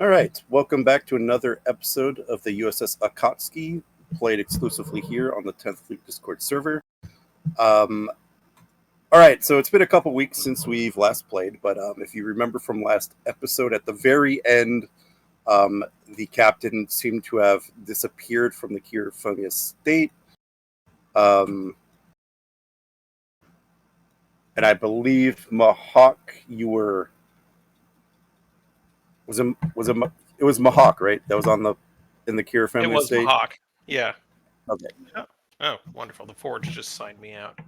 All right, welcome back to another episode of the USS Akatsuki, played exclusively here on the 10th Fleet Discord server. Um, all right, so it's been a couple weeks since we've last played, but if you remember from last episode, at the very end, the captain seemed to have disappeared from the Keir state. And I believe Mahawk, you were it was Mahawk, right? That was in the Keir family It was estate. Mahawk. Yeah. Okay. Oh, wonderful. The Forge just signed me out.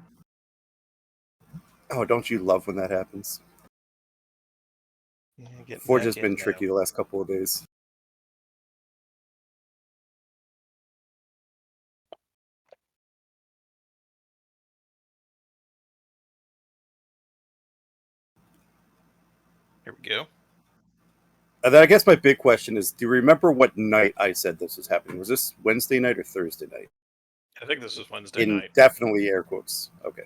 Oh, don't you love when that happens? Yeah, Forge has been tricky the last couple of days. Here we go. And then I guess my big question is, do you remember what night I said this was happening? Was this Wednesday night or Thursday night? I think this is Wednesday night. Definitely air quotes. Okay.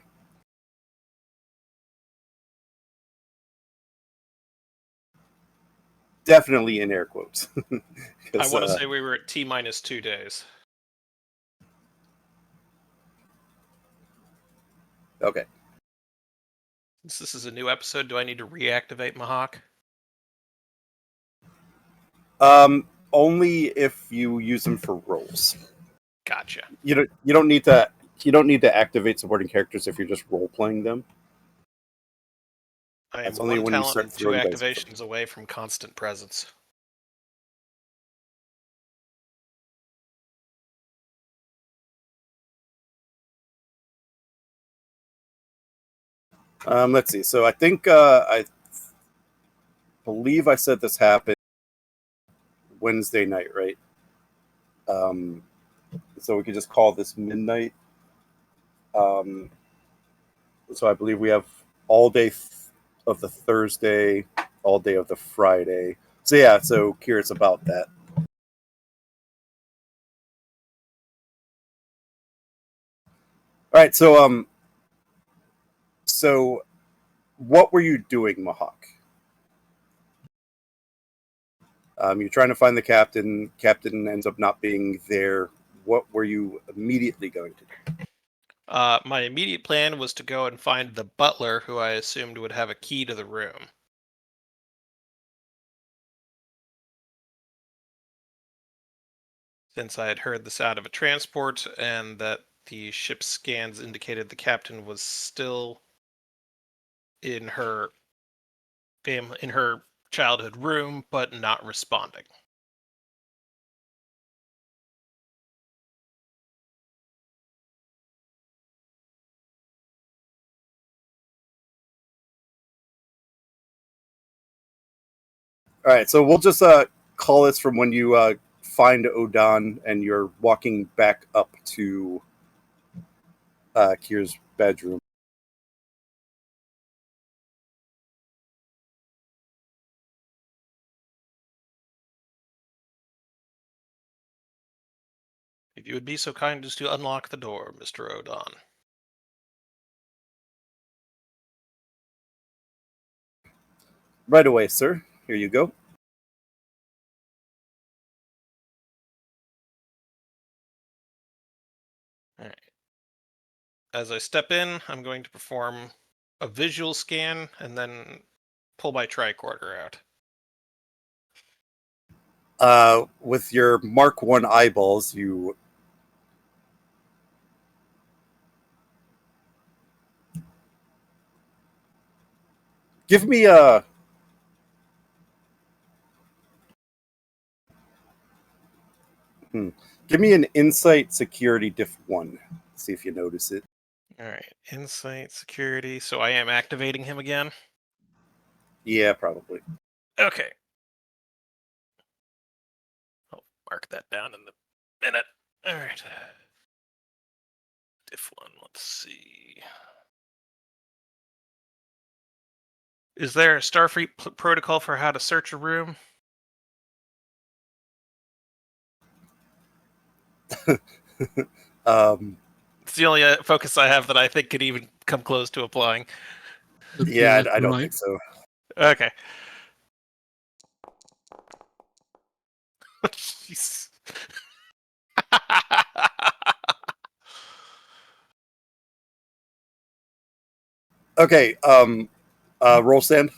Definitely in air quotes. I want to say we were at T-2 days. Okay. Since this is a new episode, do I need to reactivate Mahawk? Only if you use them for roles. Gotcha. You don't need to activate supporting characters if you're just role playing them. I am one talent and 2 activations away from constant presence. Let's see. So I think I believe I said this happened Wednesday night, right? So we could just call this midnight. So I believe we have all day of the Thursday, all day of the Friday. So yeah, so curious about that. All right, so what were you doing, Mahawk? You're trying to find the captain. Captain ends up not being there. What were you immediately going to do? My immediate plan was to go and find the butler, who I assumed would have a key to the room. Since I had heard the sound of a transport and that the ship's scans indicated the captain was still in her childhood room, but not responding. All right, so we'll just call this from when you find Odon and you're walking back up to Keir's bedroom. If you would be so kind as to unlock the door, Mr. Odon. Right away, sir. Here you go. All right. As I step in, I'm going to perform a visual scan and then pull my tricorder out. With your Mark 1 eyeballs, you give me a give me an insight security diff 1. See if you notice it. All right, insight security. So I am activating him again. Yeah, probably. Okay. I'll mark that down in the minute. All right. Diff 1, let's see. Is there a Starfleet protocol for how to search a room? It's the only focus I have that I think could even come close to applying. Yeah, I don't think so. Okay. Jeez. Okay, roll stand.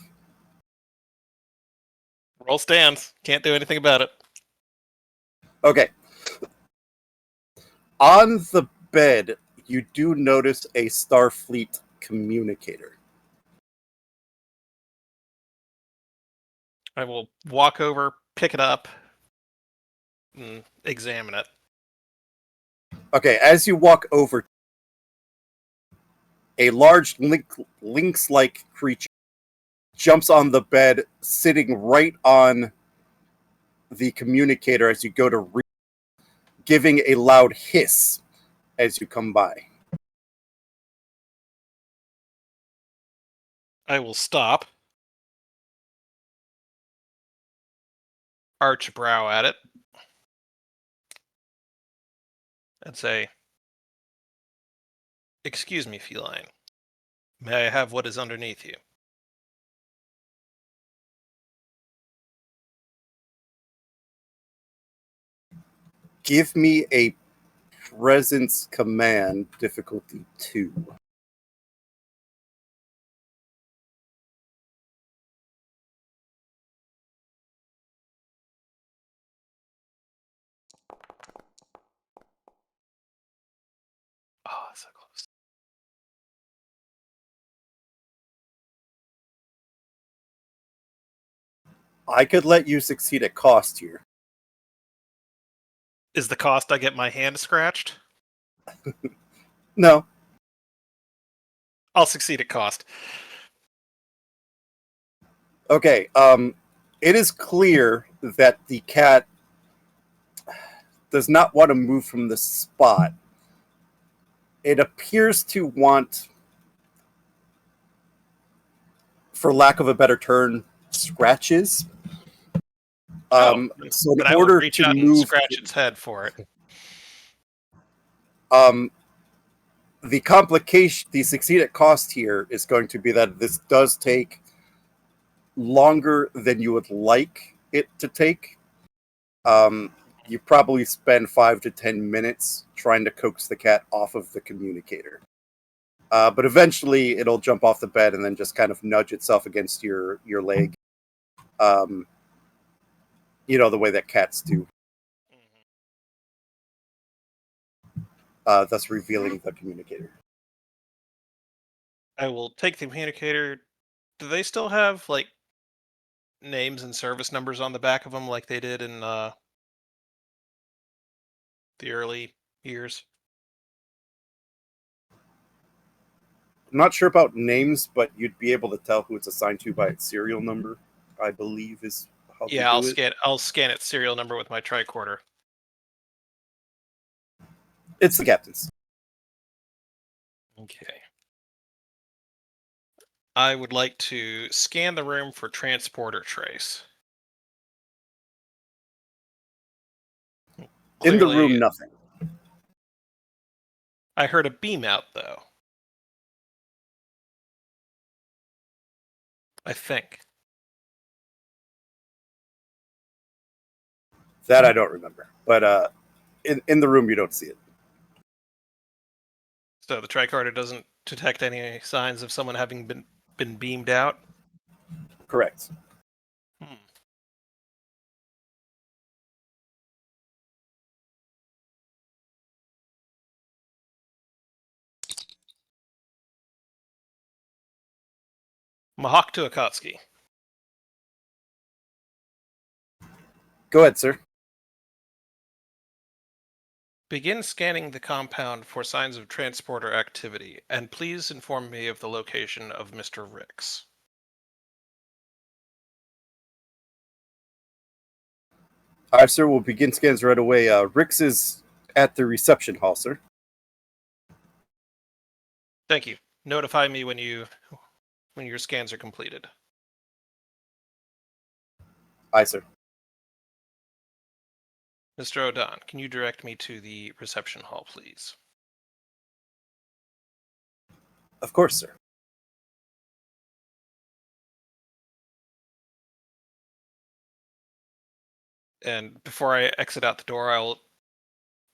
Roll stands. Can't do anything about it. Okay. On the bed, you do notice a Starfleet communicator. I will walk over, pick it up, and examine it. Okay, as you walk over, a large lynx-like creature jumps on the bed, sitting right on the communicator as you go to read, giving a loud hiss as you come by. I will stop, arch a brow at it, and say, "Excuse me, feline. May I have what is underneath you?" Give me a presence command, difficulty 2. Oh, so close. I could let you succeed at cost here. Is the cost I get my hand scratched? No. I'll succeed at cost. Okay, it is clear that the cat does not want to move from the spot. It appears to want, for lack of a better term, scratches. So in Then I will order reach to out and move, scratch its head for it. the complication, the succeed at cost here is going to be that this does take longer than you would like it to take. You probably spend 5 to 10 minutes trying to coax the cat off of the communicator. But eventually it'll jump off the bed and then just kind of nudge itself against your leg. The way that cats do, thus revealing the communicator. I will take the communicator. Do they still have like names and service numbers on the back of them like they did in the early years? I'm not sure about names, but you'd be able to tell who it's assigned to by its serial number, I believe is how they Yeah, do it. I'll scan its serial number with my tricorder. It's the captain's. Okay. I would like to scan the room for transporter trace. In the room, Clearly, nothing. I heard a beam out though. I think. That I don't remember. But in the room, you don't see it. So the tricorder doesn't detect any signs of someone having been beamed out. Correct. Hmm. Mahawk to Akatsuki. Go ahead, sir. Begin scanning the compound for signs of transporter activity, and please inform me of the location of Mr. Ricks. All right, sir. We'll begin scans right away. Rix is at the reception hall, sir. Thank you. Notify me when your scans are completed. Aye, sir. Mr. O'Don, can you direct me to the reception hall, please? Of course, sir. And before I exit out the door, I'll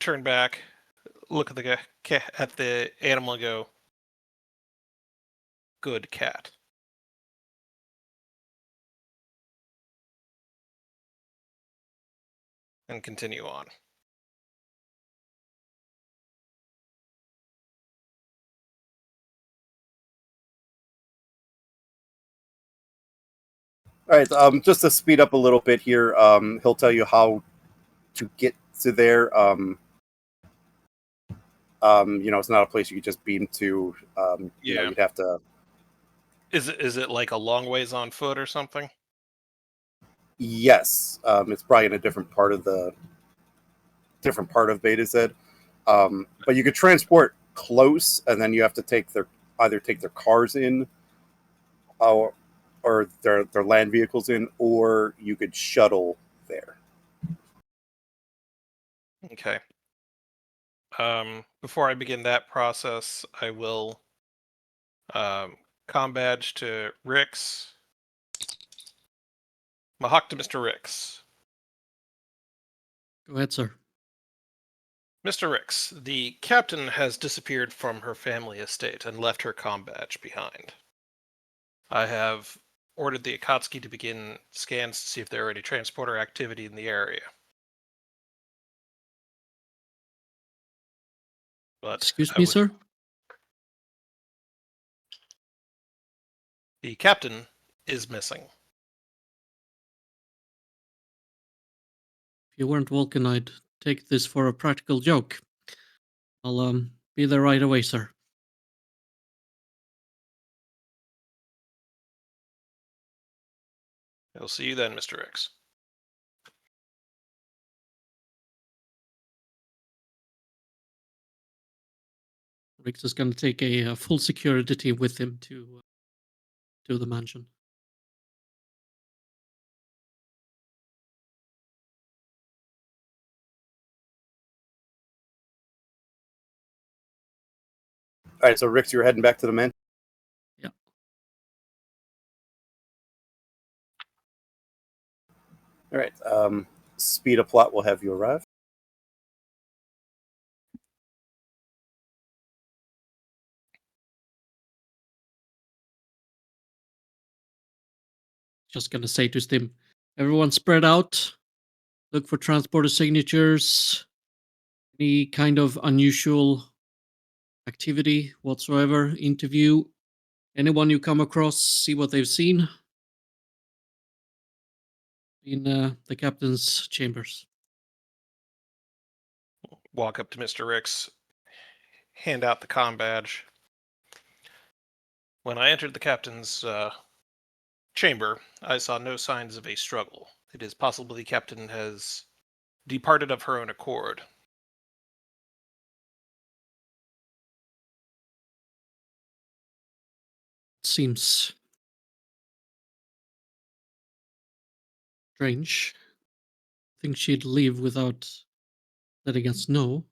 turn back, look at the animal, and go, "Good cat," and continue on. All right, just to speed up a little bit here, he'll tell you how to get to there. It's not a place you could just beam to. Yeah. You'd have to. Is it like a long ways on foot or something? Yes, it's probably in a different part of Beta Z. But you could transport close, and then you have to either take their cars in, or their land vehicles in, or you could shuttle there. Okay. Before I begin that process, I will comm badge to Rix. Mahawk to Mr. Rix. Go ahead, sir. Mr. Rix, the captain has disappeared from her family estate and left her comm badge behind. I have ordered the Akatsuki to begin scans to see if there are any transporter activity in the area. But Excuse me, sir? The captain is missing. If you weren't Vulcan, I'd take this for a practical joke. I'll be there right away, sir. I'll see you then, Mr. Rix. Rix is going to take a full security team with him to the mansion. All right, so Rix, you're heading back to the man. Yeah. All right. Speed of plot will have you arrive. Just going to say to Stim, everyone spread out. Look for transporter signatures. Any kind of unusual activity whatsoever. Interview anyone you come across. See what they've seen in the captain's chambers. Walk up to Mr. Rix, hand out the comm badge. When I entered the captain's chamber, I saw no signs of a struggle. It is possible the captain has departed of her own accord. Seems strange. Think she'd leave without letting us know.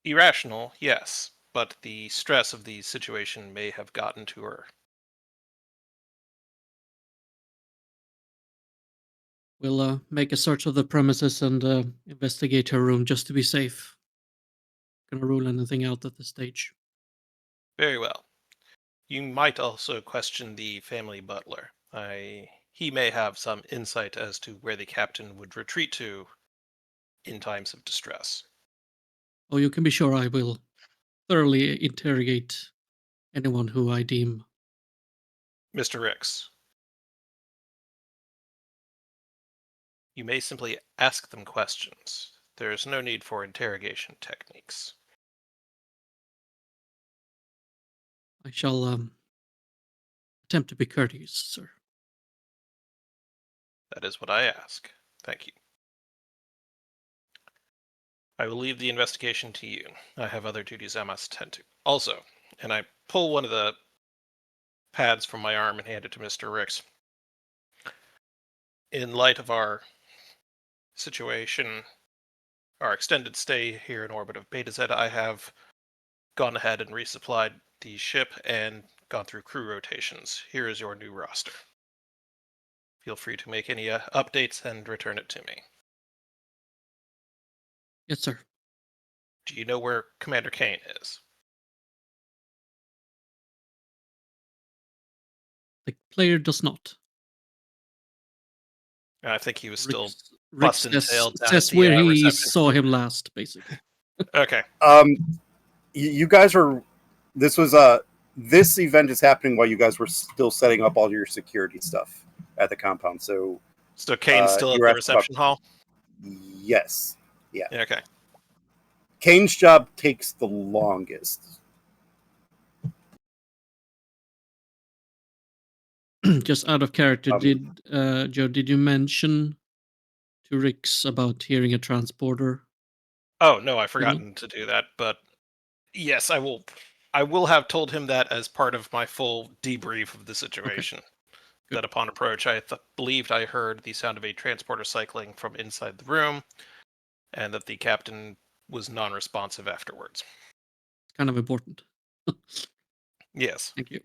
Irrational, yes, but the stress of the situation may have gotten to her. We'll make a search of the premises and investigate her room just to be safe. Gonna rule anything out at this stage. Very well. You might also question the family butler. He may have some insight as to where the captain would retreat to in times of distress. Oh, you can be sure I will thoroughly interrogate anyone who I deem. Mr. Rix, you may simply ask them questions. There is no need for interrogation techniques. I shall attempt to be courteous, sir. That is what I ask. Thank you. I will leave the investigation to you. I have other duties I must attend to. Also, and I pull one of the pads from my arm and hand it to Mr. Rix. In light of our situation, our extended stay here in orbit of Beta Z, I have gone ahead and resupplied the ship and gone through crew rotations. Here is your new roster. feel free to make any updates and return it to me. Yes, sir. Do you know where Commander Kane is? The player does not. I think he was still Rick busting tail down at says the where he reception. saw him last, basically. Okay. You guys are. This was this event is happening while you guys were still setting up all your security stuff at the compound. So Kane's still at you're the asking about- reception hall? Yes. Yeah. Okay. Kane's job takes the longest. Just out of character, did Joe? Did you mention to Rix about hearing a transporter? Oh no, I've forgotten to do that. But yes, I will. I will have told him that as part of my full debrief of the situation. Good. That upon approach, I believed I heard the sound of a transporter cycling from inside the room, and that the captain was non-responsive afterwards. It's kind of important. Yes. Thank you.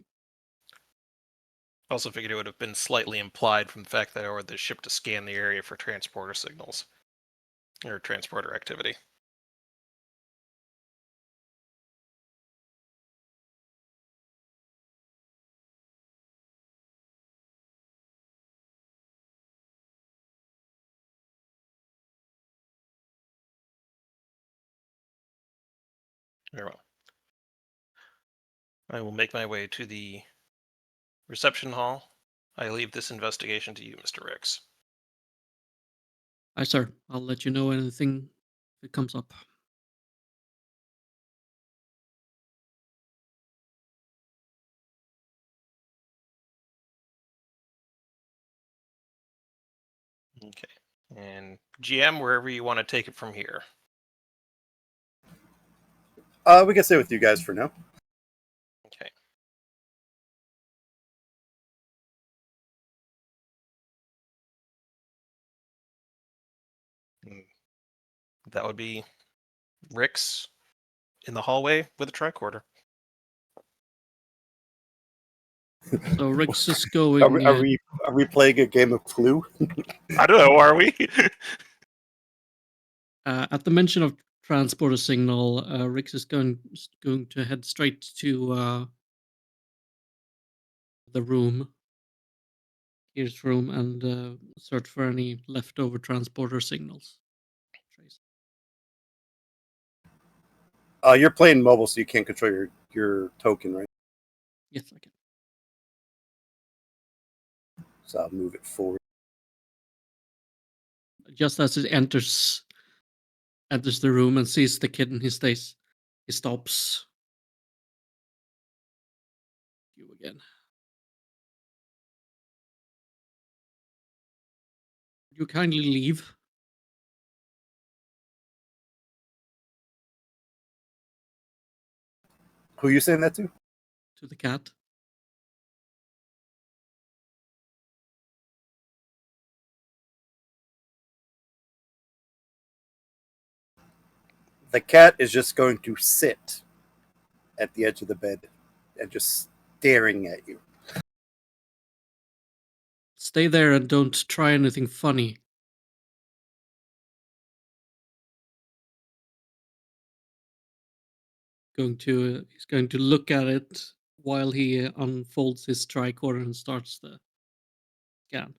Also figured it would have been slightly implied from the fact that I ordered the ship to scan the area for transporter signals. Or transporter activity. Very well. I will make my way to the reception hall. I leave this investigation to you, Mr. Ricks. Aye, sir. I'll let you know anything that comes up. Okay. And GM, wherever you want to take it from here. We can stay with you guys for now. Okay. That would be Ricks in the hallway with a tricorder. So Rix is going. Are we playing a game of Clue? I don't know, are we? At the mention of transporter signal, Rix is going to head straight to the room, Keir's room, and search for any leftover transporter signals. Trace. You're playing mobile, so you can't control your token, right? Yes, I can. So I'll move it forward. Just as it enters the room and sees the kid in his face, he stops. You again. You kindly leave. Who are you saying that to? To the cat. The cat is just going to sit at the edge of the bed and just staring at you. Stay there and don't try anything funny. He's going to look at it while he unfolds his tricorder and starts the scan.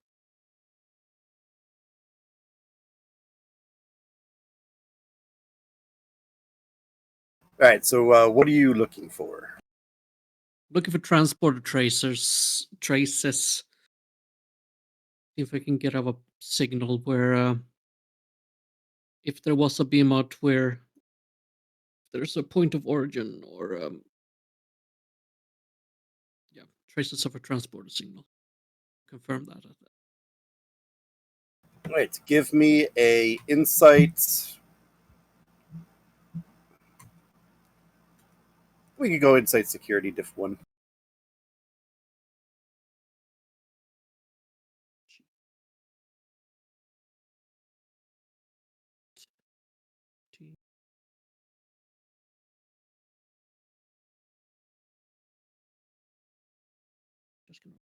All right. So what are you looking for? Looking for transporter traces. See if I can get a signal where, if there was a beam out where there's a point of origin or traces of a transporter signal. Confirm that. All right. Give me a insight. We could go insight security diff 1. Just gonna...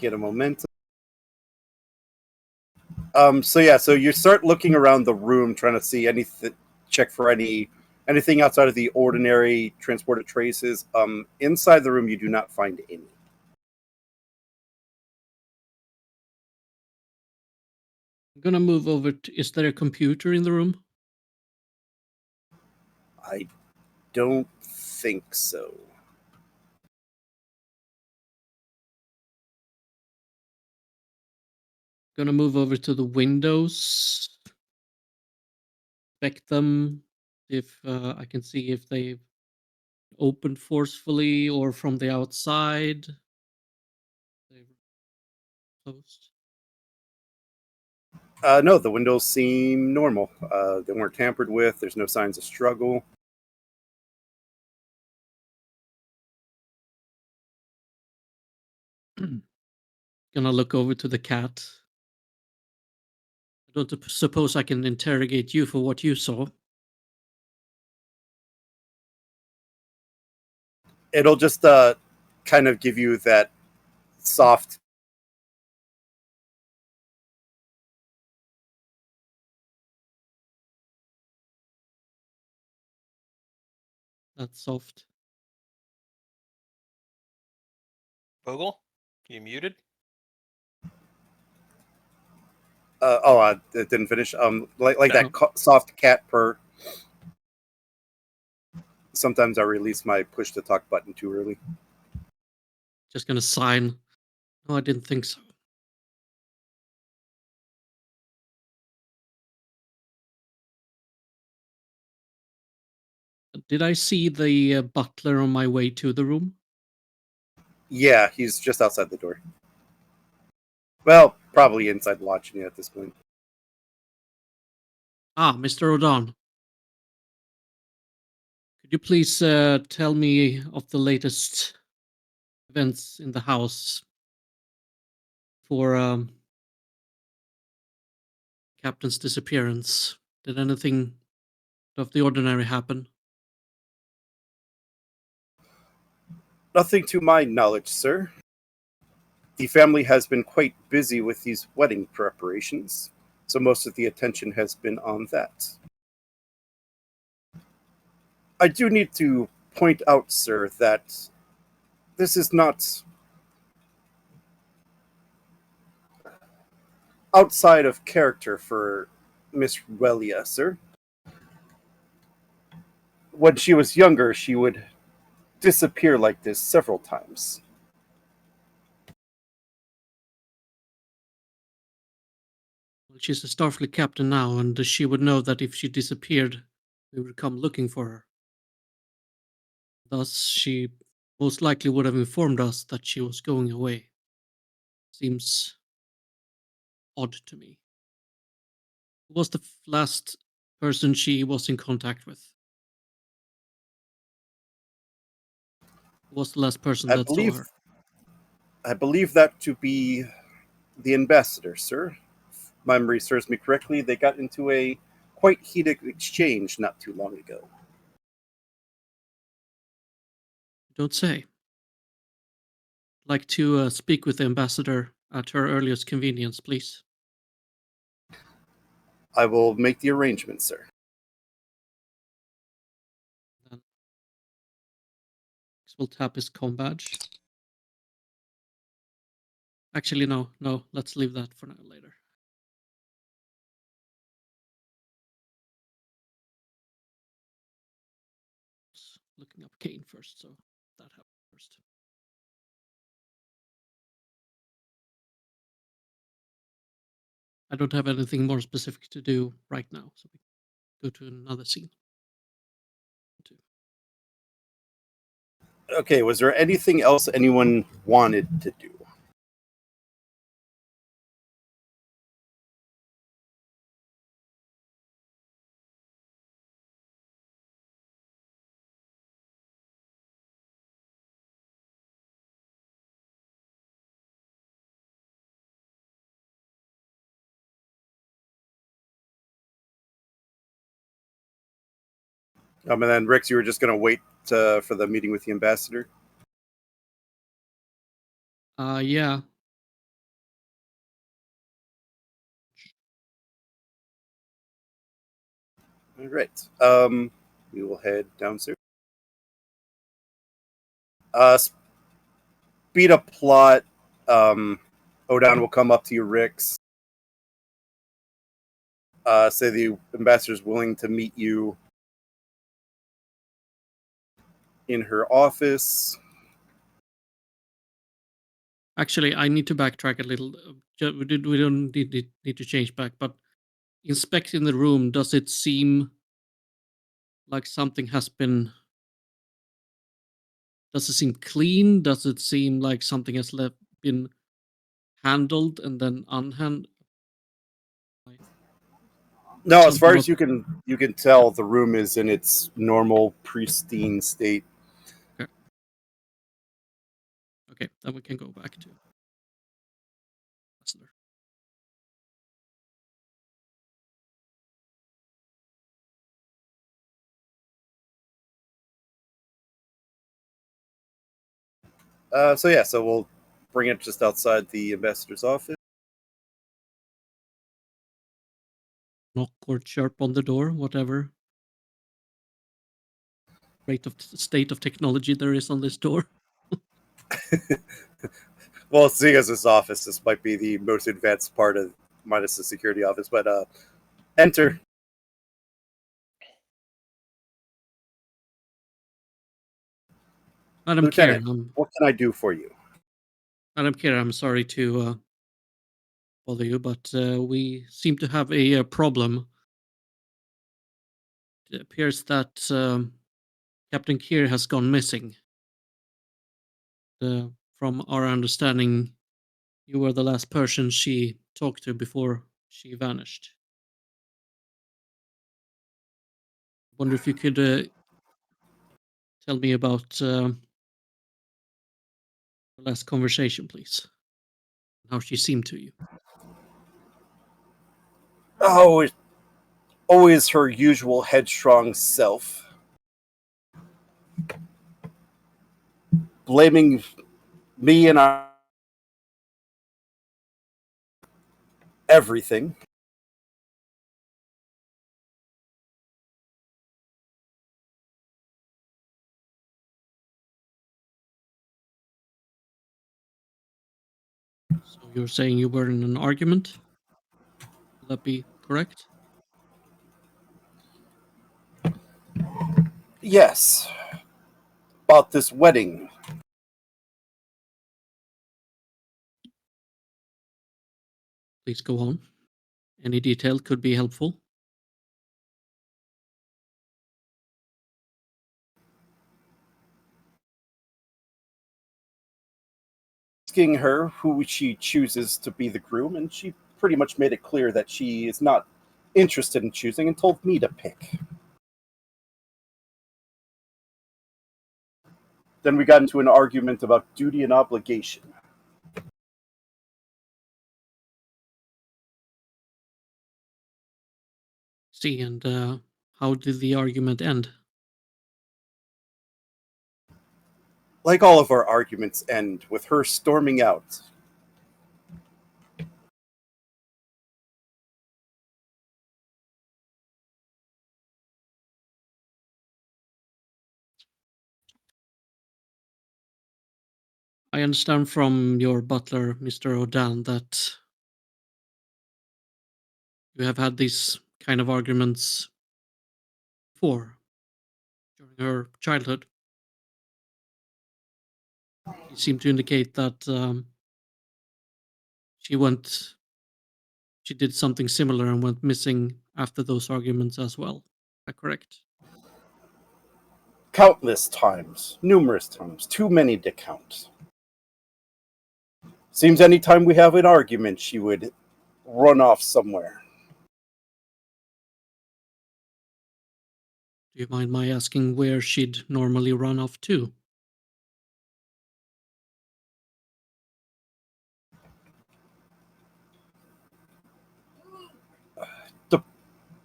get a momentum. So you start looking around the room, trying to see anything, check for anything outside of the ordinary transported traces. Inside the room, you do not find any. I'm gonna move over to, is there a computer in the room? I don't think so. Gonna move over to the windows, inspect them, if I can see if they opened forcefully or from the outside. They were closed. No, the windows seem normal. They weren't tampered with. There's no signs of struggle. Gonna look over to the cat. I don't suppose I can interrogate you for what you saw. It'll just kind of give you that soft. That's soft. Vogel, you muted? It didn't finish. Like No. that soft cat purr. Sometimes I release my push to talk button too early. Just gonna sign. No, I didn't think so. Did I see the butler on my way to the room? Yeah, he's just outside the door. Well, probably inside watching it at this point. Ah, Mr. O'Don. Could you please tell me of the latest events in the house for Captain's disappearance? Did anything of the ordinary happen? Nothing to my knowledge, sir. The family has been quite busy with these wedding preparations, so most of the attention has been on that. I do need to point out, sir, that this is not outside of character for Miss Relia, sir. When she was younger, she would disappear like this several times. Well, she's a Starfleet captain now, and she would know that if she disappeared, we would come looking for her. Thus, she most likely would have informed us that she was going away. Seems odd to me. Who was the last person she was in contact with? Who was the last person I that saw believe her? I believe that to be the ambassador, sir. If my memory serves me correctly, they got into a quite heated exchange not too long ago. Don't say. I'd like to speak with the ambassador at her earliest convenience, please. I will make the arrangements, sir. Then we'll tap his com badge. Actually, no. Let's leave that for now later. Looking up Kane first, so that happened first. I don't have anything more specific to do right now, so we go to another scene. Okay, was there anything else anyone wanted to do? And then, Rix, you were just going to wait for the meeting with the ambassador? Yeah. All right. We will head downstairs. Speed up plot. Odan will come up to you, Rix. Say the ambassador is willing to meet you in her office. Actually, I need to backtrack a little. We don't need to change back, but inspecting the room, does it seem like something has been? Does it seem clean? Does it seem like something has been handled and then unhandled? No, as Something far was as you can tell, the room is in its normal, pristine state. okay. Then we can go back to. So we'll bring it just outside the ambassador's office. Knock or chirp on the door, whatever rate of state of technology there is on this door. Well, seeing as this office, this might be the most advanced part of minus the security office, but enter. Madam Keir, Lieutenant, what can I do for you? Madam Keir, I'm sorry to bother you, but we seem to have a problem. It appears that Captain Keir has gone missing. From our understanding, you were the last person she talked to before she vanished. I wonder if you could tell me about the last conversation, please. How she seemed to you. Oh, always her usual headstrong self. Blaming me and everything. So you're saying you were in an argument? Would that be correct? Yes. About this wedding. Please go on. Any detail could be helpful. Asking her who she chooses to be the groom, and she pretty much made it clear that she is not interested in choosing and told me to pick. Then we got into an argument about duty and obligation. See, and how did the argument end? Like all of our arguments end with her storming out. I understand from your butler, Mr. O'Dan, that you have had these kind of arguments before, during her childhood. You seem to indicate that she did something similar and went missing after those arguments as well. Is that correct? Countless times. Numerous times. Too many to count. Seems anytime we have an argument, she would run off somewhere. Do you mind my asking where she'd normally run off to?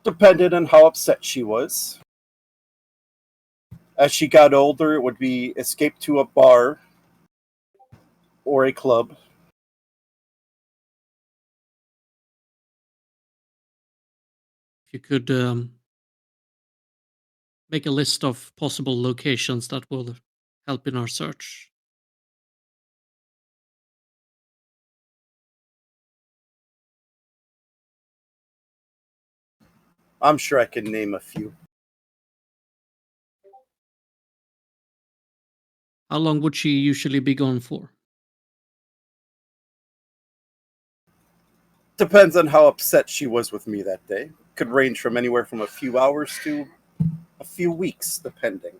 Depended on how upset she was. As she got older, it would be escape to a bar or a club. If you could make a list of possible locations that will help in our search. I'm sure I can name a few. How long would she usually be gone for? Depends on how upset she was with me that day. Could range from anywhere from a few hours to a few weeks, depending.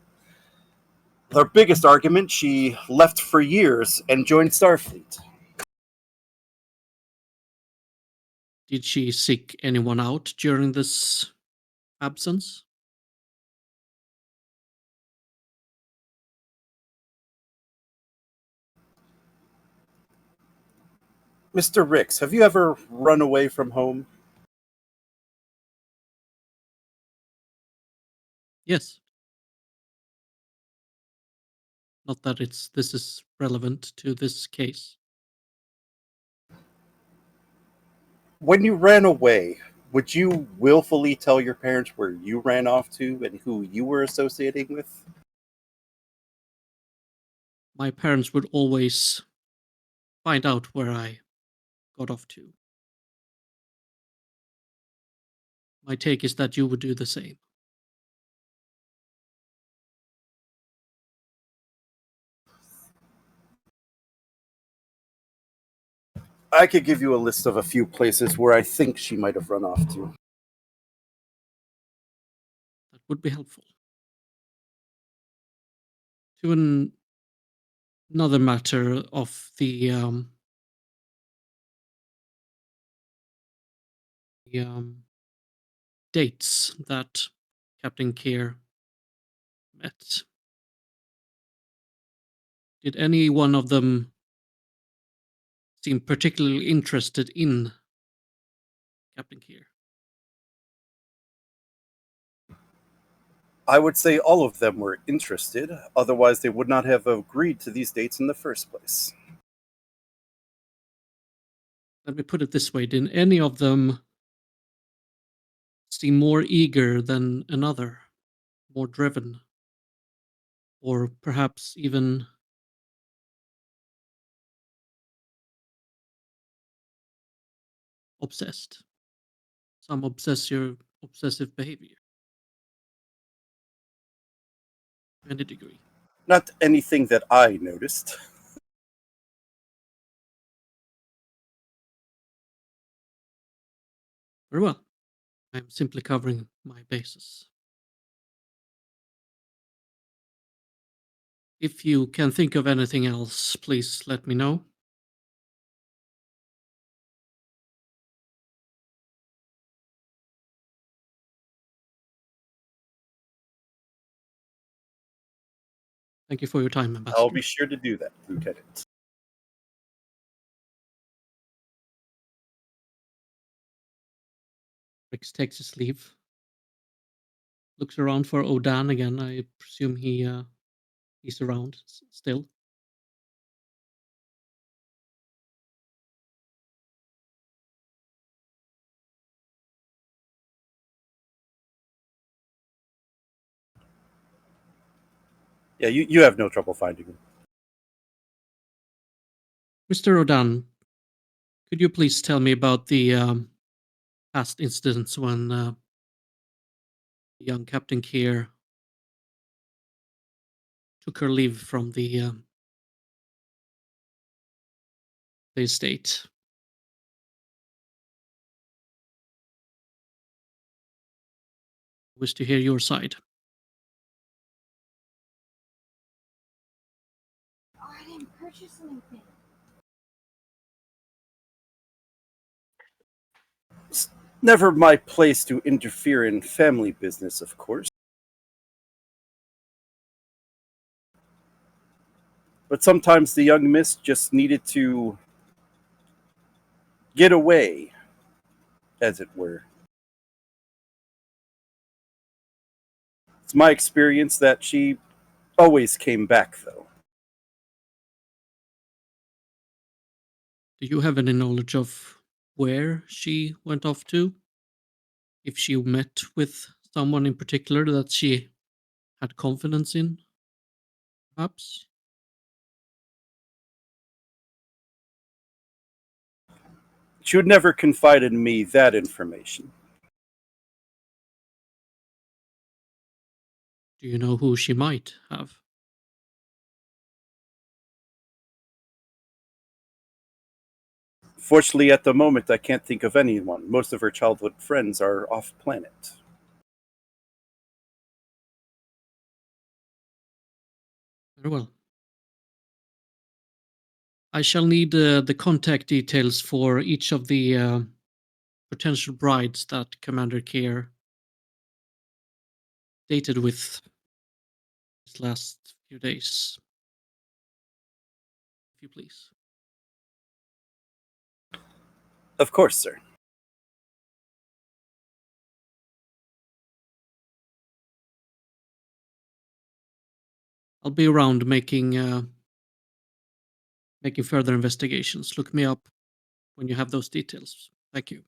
Their biggest argument, she left for years and joined Starfleet. Did she seek anyone out during this absence? Mr. Ricks, have you ever run away from home? Yes. Not that this is relevant to this case. When you ran away, would you willfully tell your parents where you ran off to and who you were associating with? My parents would always find out where I got off to. My take is that you would do the same. I could give you a list of a few places where I think she might have run off to. That would be helpful. To another matter of the dates that Captain Keir met. Did any one of them seem particularly interested in Captain Keir? I would say all of them were interested, otherwise, they would not have agreed to these dates in the first place. Let me put it this way: did any of them seem more eager than another, more driven, or perhaps even obsessed? Some obsessive behavior to any degree. Not anything that I noticed. Very well. I'm simply covering my bases. If you can think of anything else, please let me know. Thank you for your time, Ambassador. I'll be sure to do that, Lieutenant. Rex takes his leave. Looks around for Odan again. I presume he's around still. Yeah, you have no trouble finding him. Mr. Odan, could you please tell me about the past incidents when young Captain Keir took her leave from the estate? Wish to hear your side. Oh, I didn't purchase anything. It's never my place to interfere in family business, of course. But sometimes the young miss just needed to get away, as it were. It's my experience that she always came back, though. Do you have any knowledge of where she went off to? If she met with someone in particular that she had confidence in, perhaps? She would never confide in me that information. Do you know who she might have? Fortunately, at the moment, I can't think of anyone. Most of her childhood friends are off planet. Very well. I shall need the contact details for each of the potential brides that Commander Keir dated with these last few days. If you please. Of course, sir. I'll be around making further investigations. Look me up when you have those details. Thank you.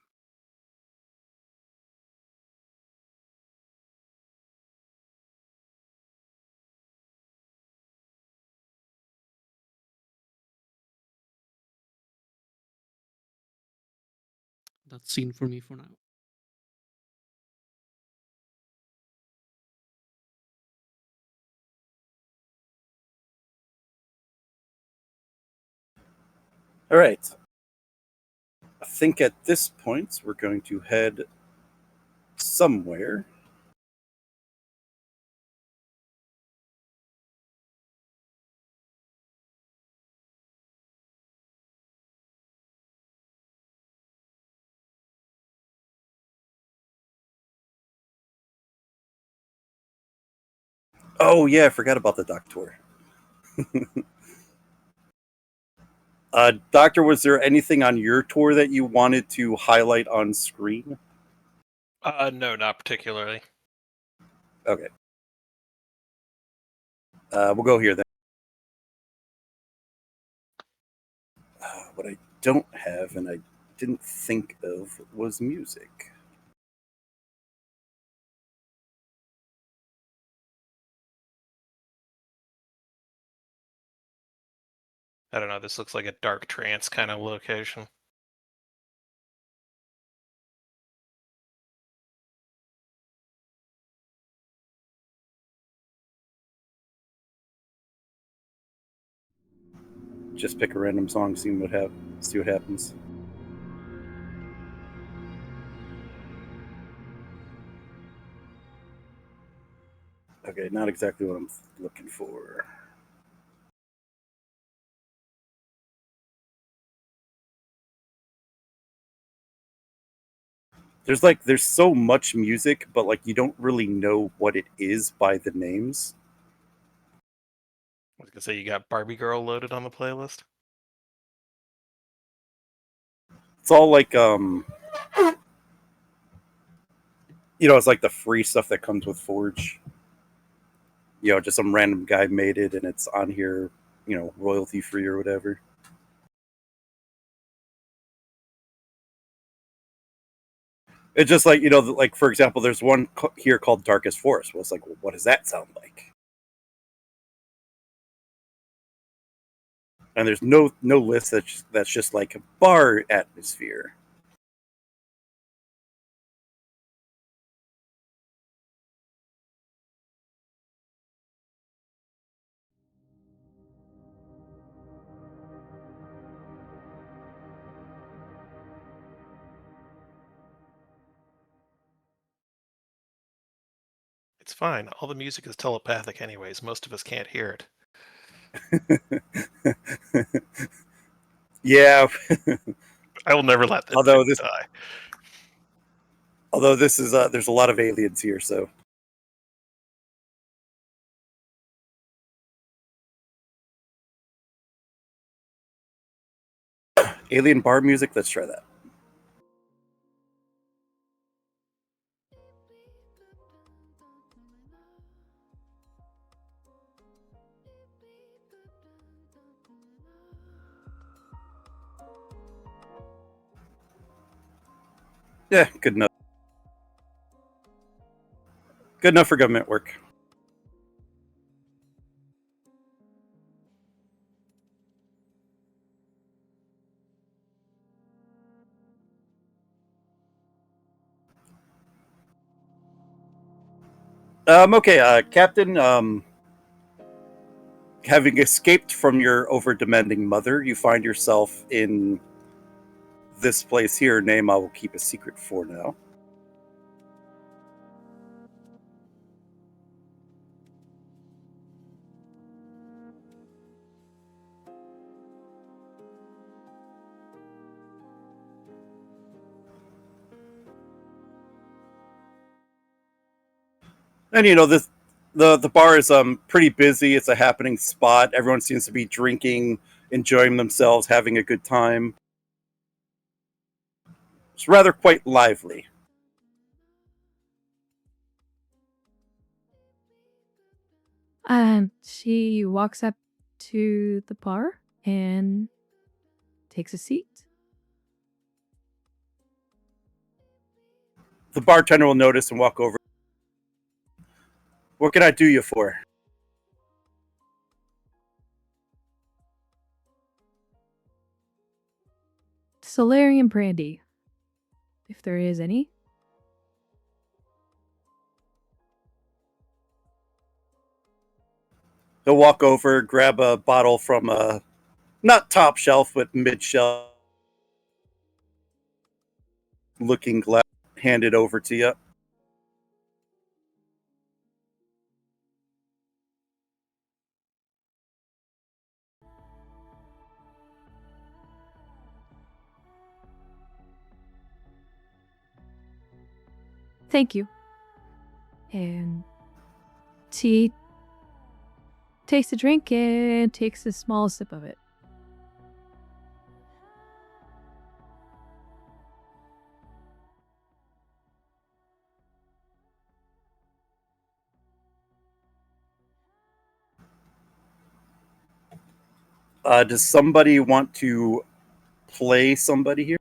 That's seen for me for now. All right. I think at this point, we're going to head somewhere. Oh, yeah, I forgot about the doctor. Doctor, was there anything on your tour that you wanted to highlight on screen? No, not particularly. Okay. We'll go here then. What I don't have and I didn't think of was music. I don't know. This looks like a dark trance kind of location. Just pick a random song, see what happens. Okay, not exactly what I'm looking for. There's so much music, but like you don't really know what it is by the names. I was gonna say you got Barbie Girl loaded on the playlist. It's all like it's like the free stuff that comes with Forge. Just some random guy made it and it's on here, royalty free or whatever. It's just like, like for example, there's one here called Darkest Forest. Well, it's like, well, what does that sound like? And there's no list that's just like a bar atmosphere. It's fine. All the music is telepathic, anyways. Most of us can't hear it. Yeah. I will never let this although ship this die. although this is there's a lot of aliens here, so alien bar music. Let's try that. Yeah, good enough. Good enough for government work. Okay, Captain. Having escaped from your over-demanding mother, you find yourself in this place here. Name I will keep a secret for now. And this the bar is pretty busy. It's a happening spot. Everyone seems to be drinking, enjoying themselves, having a good time. It's rather quite lively. And she walks up to the bar and takes a seat. The bartender will notice and walk over. What can I do you for? Solarium brandy, if there is any. He'll walk over, grab a bottle from a not top shelf but mid shelf looking glass, hand it over to you. Thank you. And she takes a drink and takes a small sip of it. Does somebody want to play somebody here?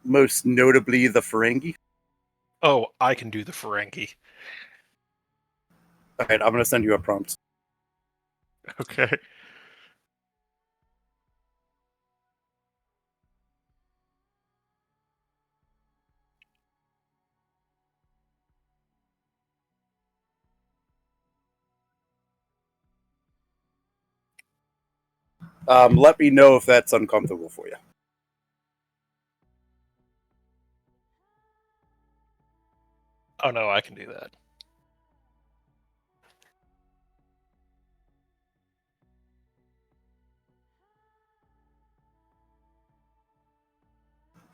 Most notably the Ferengi. Oh, I can do the Ferengi. All right, I'm going to send you a prompt. Okay. Let me know if that's uncomfortable for you. Oh no, I can do that.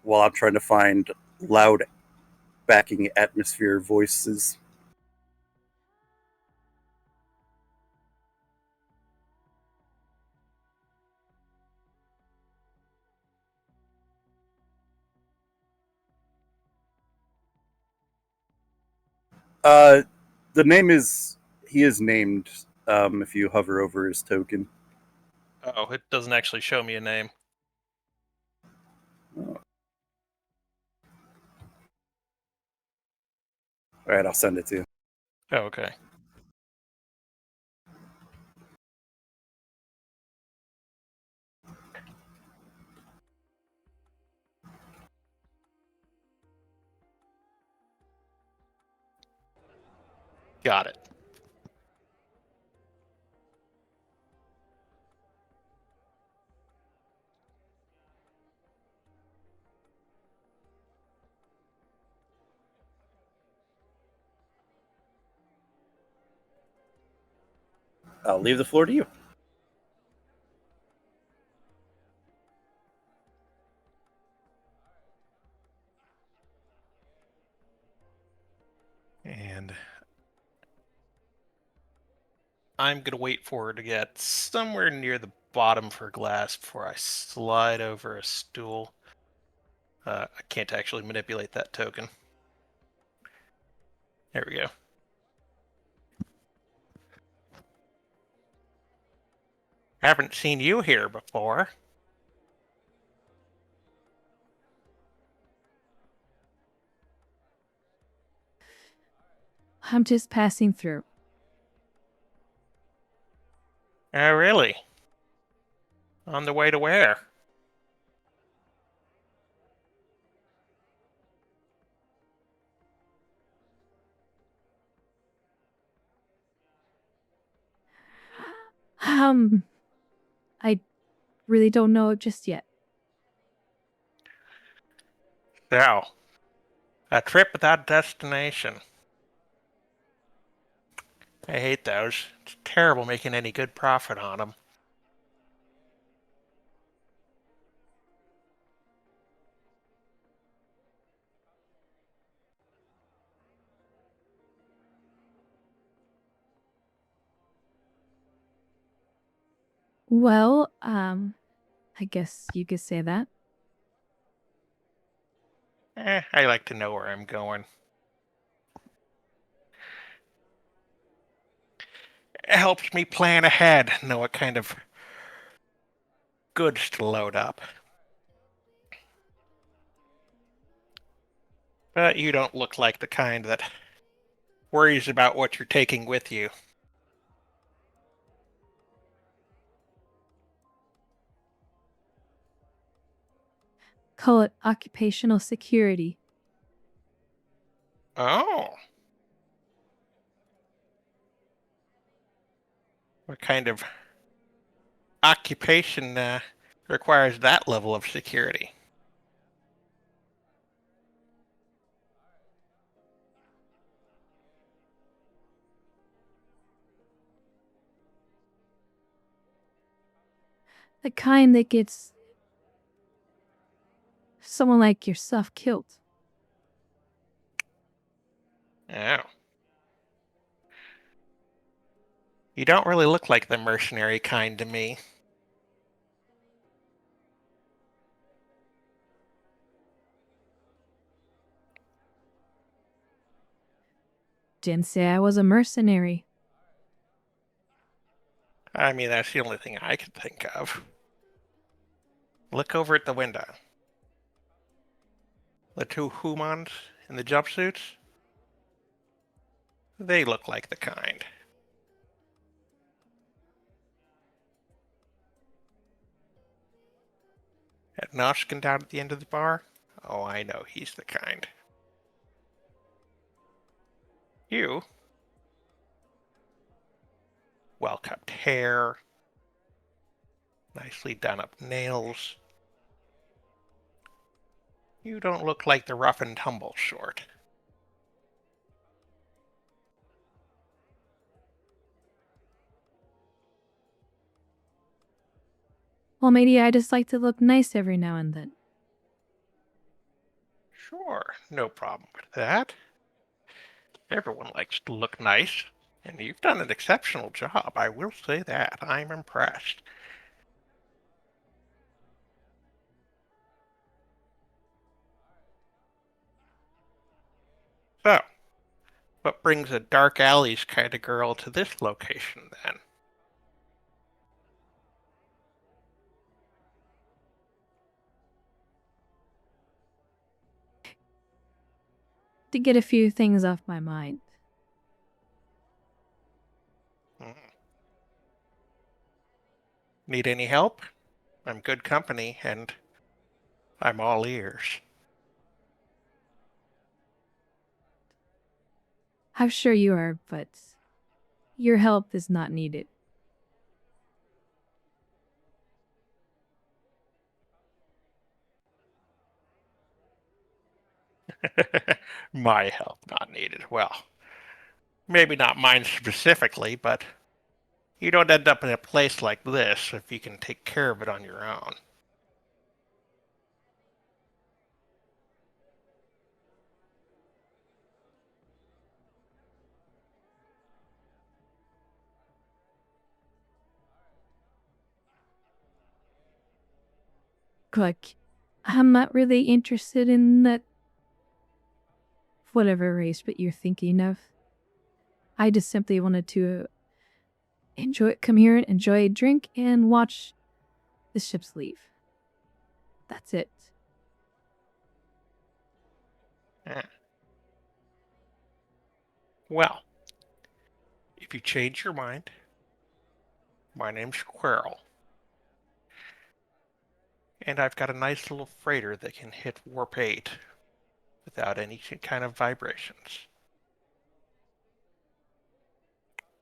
While I'm trying to find loud backing atmosphere voices. The name is he is named. If you hover over his token. Oh, it doesn't actually show me a name. All right, I'll send it to you. Oh, okay. Got it. I'll leave the floor to you. And I'm going to wait for her to get somewhere near the bottom for glass before I slide over a stool. I can't actually manipulate that token. There we go. Haven't seen you here before. I'm just passing through. Oh, really? On the way to where? I really don't know just yet. So, a trip without destination. I hate those. It's terrible making any good profit on them. Well, I guess you could say that. I like to know where I'm going. It helps me plan ahead, know what kind of goods to load up. But you don't look like the kind that worries about what you're taking with you. Call it occupational security. Oh. What kind of occupation requires that level of security? The kind that gets someone like yourself killed. Oh. You don't really look like the mercenary kind to me. Didn't say I was a mercenary. I mean, that's the only thing I could think of. Look over at the window. The two humans in the jumpsuits? They look like the kind. That Noshkin down at the end of the bar? Oh, I know he's the kind. You? Well-kept hair. Nicely done up nails. You don't look like the rough and tumble sort. Well, maybe I just like to look nice every now and then. Sure, no problem with that. Everyone likes to look nice, and you've done an exceptional job, I will say that. I'm impressed. So, what brings a dark alleys kind of girl to this location, then? To get a few things off my mind. Hmm. Need any help? I'm good company, and I'm all ears. I'm sure you are, but your help is not needed. My help not needed. Well, maybe not mine specifically, but you don't end up in a place like this if you can take care of it on your own. Look, I'm not really interested in that whatever race but you're thinking of. I just simply wanted to come here and enjoy a drink and watch the ships leave. That's it. Eh. Well, if you change your mind, my name's Quirrell. And I've got a nice little freighter that can hit warp 8 without any kind of vibrations.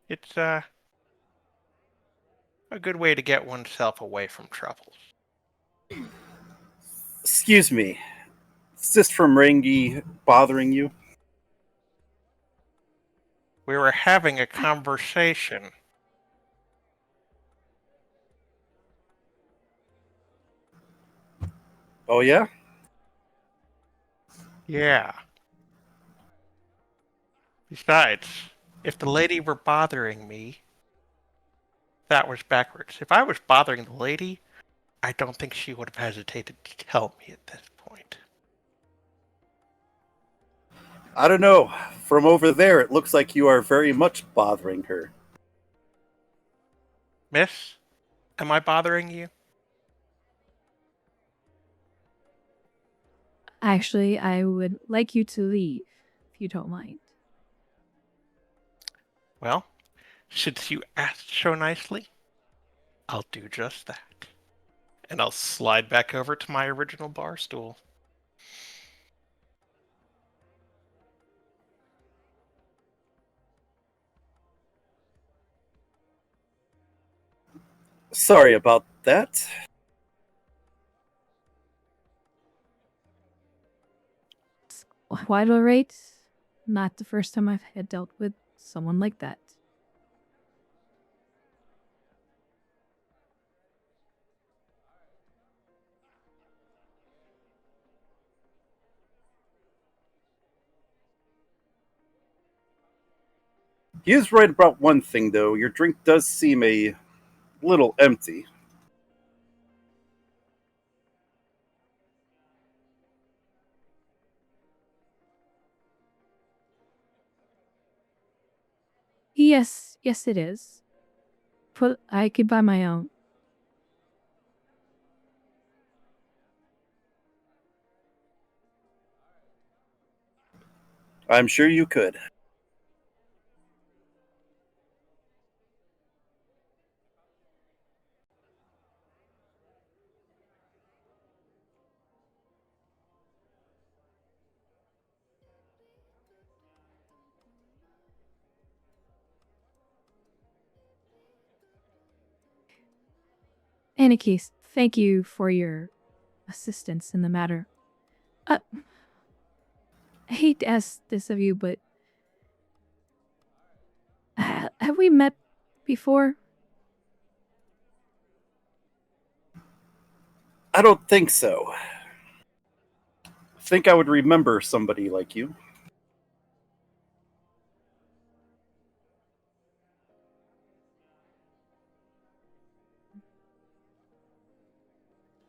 It's a good way to get oneself away from troubles. Excuse me. Is this from Rangi bothering you? We were having a conversation. Oh, yeah? Yeah. Besides, if the lady were bothering me, that was backwards. If I was bothering the lady, I don't think she would have hesitated to tell me at this point. I don't know. From over there, it looks like you are very much bothering her. Miss, am I bothering you? Actually, I would like you to leave, if you don't mind. Well, since you asked so nicely, I'll do just that. And I'll slide back over to my original bar stool. Sorry about that. Quite alright. Not the first time I've had dealt with someone like that. He is right about one thing, though. Your drink does seem a little empty. Yes, it is. But I could buy my own. I'm sure you could. Any case, thank you for your assistance in the matter. I hate to ask this of you, but have we met before? I don't think so. I think I would remember somebody like you.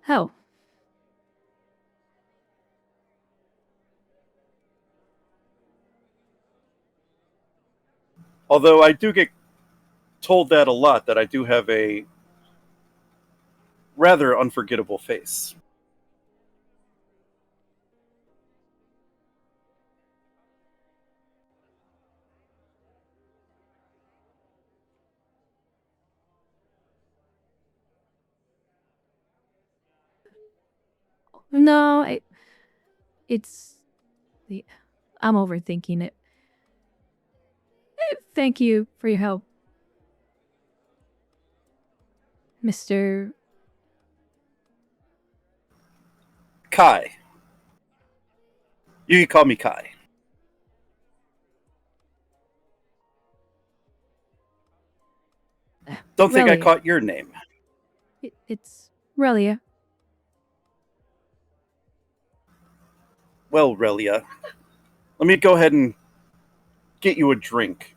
Hell, Although I do get told that a lot, that I do have a rather unforgettable face. no, it's the I'm overthinking it. Thank you for your help, Mr. Kai. You can call me Kai. Don't think I Relia. caught your name. It's Relia. Well, Relia, let me go ahead and get you a drink.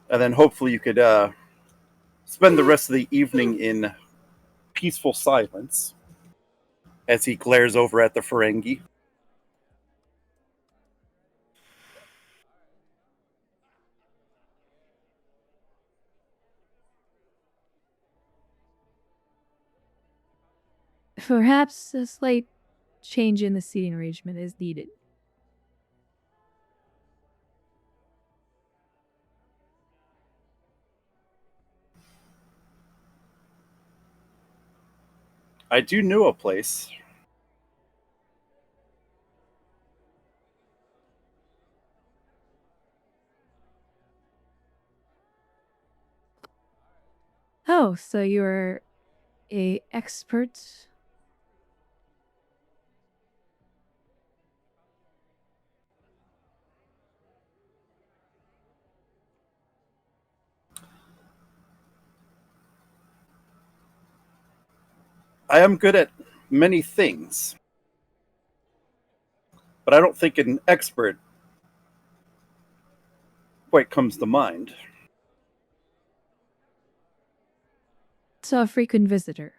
And then hopefully you could spend the rest of the evening in peaceful silence as he glares over at the Ferengi. Perhaps a slight change in the seating arrangement is needed. I do know a place. Oh, so you're a expert? I am good at many things, but I don't think an expert quite comes to mind. So a frequent visitor.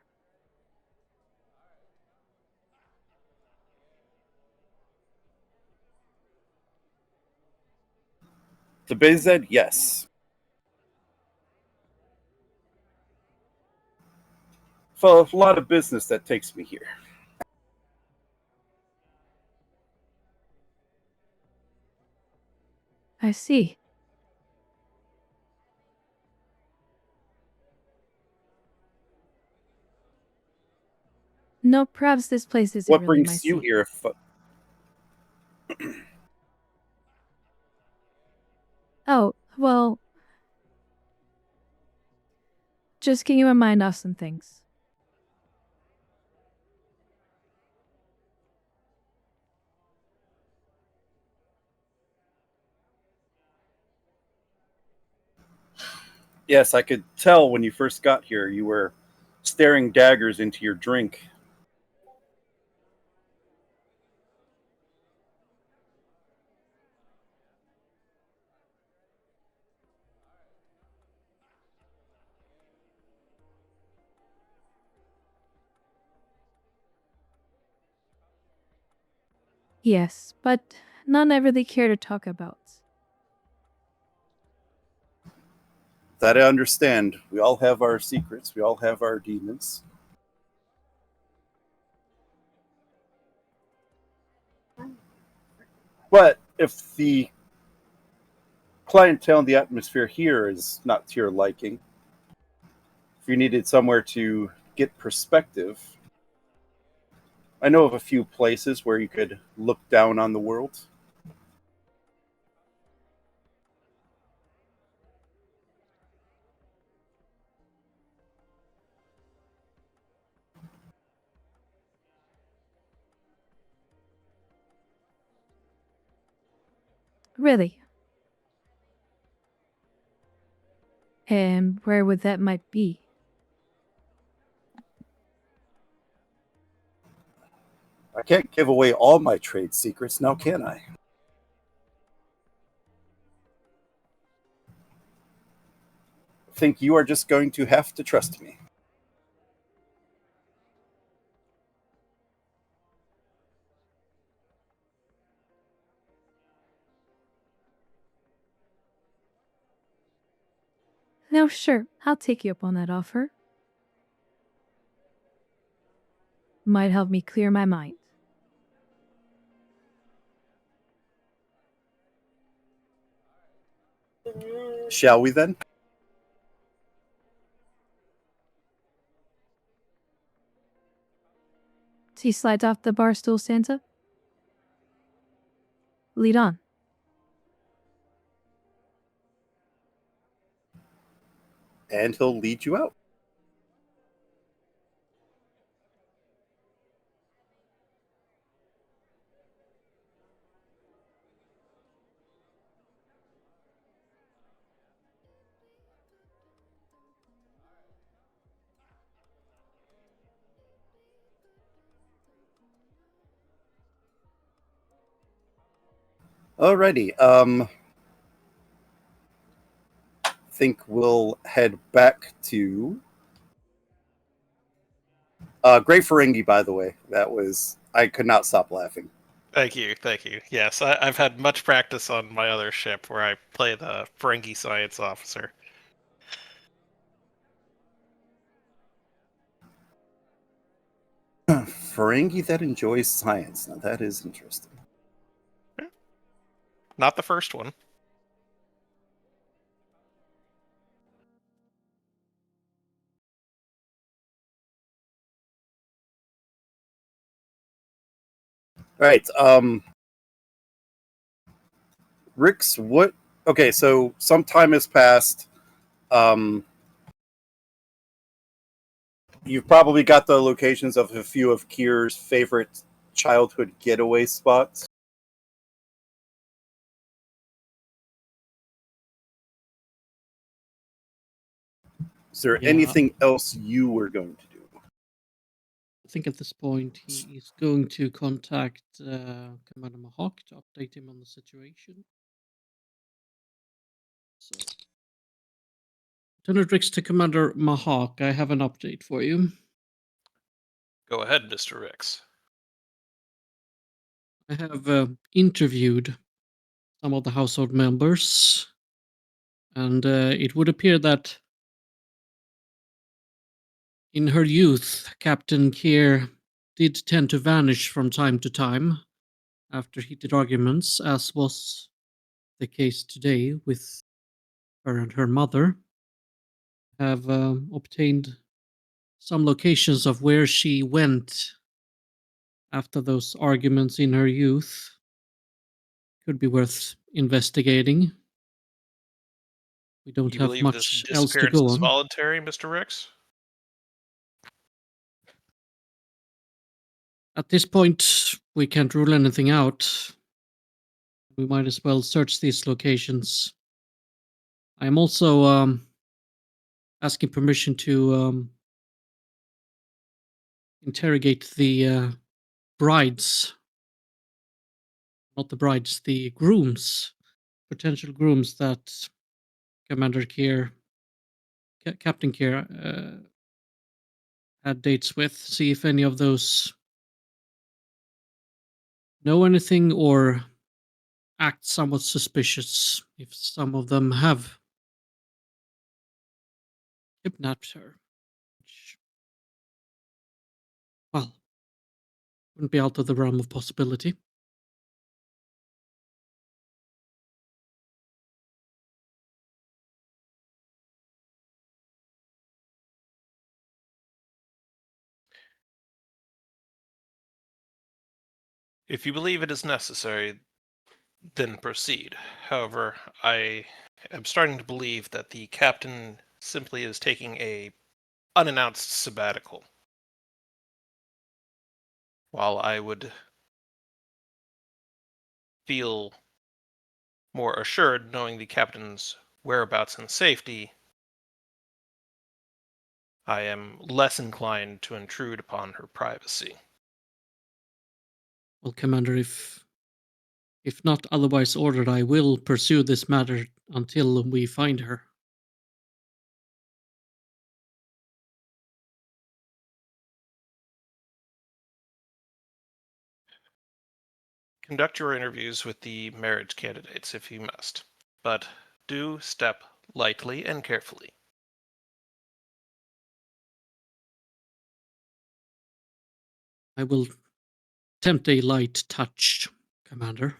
To BZ, yes. For a lot of business that takes me here. I see. No, perhaps this place isn't What really my brings you scene. here? Oh, well, just getting my mind off some things. Yes, I could tell when you first got here you were staring daggers into your drink. Yes, but none I really care to talk about. That I understand. We all have our secrets. We all have our demons. But if the clientele and the atmosphere here is not to your liking, if you needed somewhere to get perspective, I know of a few places where you could look down on the world. Really. And where would that might be? I can't give away all my trade secrets now, can I? I think you are just going to have to trust me. No, sure, I'll take you up on that offer. Might help me clear my mind. Shall we then? He slides off the bar stool, Santa. Lead on. And he'll lead you out. Alrighty. Think we'll head back to great Ferengi, by the way. That was I could not stop laughing. Thank you, thank you. Yes, I've had much practice on my other ship where I play the Ferengi science officer. Ferengi that enjoys science. Now that is interesting. Not the first one. right. Rix, what? Okay, so some time has passed. Um, you've probably got the locations of a few of Keir's favorite childhood getaway spots. Is there Yeah. anything else you were going to do? I think at this point he is going to contact Commander Mahawk to update him on the situation. So, Lieutenant Rix to Commander Mahawk, I have an update for you. Go ahead, Mr. Rix. I have interviewed some of the household members, and it would appear that in her youth, Captain Keir did tend to vanish from time to time after heated arguments, as was the case today with her and her mother. Have obtained some locations of where she went after those arguments in her youth. Could be worth investigating. We don't You have believe this much else to disappearance go is on. voluntary, Mr. Rix? At this point, we can't rule anything out. We might as well search these locations. I'm also asking permission to interrogate the brides. Not the brides, the grooms. Potential grooms that Commander Keir, Captain Keir, had dates with. See if any of those know anything or act somewhat suspicious. If some of them have kidnapped her, which, well, wouldn't be out of the realm of possibility. If you believe it is necessary, then proceed. However, I am starting to believe that the captain simply is taking a unannounced sabbatical. While I would feel more assured knowing the captain's whereabouts and safety, I am less inclined to intrude upon her privacy. Well, Commander, if not otherwise ordered, I will pursue this matter until we find her. Conduct your interviews with the marriage candidates if you must, but do step lightly and carefully. I will attempt a light touch, Commander,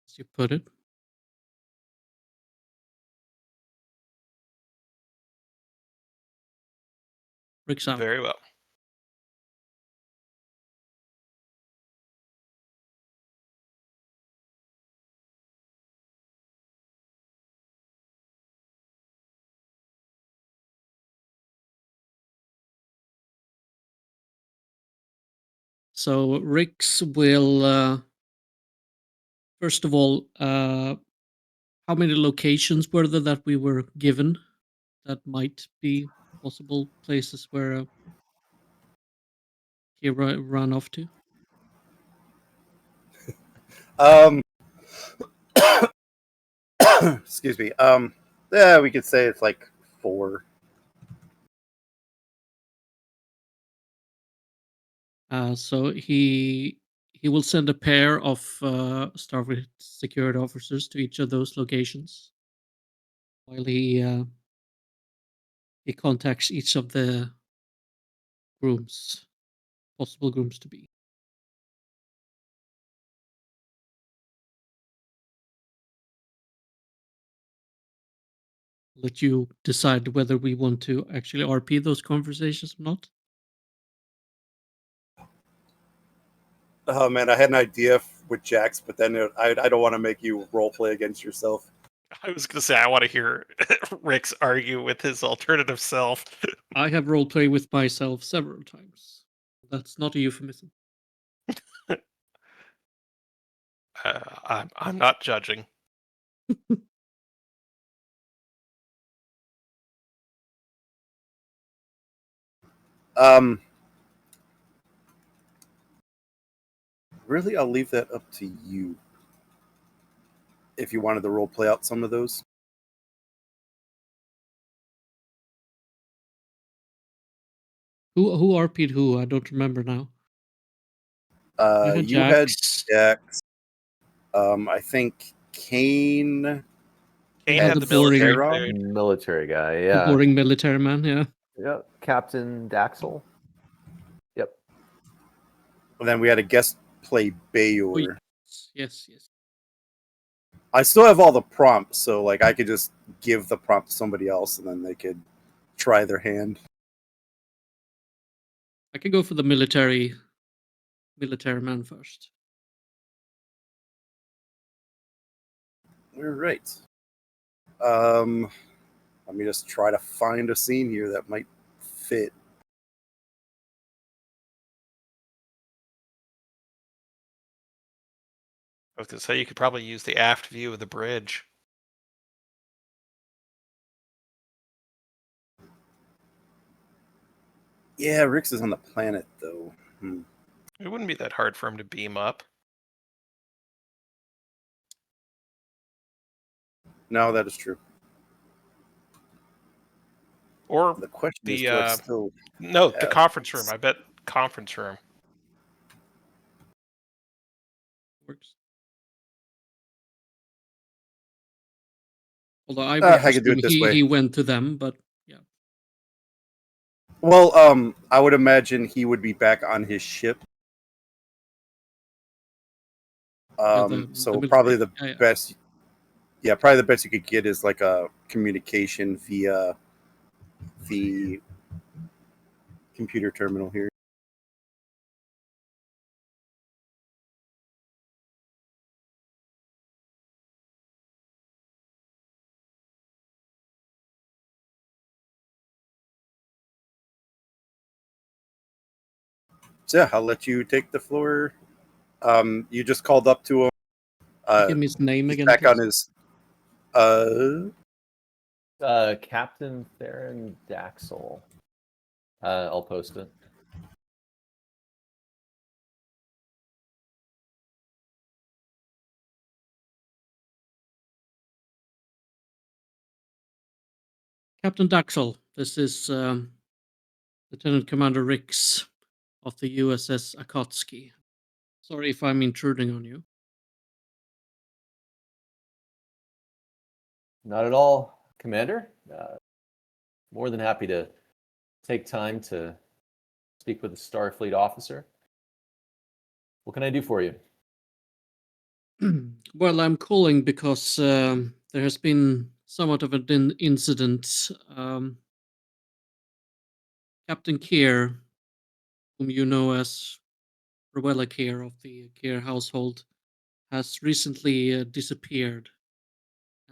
as you put it. Rix out. Very well. So Rix will, first of all, how many locations were there that we were given that might be possible places where he ran off to? Um, excuse me. Yeah, we could say it's like 4. So he will send a pair of Starfleet security officers to each of those locations, while he contacts each of the grooms, possible grooms to be. Let you decide whether we want to actually RP those conversations or not. Oh man, I had an idea with Jax, but then I don't want to make you role play against yourself. I was gonna say I want to hear Rick's argue with his alternative self. I have roleplay with myself several times. That's not a euphemism. I'm not judging. Um, really, I'll leave that up to you. If you wanted to role play out some of those. Who RP'd who? I don't remember now. I had You had Jax. Jax. I think Kane. Kane had had the the military boring- dude. Military guy, The yeah. boring military man, yeah. Yep. Captain Daxel. Yep. And then we had a guest play Bayor. Yes. I still have all the prompts, so like I could just give the prompt to somebody else, and then they could try their hand. I can go for the military man first. All right. Let me just try to find a scene here that might fit. I was gonna say you could probably use the aft view of the bridge. Yeah, Rix is on the planet though. It wouldn't be that hard for him to beam up. No, that is true. Or The question is, the do I still? no, the Yeah. conference room. I bet conference room. Works. Although I I could do it this way. he went to them, but yeah. Well, I would imagine he would be back on his ship. So probably the best. Yeah, probably the best you could get is like a communication via the computer terminal here. So yeah, I'll let you take the floor. You just called up to him. Give me his name He's again. back please. on his. Captain Theron Daxel. I'll post it. Captain Daxel, this is Lieutenant Commander Rix of the USS Akatsuki. Sorry if I'm intruding on you. Not at all, Commander. More than happy to take time to speak with a Starfleet officer. What can I do for you? Well, I'm calling because there has been somewhat of an incident. Captain Keir, whom you know as Rowella Keir of the Keir household, has recently disappeared.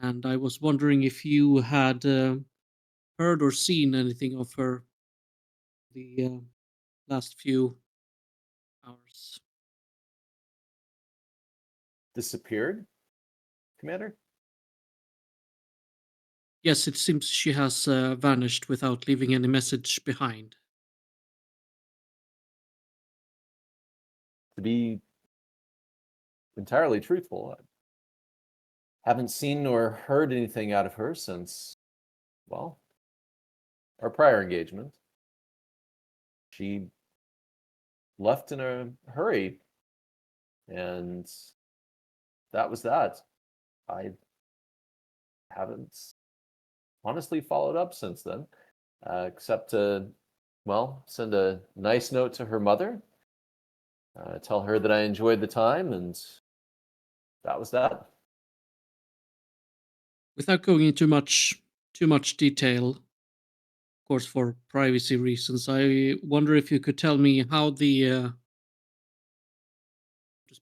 And I was wondering if you had heard or seen anything of her the last few hours. Disappeared, Commander? Yes, it seems she has vanished without leaving any message behind. To be entirely truthful, I haven't seen nor heard anything out of her since, well, our prior engagement. She left in a hurry, and that was that. I haven't honestly followed up since then, except to, well, send a nice note to her mother, tell her that I enjoyed the time, and that was that. Without going into too much detail, of course, for privacy reasons, I wonder if you could tell me how the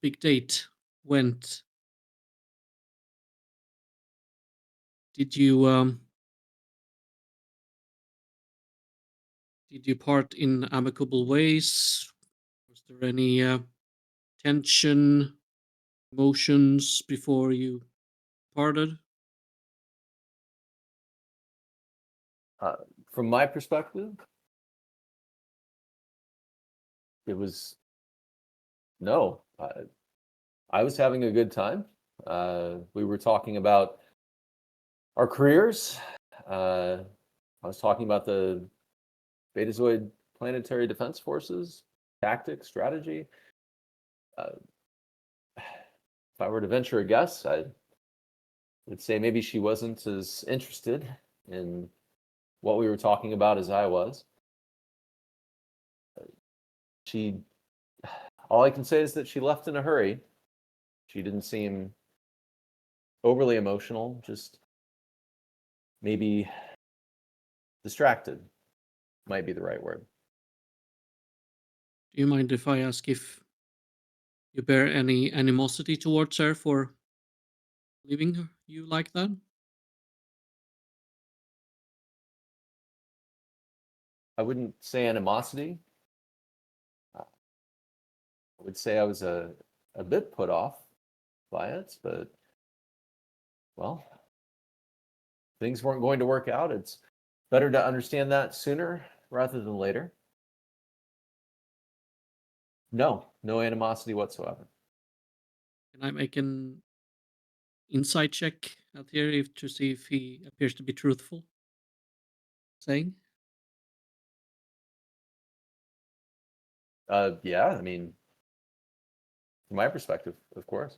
big date went, did you part in amicable ways? Was there any tension, emotions before you parted? From my perspective, it was no. I was having a good time. We were talking about our careers. I was talking about the Betazoid Planetary Defense Forces, tactics, strategy. If I were to venture a guess, I would say maybe she wasn't as interested in what we were talking about as I was. She, all I can say is that she left in a hurry. She didn't seem overly emotional, just maybe distracted might be the right word. Do you mind if I ask if you bear any animosity towards her for leaving you like that? I wouldn't say animosity. I would say I was a bit put off by it, but well, things weren't going to work out. It's better to understand that sooner rather than later. No animosity whatsoever. Can I make an insight check out here to see if he appears to be truthful? Saying? Yeah, I mean, from my perspective, of course.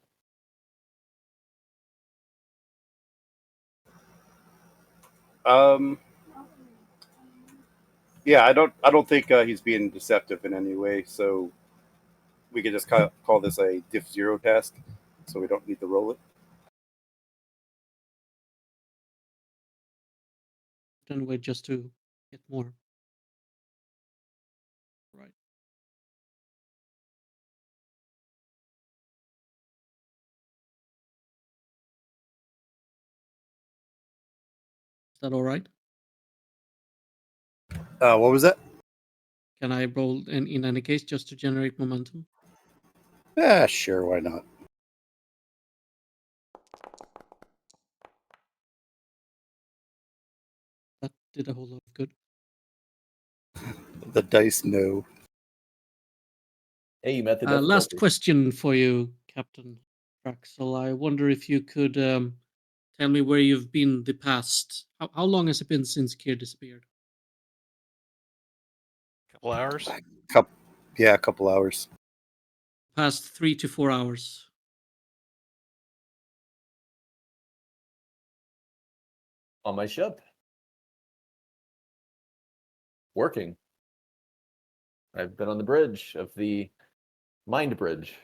Yeah, I don't think he's being deceptive in any way. So we could just call this a diff 0 task. So we don't need to roll it. Anyway, just to get more. Right. Is that all right? What was that? Can I roll in any case just to generate momentum? Yeah, sure. Why not? That did a whole lot of good. The dice know. Hey, you met the Last difficulty. question for you, Captain Draxel. I wonder if you could tell me where you've been the past. How long has it been since Keir disappeared? Couple hours. A couple hours. Past 3 to 4 hours. On my ship. Working. I've been on the bridge of the Mind Bridge.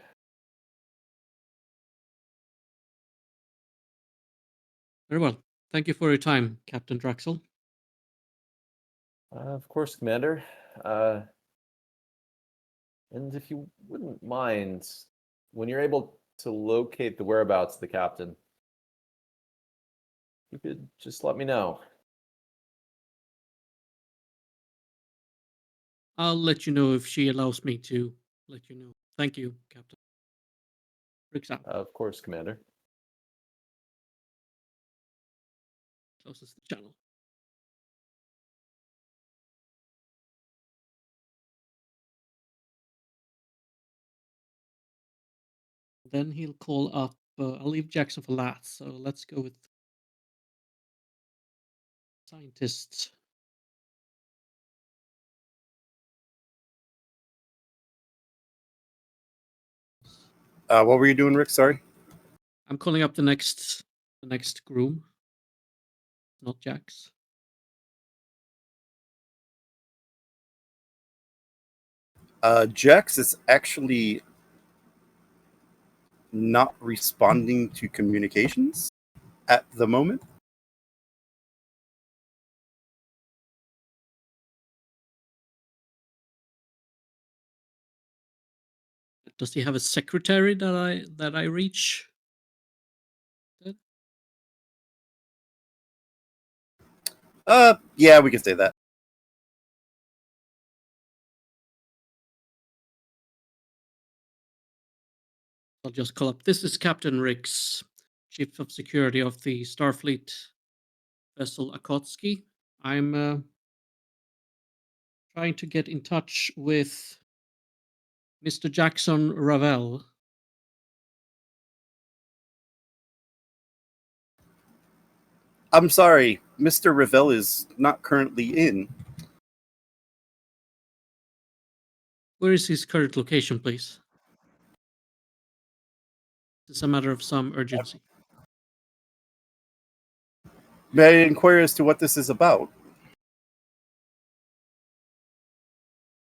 Very well. Thank you for your time, Captain Draxel. Of course, Commander. And if you wouldn't mind, when you're able to locate the whereabouts of the captain, you could just let me know. I'll let you know if she allows me to let you know. Thank you, Captain. Rick's out. Of course, Commander. Closes the channel. Then he'll call up. I'll leave Jackson for last. So let's go with scientists. What were you doing, Rick? Sorry. I'm calling up the next groom. Not Jax. Jax is actually not responding to communications at the moment. Does he have a secretary that I reach? Yeah, we can say that. I'll just call up. This is Captain Rix, Chief of Security of the Starfleet vessel Akatsuki. I'm trying to get in touch with Mr. Jackson Ravel. I'm sorry, Mr. Ravel is not currently in. Where is his current location, please? It's a matter of some urgency. May I inquire as to what this is about?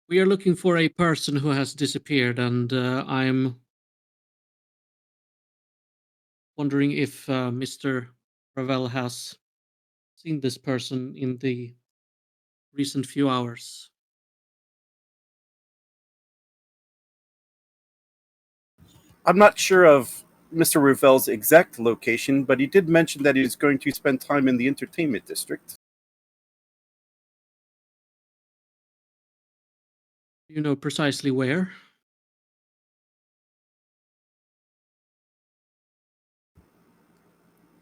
We are looking for a person who has disappeared, and I'm wondering if Mr. Ravel has seen this person in the recent few hours. I'm not sure of Mr. Ravel's exact location, but he did mention that he was going to spend time in the entertainment district. Do you know precisely where?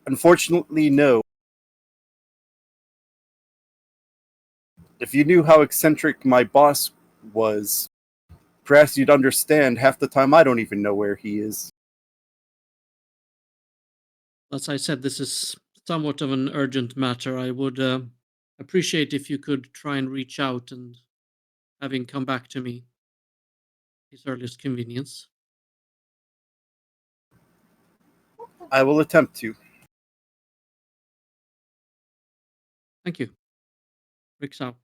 Unfortunately, no. If you knew how eccentric my boss was, perhaps you'd understand. Half the time I don't even know where he is. As I said, this is somewhat of an urgent matter. I would appreciate if you could try and reach out and have him come back to me at his earliest convenience. I will attempt to. Thank you. Rick's out.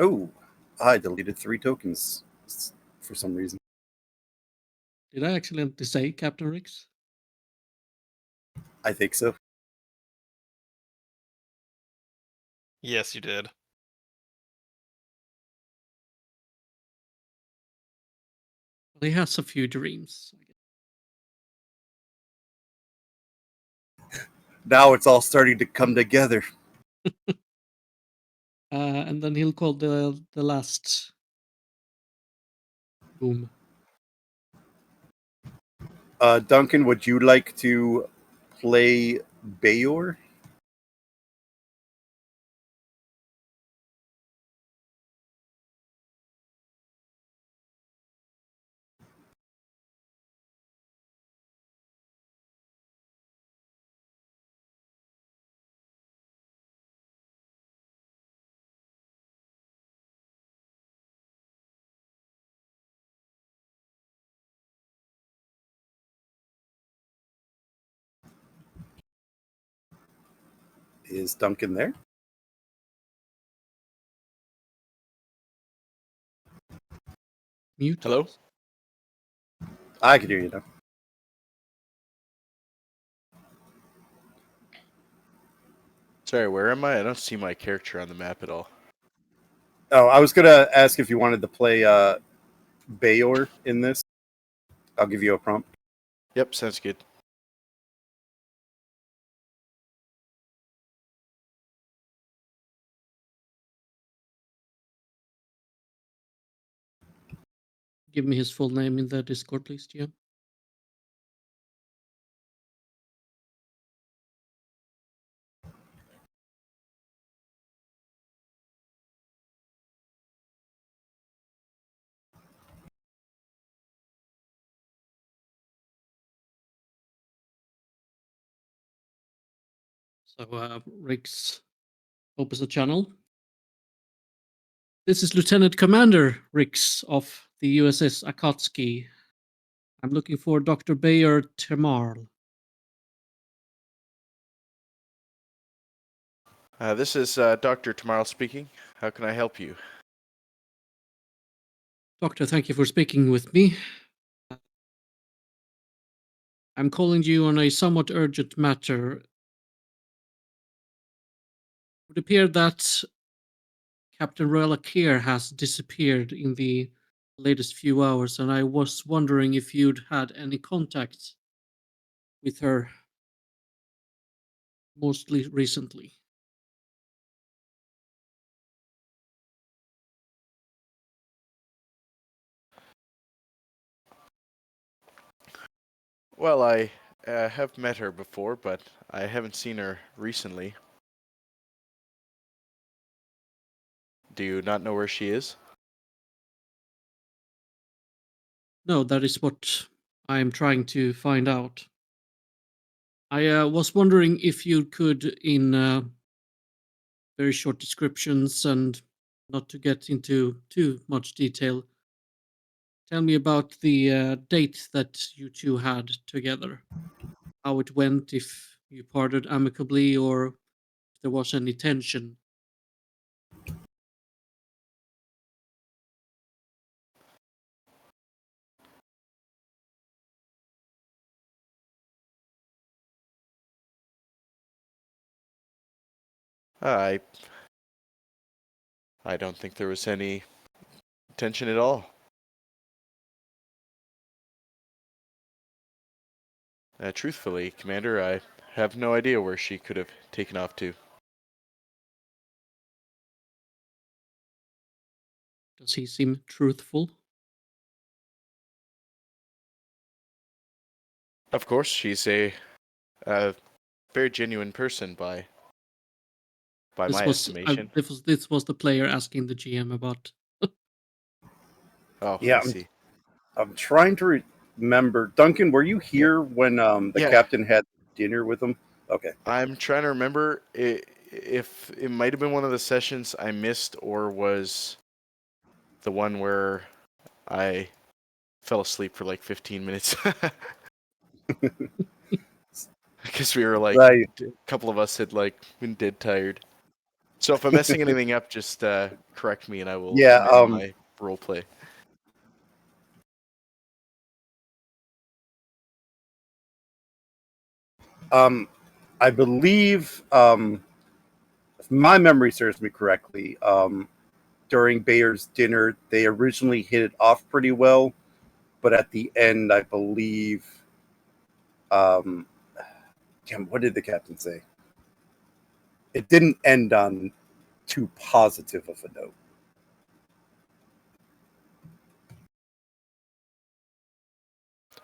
Oh, I deleted 3 tokens for some reason. Did I accidentally say Captain Ricks? I think so. Yes, you did. Well, he has a few dreams. Now it's all starting to come together. And then he'll call the last boom. Duncan, would you like to play Bayor? Is Duncan there? Mute. Hello? I can hear you now. Sorry, where am I? I don't see my character on the map at all. Oh, I was gonna ask if you wanted to play Bayor in this. I'll give you a prompt. Yep, sounds good. Give me his full name in the Discord, please, GM. So Riggs opens the channel. This is Lieutenant Commander Riggs of the USS Akatsuki. I'm looking for Dr. Bayer Termarl. This is Dr. Tomorrow speaking. How can I help you? Doctor, thank you for speaking with me. I'm calling you on a somewhat urgent matter. It would appear that Captain Rella Keir has disappeared in the latest few hours, and I was wondering if you'd had any contact with her mostly recently. Well, I have met her before, but I haven't seen her recently. Do you not know where she is? No, that is what I am trying to find out. I was wondering if you could, in very short descriptions and not to get into too much detail, tell me about the date that you two had together. How it went, if you parted amicably, or if there was any tension. I I don't think there was any tension at all. Truthfully, Commander, I have no idea where she could have taken off to. Does he seem truthful? Of course, she's a very genuine person by This my was estimation. this was the player asking the GM about. Oh, Yeah, I see. I'm trying to remember. Duncan, were you here when the Yeah. captain had dinner with him? Okay. I'm trying to remember if it might have been one of the sessions I missed or was the one where I fell asleep for like 15 minutes. Because we were like, Right. a couple of us had like been dead tired. So if I'm messing anything up, just correct me and I will Yeah. amend my role play. I believe, if my memory serves me correctly, during Bayer's dinner, they originally hit it off pretty well, but at the end, I believe, damn, what did the captain say? It didn't end on too positive of a note.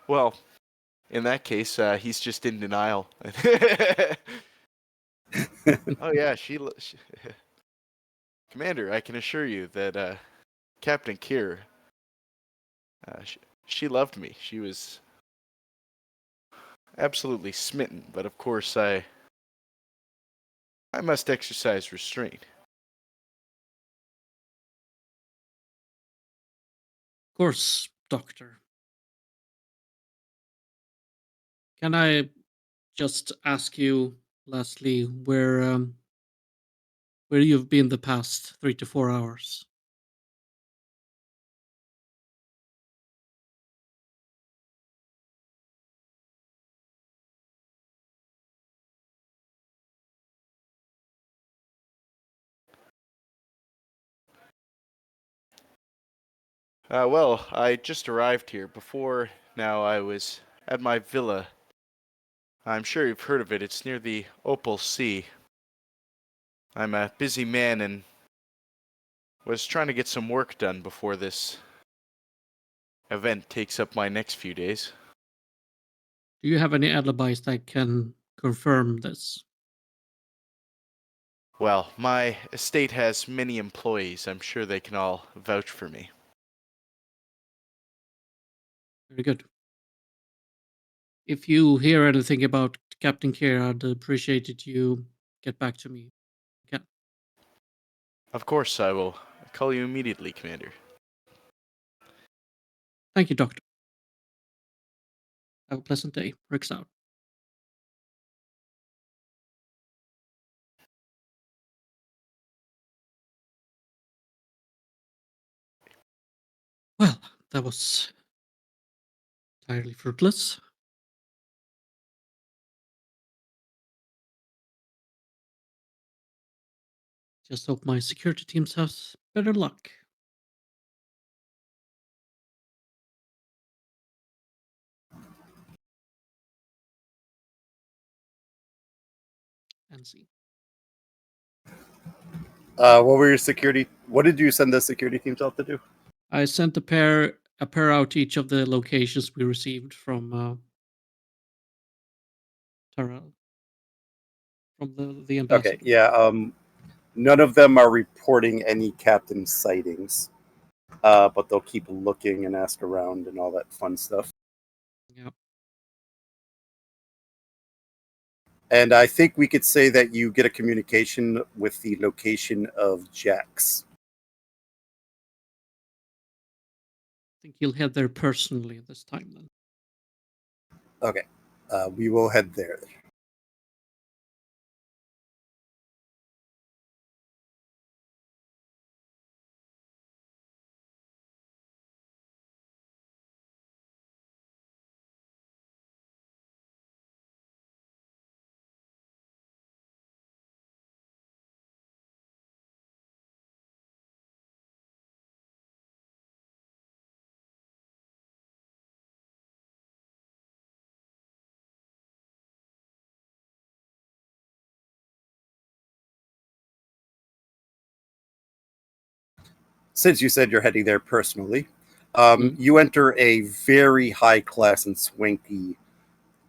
Well, in that case, he's just in denial. Oh yeah, Commander, I can assure you that Captain Keir, she loved me. She was absolutely smitten, but of course I must exercise restraint. Of course, Doctor. Can I just ask you, lastly, where you've been the past 3 to 4 hours? Well, I just arrived here. Before now, I was at my villa. I'm sure you've heard of it. It's near the Opal Sea. I'm a busy man and was trying to get some work done before this event takes up my next few days. Do you have any alibis that can confirm this? Well, my estate has many employees. I'm sure they can all vouch for me. Very good. If you hear anything about Captain Keir, I'd appreciate it you get back to me. Okay. Of course, I will call you immediately, Commander. Thank you, Doctor. Have a pleasant day. Rick's out. Well, that was entirely fruitless. Just hope my security teams have better luck. And see. What were your security? What did you send the security teams out to do? I sent a pair out to each of the locations we received from Tara, from the ambassador. Okay, yeah. None of them are reporting any captain sightings, but they'll keep looking and ask around and all that fun stuff. Yep. And I think we could say that you get a communication with the location of Jax. I think he'll head there personally this time then. Okay, we will head there. Since you said you're heading there personally, you enter a very high class and swanky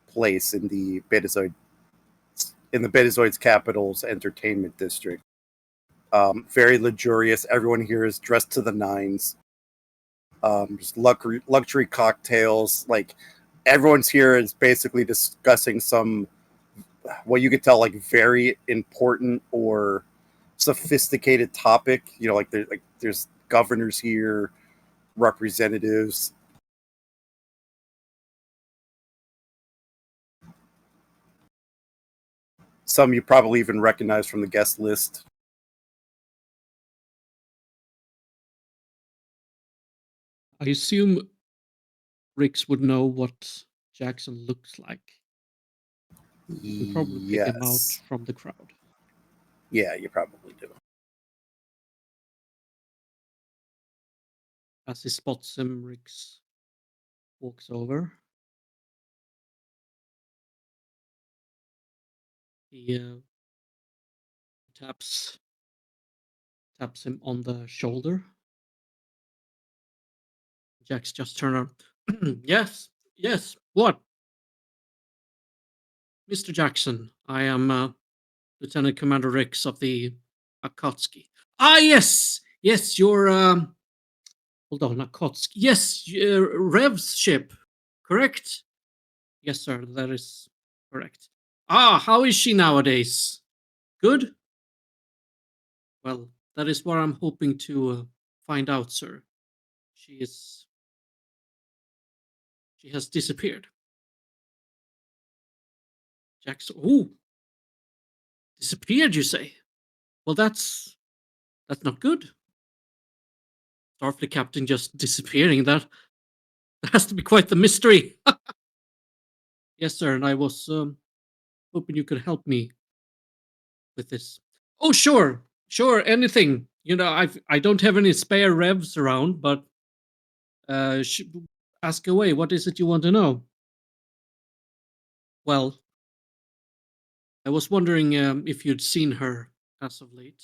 place in the Betazoid's capital's entertainment district. Very luxurious. Everyone here is dressed to the nines. Just luxury cocktails. Like everyone's here is basically discussing some, what you could tell, like very important or sophisticated topic. You know, like there's governors here, representatives. Some you probably even recognize from the guest list. I assume Rix would know what Jackson looks like. You could probably pick him out Yes. from the crowd. Yeah, you probably do. As he spots him, Rix walks over. He taps him on the shoulder. Jax just turned around. Yes, what? Mr. Jackson, I am Lieutenant Commander Rix of the Akatsuki. Ah, yes, you're hold on, Akatsuki. Yes, Rev's ship, correct? Yes, sir, that is correct. Ah, how is she nowadays? Good? Well, that is what I'm hoping to find out, sir. She has disappeared. Jackson, ooh, disappeared, you say? Well, that's not good. Starfleet captain just disappearing. That has to be quite the mystery. Yes, sir, and I was hoping you could help me with this. Oh, sure, anything. You know, I don't have any spare revs around, but ask away. What is it you want to know? Well, I was wondering if you'd seen her as of late.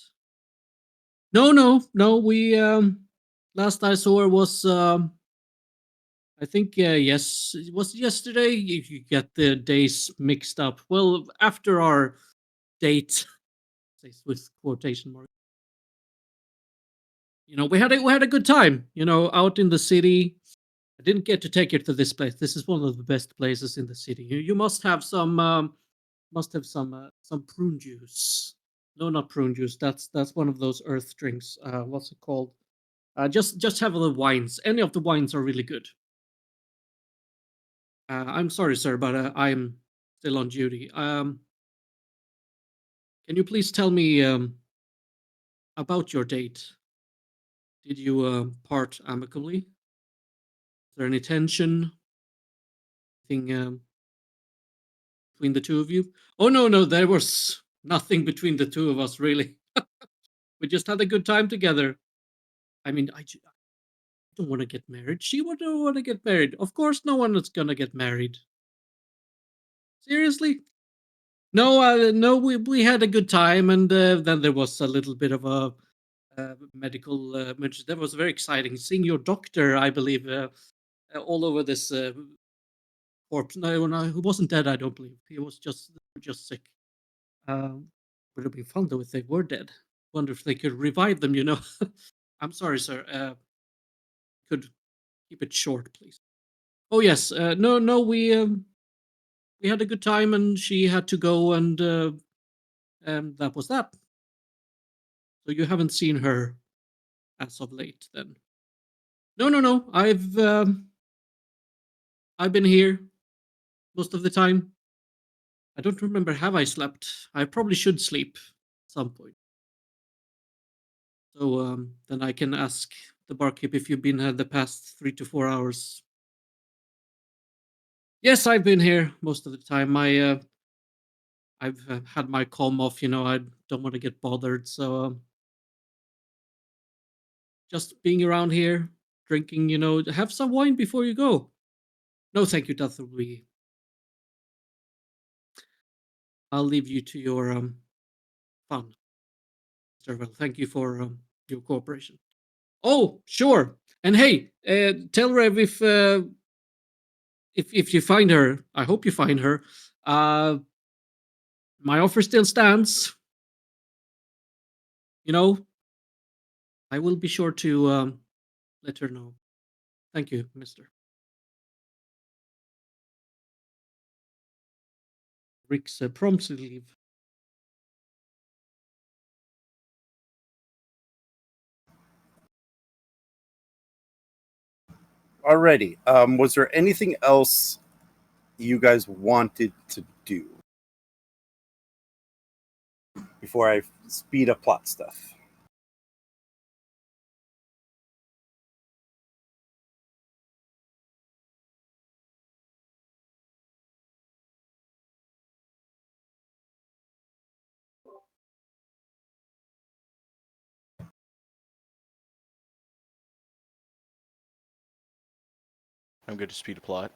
No. We last I saw her was I think yes, it was yesterday. You get the days mixed up. Well, after our date, with quotation marks. You know, we had a good time. You know, out in the city. I didn't get to take you to this place. This is one of the best places in the city. You must have some some prune juice. No, not prune juice. That's one of those earth drinks. What's it called? Just have the wines. Any of the wines are really good. I'm sorry, sir, but I'm still on duty. Can you please tell me about your date? Did you part amicably? Is there any tension? Anything between the two of you? Oh no, there was nothing between the two of us, really. We just had a good time together. I mean, I don't want to get married. She wouldn't want to get married. Of course, no one is gonna get married. Seriously? No, no. We had a good time, and then there was a little bit of a medical emergency. That was very exciting. Seeing your doctor, I believe, all over this corpse. No, he wasn't dead. I don't believe he was just sick. Would have been fun though if they were dead. Wonder if they could revive them. I'm sorry, sir. Could keep it short, please. Oh yes. No. We had a good time, and she had to go, and that was that. So you haven't seen her as of late, then? No. I've been here most of the time. I don't remember. Have I slept? I probably should sleep at some point. So then I can ask the barkeep if you've been here the past 3 to 4 hours. Yes, I've been here most of the time. I've had my comm off. I don't want to get bothered. So just being around here, drinking. Have some wine before you go. No, thank you. That will be. I'll leave you to your fun, Mr. Well. Thank you for your cooperation. Oh, sure. And hey, tell Rev if you find her. I hope you find her. My offer still stands. I will be sure to let her know. Thank you, Mister. Rick's promptly leave. Alrighty. Was there anything else you guys wanted to do before I speed up plot stuff? I'm good to speed a plot.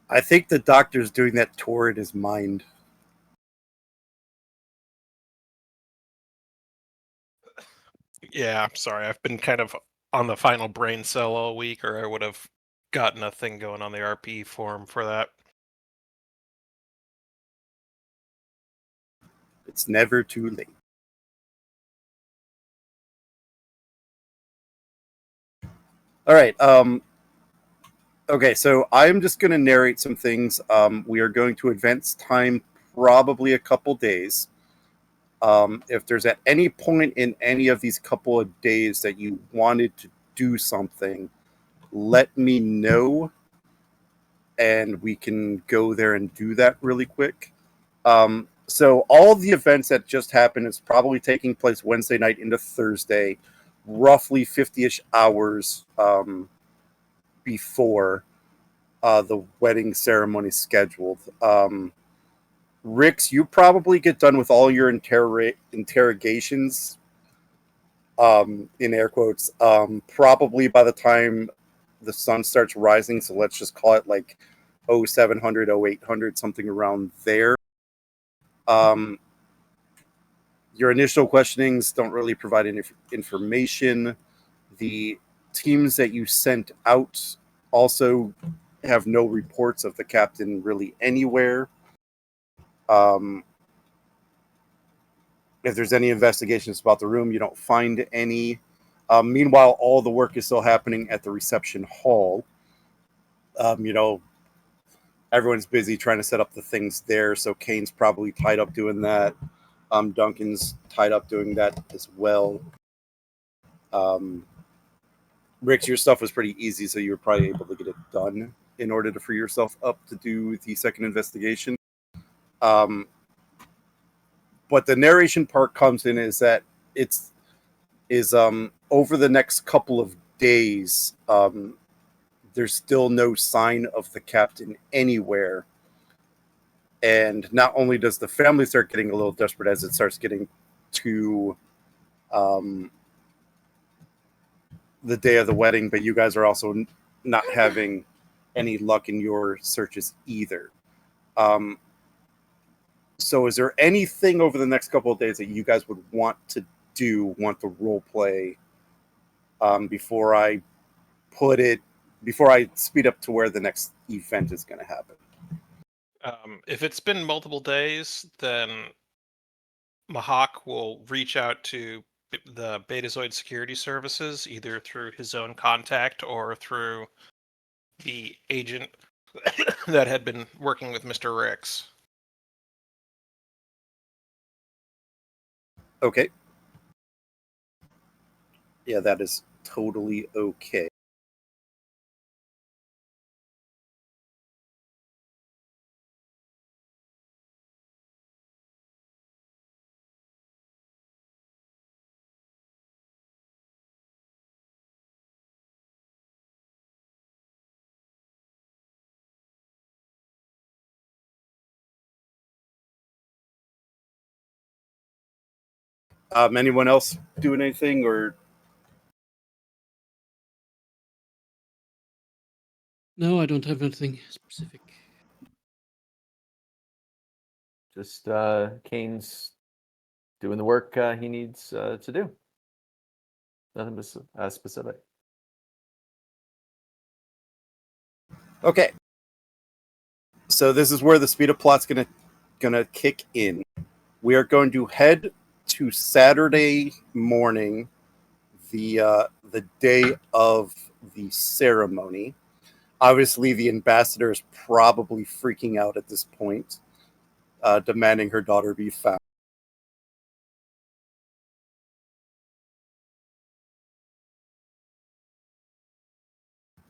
I think the doctor's doing that tour in his mind. Yeah, I'm sorry. I've been kind of on the final brain cell all week, or I would have gotten a thing going on the RP form for that. It's never too late. All right. Okay, so I'm just going to narrate some things. We are going to advance time probably a couple days. If there's at any point in any of these couple of days that you wanted to do something, let me know, and we can go there and do that really quick. So all the events that just happened is probably taking place Wednesday night into Thursday, roughly 50-ish hours before the wedding ceremony scheduled. Rix, you probably get done with all your interrogations, in air quotes, probably by the time the sun starts rising. So let's just call it like 0700, 0800, something around there. Your initial questionings don't really provide any information. The teams that you sent out also have no reports of the captain really anywhere. If there's any investigations about the room, you don't find any. Meanwhile, all the work is still happening at the reception hall. Everyone's busy trying to set up the things there, so Kane's probably tied up doing that. Duncan's tied up doing that as well. Rix, your stuff was pretty easy, so you were probably able to get it done in order to free yourself up to do the second investigation. but the narration part comes in is that it's is over the next couple of days, there's still no sign of the captain anywhere. And not only does the family start getting a little desperate as it starts getting to the day of the wedding, but you guys are also not having any luck in your searches either. So is there anything over the next couple of days that you guys would want to want to role play before I speed up to where the next event is going to happen? If it's been multiple days, then Mahak will reach out to the Betazoid security services, either through his own contact or through the agent that had been working with Mr. Ricks. Okay. Yeah, that is totally okay. Anyone else doing anything or? No, I don't have anything specific. Just Kane's doing the work he needs to do. Nothing specific. Okay. So this is where the speed of plot's gonna kick in. We are going to head to Saturday morning, the day of the ceremony. Obviously, the ambassador is probably freaking out at this point, demanding her daughter be found.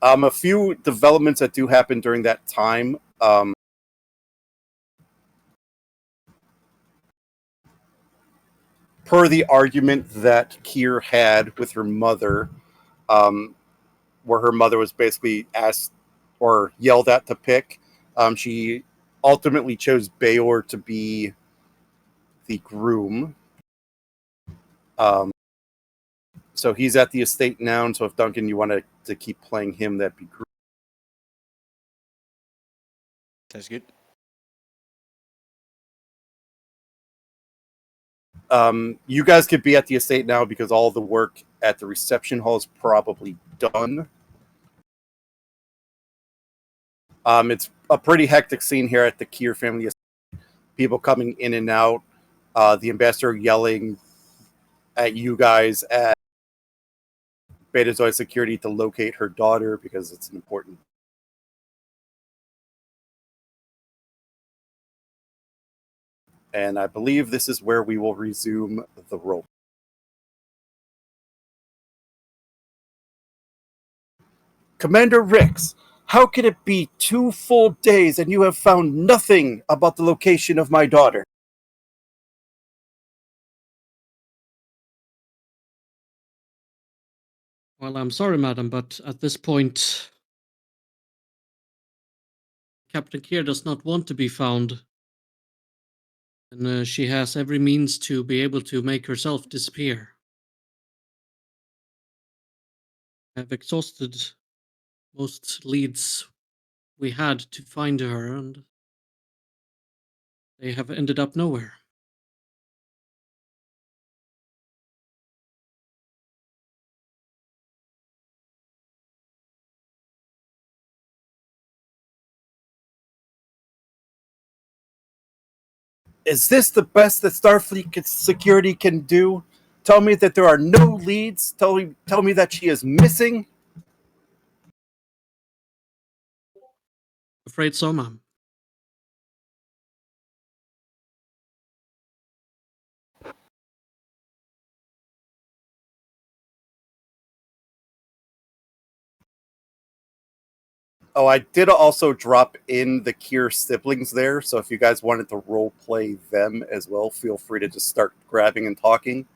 A few developments that do happen during that time. Per the argument that Keir had with her mother, where her mother was basically asked or yelled at to pick, she ultimately chose Bayor to be the groom. So he's at the estate now, and so if Duncan, you want to keep playing him, that'd be great. That's good. You guys could be at the estate now because all the work at the reception hall is probably done. It's a pretty hectic scene here at the Keir family estate. People coming in and out. The ambassador yelling at you guys at Betazoid security to locate her daughter because it's an important. And I believe this is where we will resume the role. Commander Ricks, how can it be 2 full days and you have found nothing about the location of my daughter? Well, I'm sorry, madam, but at this point, Captain Keir does not want to be found. And she has every means to be able to make herself disappear. I've exhausted most leads we had to find her, and they have ended up nowhere. Is this the best that Starfleet security can do? Tell me that there are no leads? Tell me that she is missing? Afraid so, ma'am. Oh, I did also drop in the Keir siblings there, so if you guys wanted to role play them as well, feel free to just start grabbing and talking.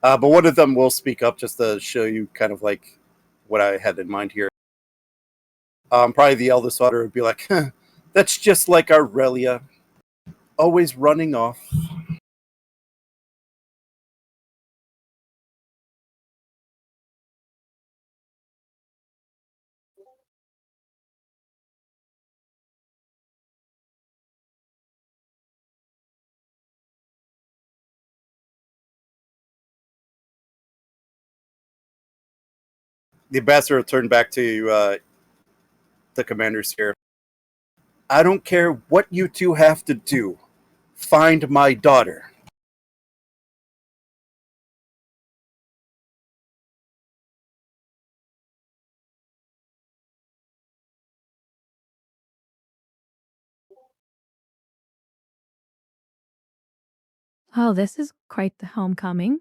But one of them will speak up just to show you kind of like what I had in mind here. Probably the eldest daughter would be like, huh, that's just like Aurelia, always running off. The ambassador will turn back to the commanders here. I don't care what you two have to do. Find my daughter. Oh, this is quite the homecoming.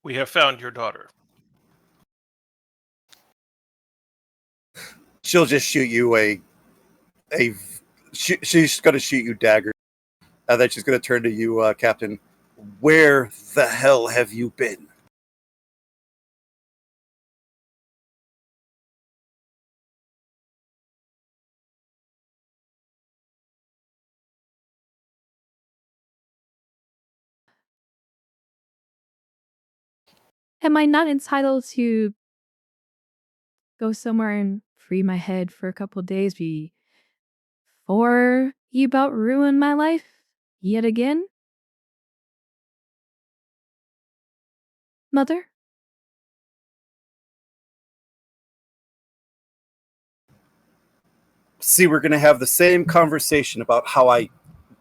We have found your daughter. She'll just shoot you she's going to shoot you dagger. Then she's going to turn to you, Captain. Where the hell have you been? Am I not entitled to go somewhere and free my head for a couple days before you about ruin my life yet again? Mother? See, we're going to have the same conversation about how I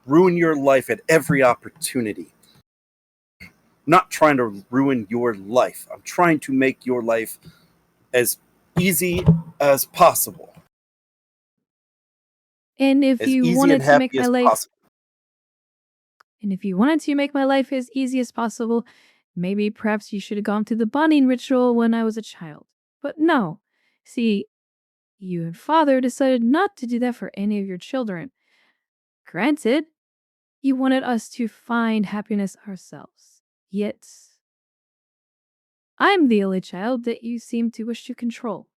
ruin your life at every opportunity. I'm not trying to ruin your life. I'm trying to make your life as easy as possible. And if As you easy wanted and to make happy my as life possible. And if you wanted to make my life as easy as possible, maybe perhaps you should have gone through the bonding ritual when I was a child. But no. See, you and father decided not to do that for any of your children. Granted, you wanted us to find happiness ourselves. Yet, I'm the only child that you seem to wish to control.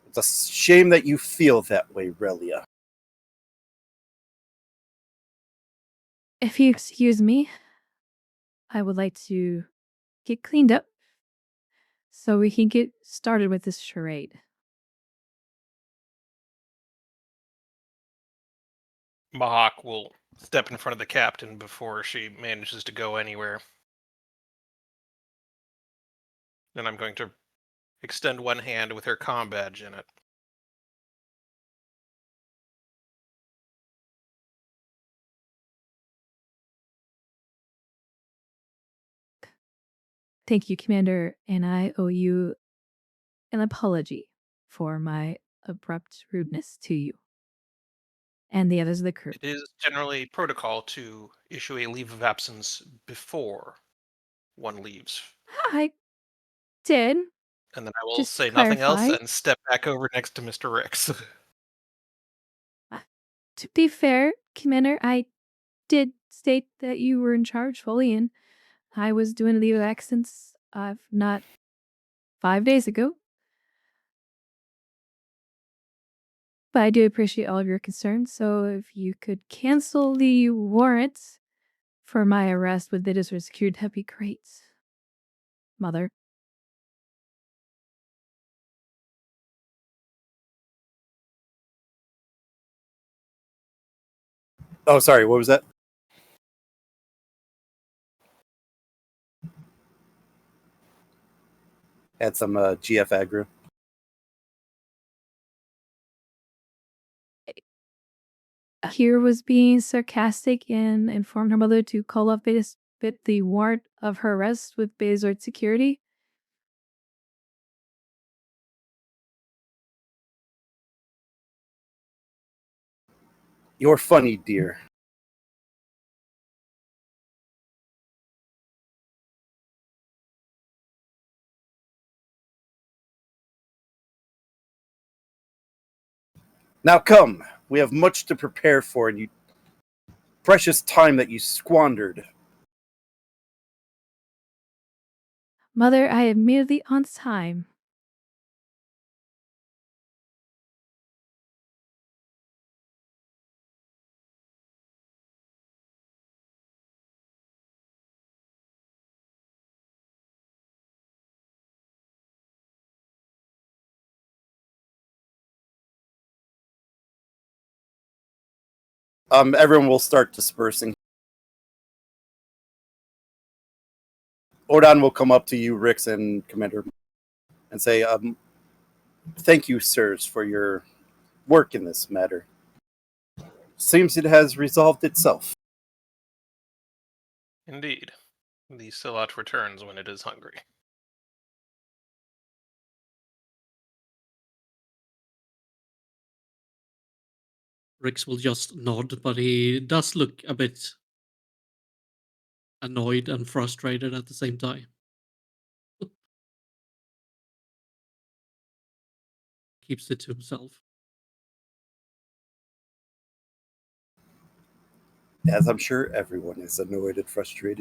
It's a shame that you feel that way, Relia. If you excuse me, I would like to get cleaned up so we can get started with this charade. Mahawk will step in front of the captain before she manages to go anywhere. And I'm going to extend one hand with her comm badge in it. Thank you, Commander, and I owe you an apology for my abrupt rudeness to you and the others of the crew. It is generally protocol to issue a leave of absence before one leaves. I did. And then I will Just to say nothing else clarify. and step back over next to Mr. Ricks. To be fair, Commander, I did state that you were in charge fully, and I was doing a leave of absence not 5 days ago. But I do appreciate all of your concerns, so if you could cancel the warrant for my arrest with video secured, that'd be great. Mother. Oh, sorry, what was that? Had some GF aggro. Keir was being sarcastic and informed her mother to call off the warrant of her arrest with Bezard security. You're funny, dear. Now come, we have much to prepare for, and you precious time that you squandered. Mother, I am merely on time. Everyone will start dispersing. Odon will come up to you, Rix and Commander, and say, thank you, sirs, for your work in this matter. Seems it has resolved itself. Indeed. The Silat returns when it is hungry. Rix will just nod, but he does look a bit annoyed and frustrated at the same time. Keeps it to himself. As I'm sure everyone is annoyed and frustrated.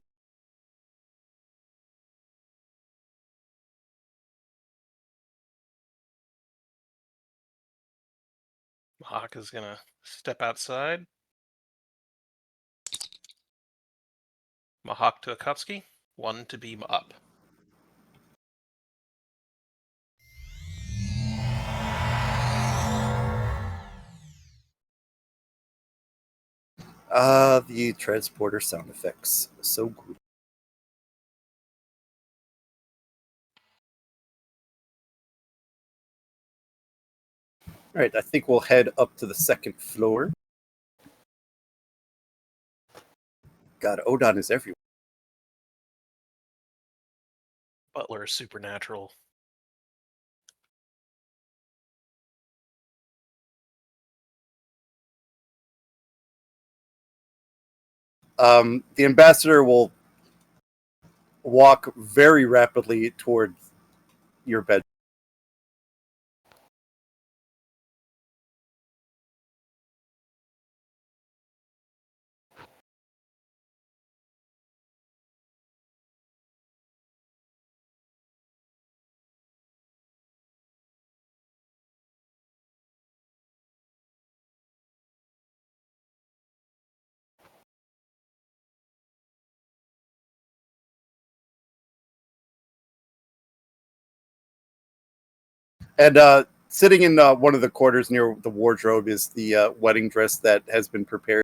Mahak is gonna step outside. Mahak to Akatsuki. One to beam up. The transporter sound effects. So good. Alright, I think we'll head up to the second floor. God, Odon is everywhere. Butler is supernatural. The ambassador will walk very rapidly toward your bed. And sitting in one of the quarters near the wardrobe is the wedding dress that has been prepared.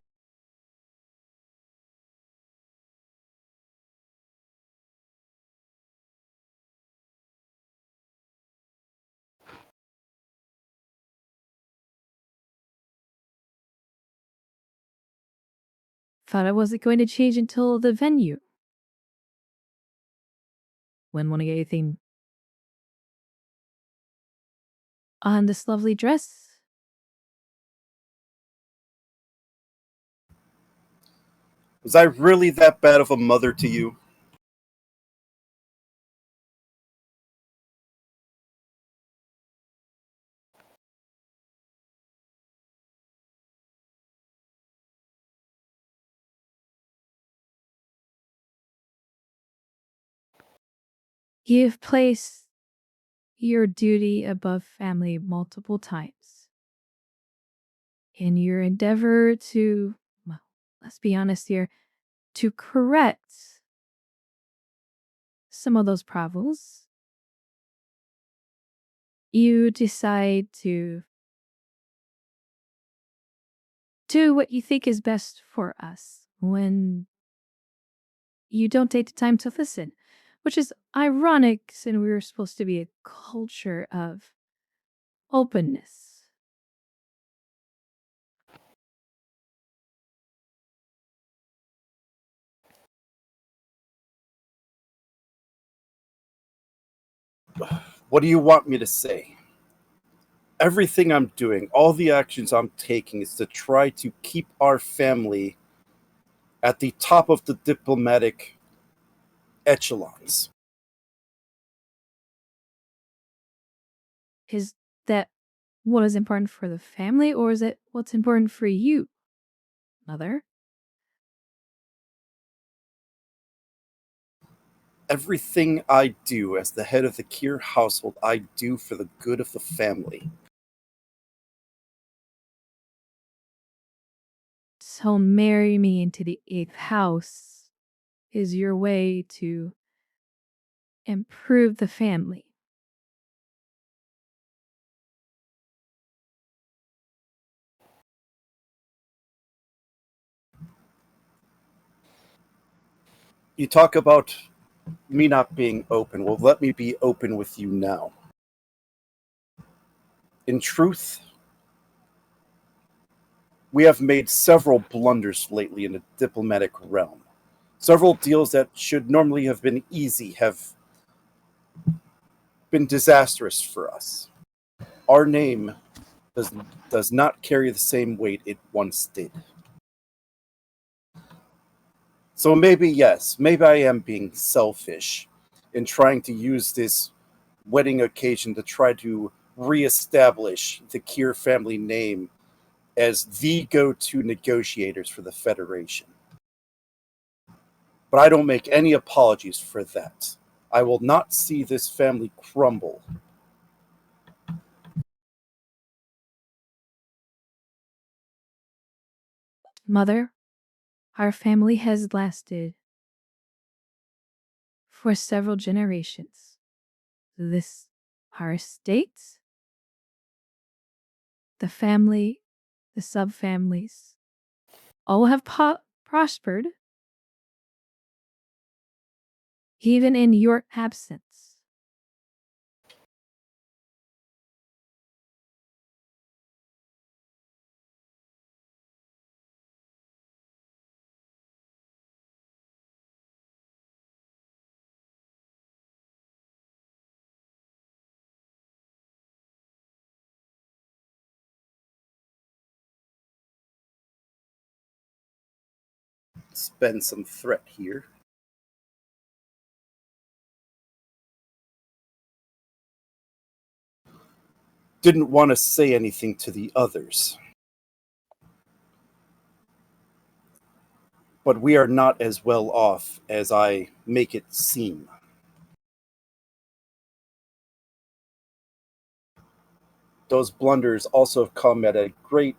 Thought I wasn't going to change until the venue. When want to get anything on this lovely dress? Was I really that bad of a mother to you? You've placed your duty above family multiple times. In your endeavor to, well, let's be honest here, to correct some of those problems, you decide to do what you think is best for us when you don't take the time to listen, which is ironic since we were supposed to be a culture of openness. What do you want me to say? everything I'm doing, all the actions I'm taking is to try to keep our family at the top of the diplomatic echelons. Is that what is important for the family, or is it what's important for you, Mother? Everything I do as the head of the Keir household, I do for the good of the family. So marry me into the 8th house is your way to improve the family. You talk about me not being open. Well, let me be open with you now. In truth, we have made several blunders lately in the diplomatic realm. Several deals that should normally have been easy have been disastrous for us. Our name does not carry the same weight it once did. So maybe, yes, maybe I am being selfish in trying to use this wedding occasion to try to reestablish the Keir family name as the go-to negotiators for the Federation. But I don't make any apologies for that. I will not see this family crumble. Mother, our family has lasted for several generations. This, our estates, the family, the subfamilies, all have prospered, even in your absence. Spend some threat here. Didn't want to say anything to the others. But we are not as well off as I make it seem. Those blunders also have come at great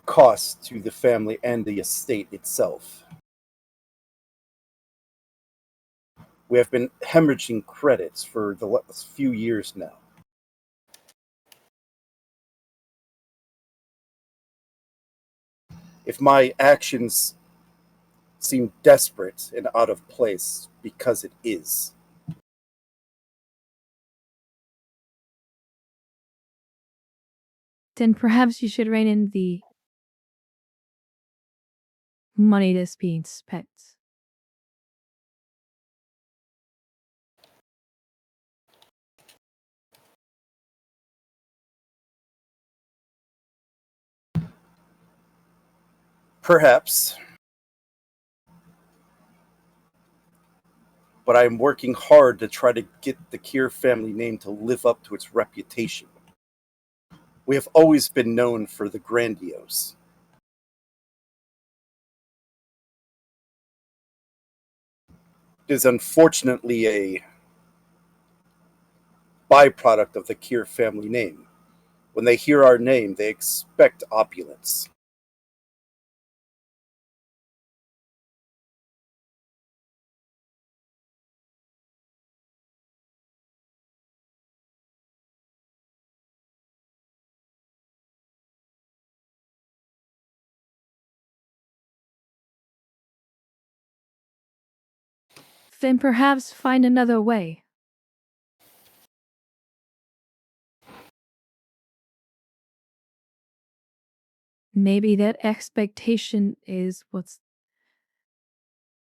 cost to the family and the estate itself. We have been hemorrhaging credits for the last few years now. If my actions seem desperate and out of place, because it is. Then perhaps you should rein in the money that's being spent. Perhaps. But I am working hard to try to get the Keir family name to live up to its reputation. We have always been known for the grandiose. It is unfortunately a byproduct of the Keir family name. When they hear our name, they expect opulence. Then perhaps find another way. Maybe that expectation is what's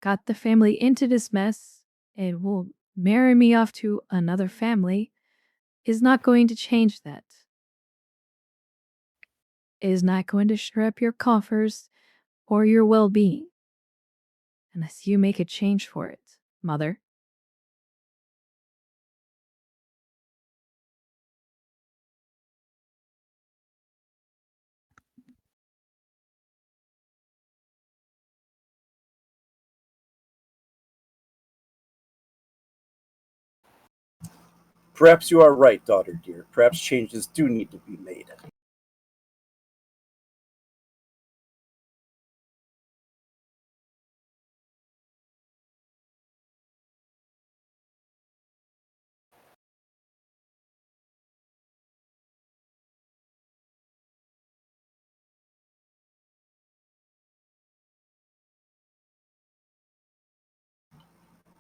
got the family into this mess and will marry me off to another family is not going to change that. It is not going to shore up your coffers or your well-being unless you make a change for it, Mother. Perhaps you are right, daughter dear. Perhaps changes do need to be made.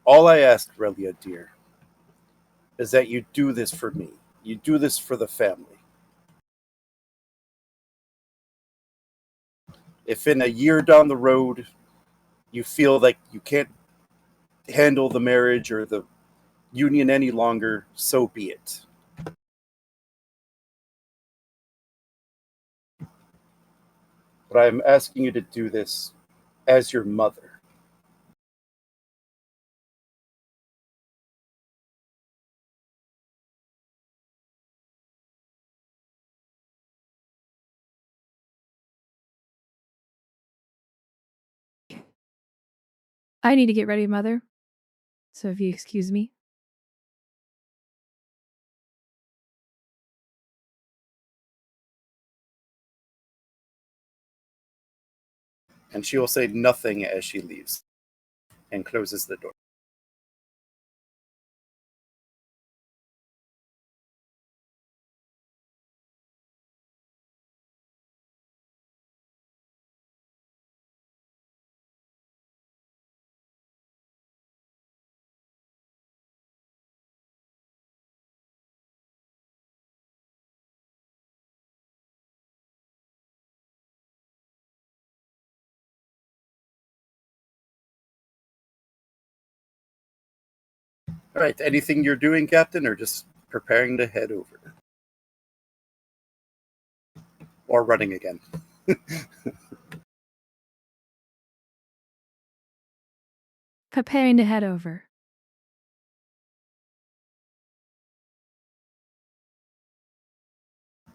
All I ask, Relia dear, is that you do this for me. You do this for the family. If in a year down the road you feel like you can't handle the marriage or the union any longer, so be it. But I am asking you to do this as your mother. I need to get ready, Mother. So if you excuse me. And she will say nothing as she leaves and closes the door. All right, anything you're doing, Captain, or just preparing to head over? Or running again? Preparing to head over.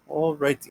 All right.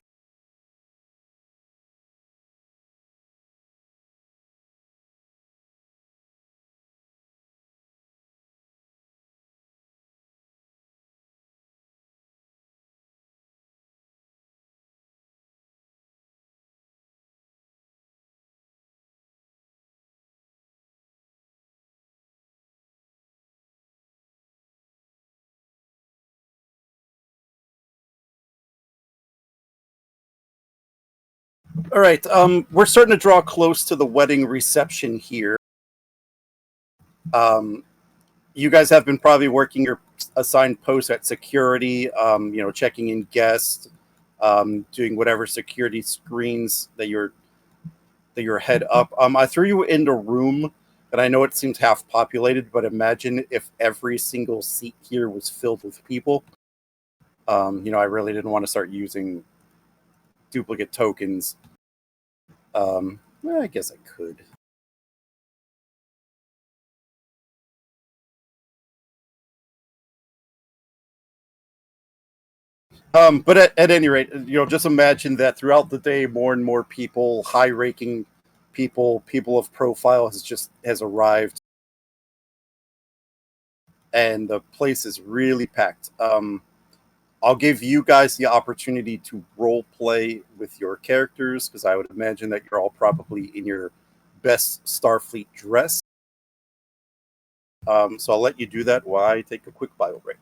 All right. We're starting to draw close to the wedding reception here. Um, you guys have been probably working your assigned posts at security. Checking in guests, doing whatever security screens that you're head up. I threw you in the room, and I know it seems half populated, but imagine if every single seat here was filled with people. I really didn't want to start using duplicate tokens. Well, I guess I could. But at any rate, just imagine that throughout the day, more and more people, high-ranking people of profile has arrived, and the place is really packed. I'll give you guys the opportunity to role play with your characters because I would imagine that you're all probably in your best Starfleet dress. So I'll let you do that while I take a quick bio break.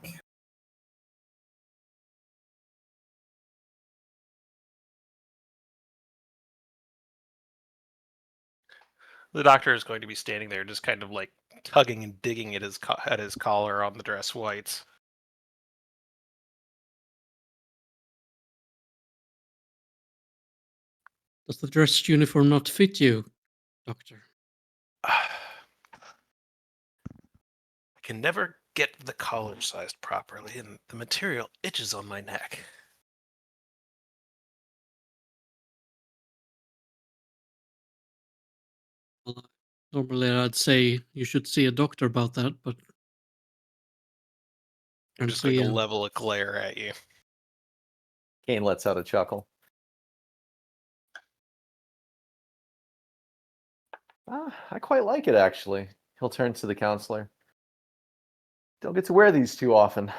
The doctor is going to be standing there, just kind of like tugging and digging at his collar on the dress whites. Does the dress uniform not fit you, Doctor? can never get the collar sized properly, and the material itches on my neck. Well, normally, I'd say you should see a doctor about that, but I'm just going to apparently, level a glare at you. Kane lets out a chuckle. I quite like it, actually. He'll turn to the counselor. Don't get to wear these too often.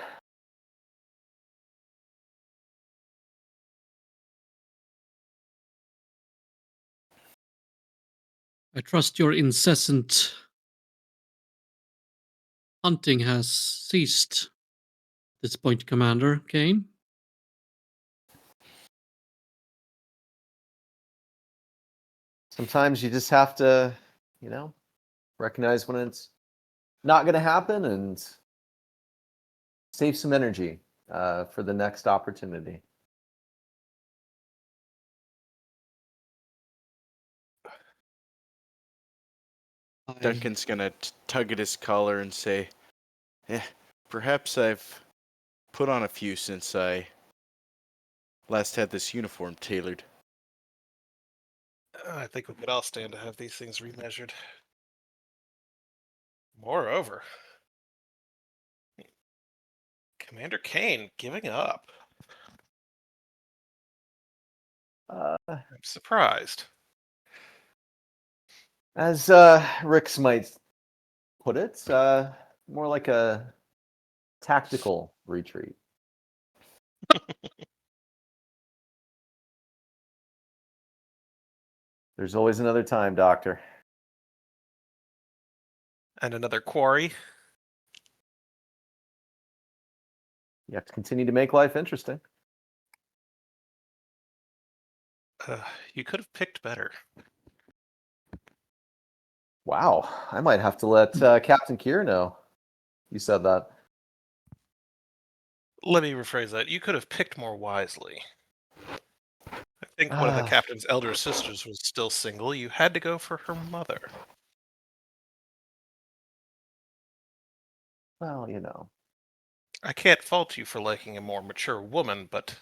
I trust your incessant hunting has ceased at this point, Commander Kane. Sometimes you just have to, recognize when it's not going to happen and save some energy for the next opportunity. Duncan's gonna tug at his collar and say, perhaps I've put on a few since I last had this uniform tailored. I think we could all stand to have these things remeasured. Moreover, Commander Kane giving up. I'm surprised. As Rix might put it, more like a tactical retreat. There's always another time, Doctor. And another quarry. You have to continue to make life interesting. You could have picked better. Wow, I might have to let Captain Keir know you said that. Let me rephrase that. You could have picked more wisely. I think one of the Ah. captain's elder sisters was still single. You had to go for her mother. Well, I can't fault you for liking a more mature woman, but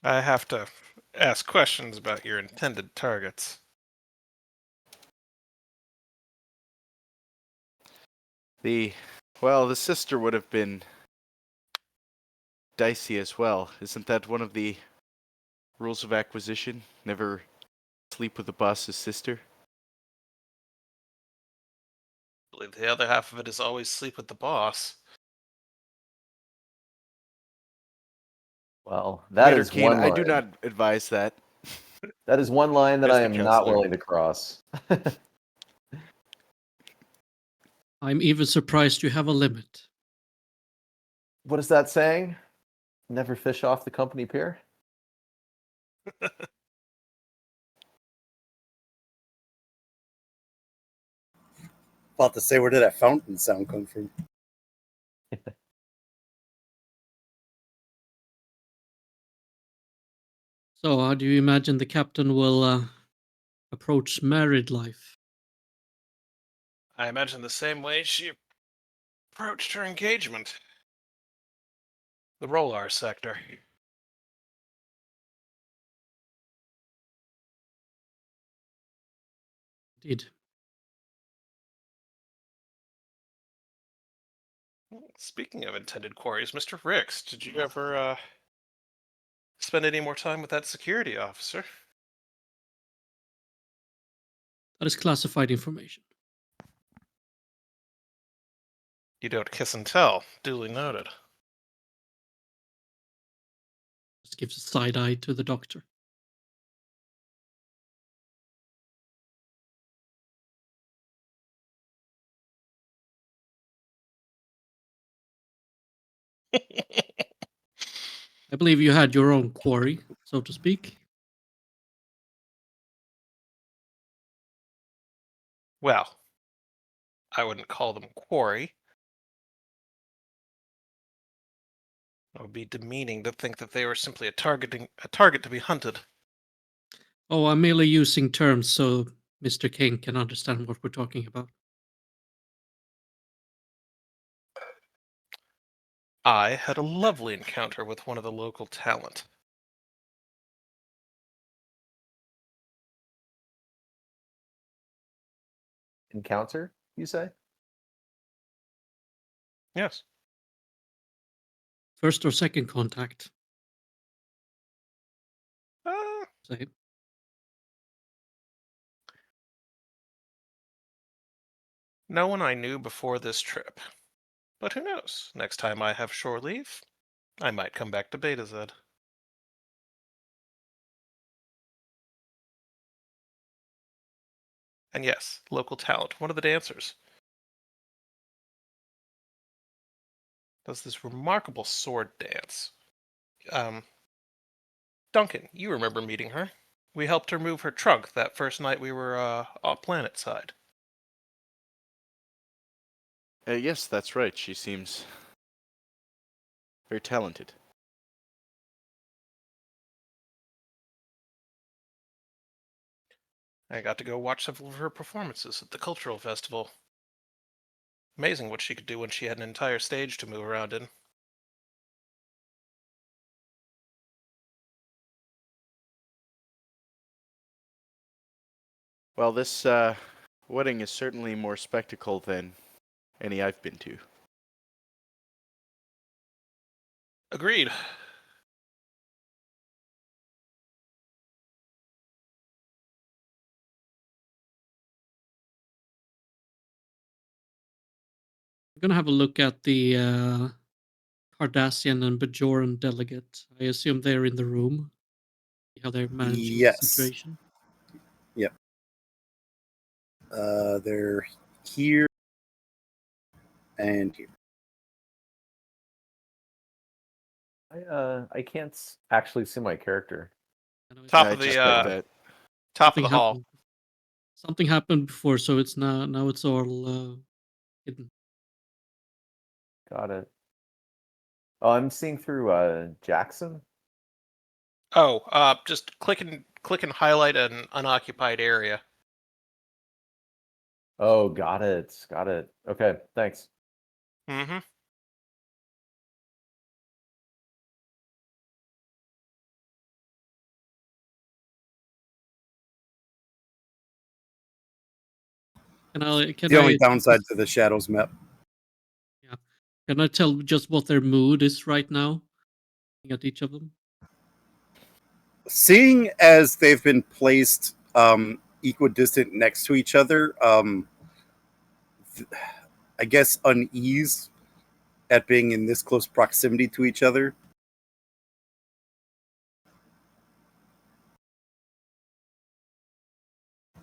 I have to ask questions about your intended targets. The sister would have been dicey as well. Isn't that one of the rules of acquisition? Never sleep with the boss's sister? I believe the other half of it is always sleep with the boss. Well, that Commander is Kane, one line. I do not advise that. That is one line that As I the am not counselor. willing to cross. I'm even surprised you have a limit. What is that saying? Never fish off the company pier? About to say, where did that fountain sound come from? So, how do you imagine the captain will approach married life? I imagine the same way she approached her engagement. The Rolar sector. Indeed. Speaking of intended quarries, Mr. Rix, did you ever spend any more time with that security officer? That is classified information. You don't kiss and tell. Duly noted. Just gives a side eye to the doctor. I believe you had your own quarry, so to speak. Well, I wouldn't call them quarry. It would be demeaning to think that they were simply a target to be hunted. Oh, I'm merely using terms so Mr. King can understand what we're talking about. I had a lovely encounter with one of the local talent. Encounter, you say? Yes. First or second contact? Uh, Say. no one I knew before this trip. But who knows? Next time I have shore leave, I might come back to Beta Z. And yes, local talent, one of the dancers, does this remarkable sword dance. Duncan, you remember meeting her. We helped her move her trunk that first night we were off planet side. Yes, that's right. She seems very talented. I got to go watch several of her performances at the cultural festival. Amazing what she could do when she had an entire stage to move around in. Well, this wedding is certainly more spectacle than any I've been to. Agreed. I'm gonna have a look at the Cardassian and Bajoran delegate. I assume they're in the room. See how they're managing the Yes. situation. Yep. They're here and here. I can't actually see my character. I know it's- Top I of the expect that. top of the something hall. happened. Something happened before, so it's now it's all hidden. Got it. Oh, I'm seeing through Jackson. Oh, just click and highlight an unoccupied area. Oh, got it. Got it. Okay, thanks. Mm-hmm. The only downside to the Shadows map. Can I tell just what their mood is right now? Looking at each of them. Seeing as they've been placed equidistant next to each other, I guess unease at being in this close proximity to each other.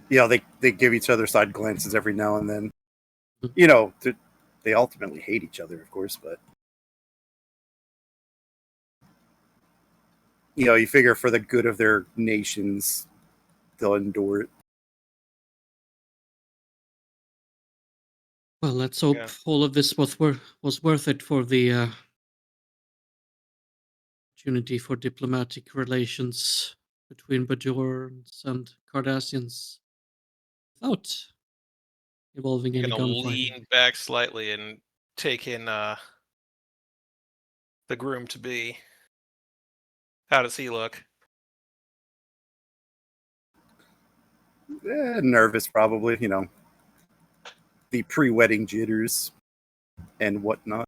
They give each other side glances every now and then. They ultimately hate each other, of course, but you figure for the good of their nations, they'll endure it. Well, let's hope all of this was worth it for the opportunity for diplomatic relations between Bajorans and Cardassians without involving I'm any gonna gunfighting. lean back slightly and take in the groom to be. How does he look? Nervous, probably. The pre-wedding jitters and whatnot.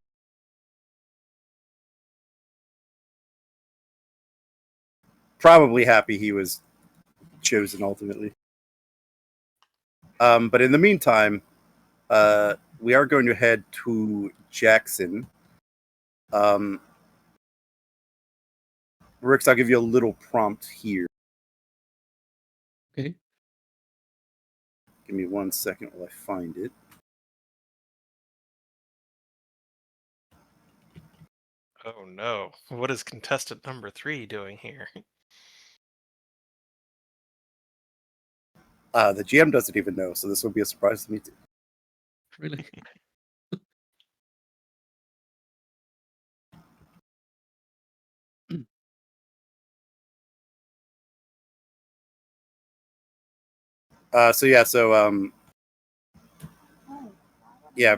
Probably happy he was chosen ultimately. But in the meantime, we are going to head to Jackson. Rix, I'll give you a little prompt here. Okay. Give me 1 second while I find it. Oh no. What is contestant number 3 doing here? The GM doesn't even know, so this will be a surprise to me too. Really? Yeah,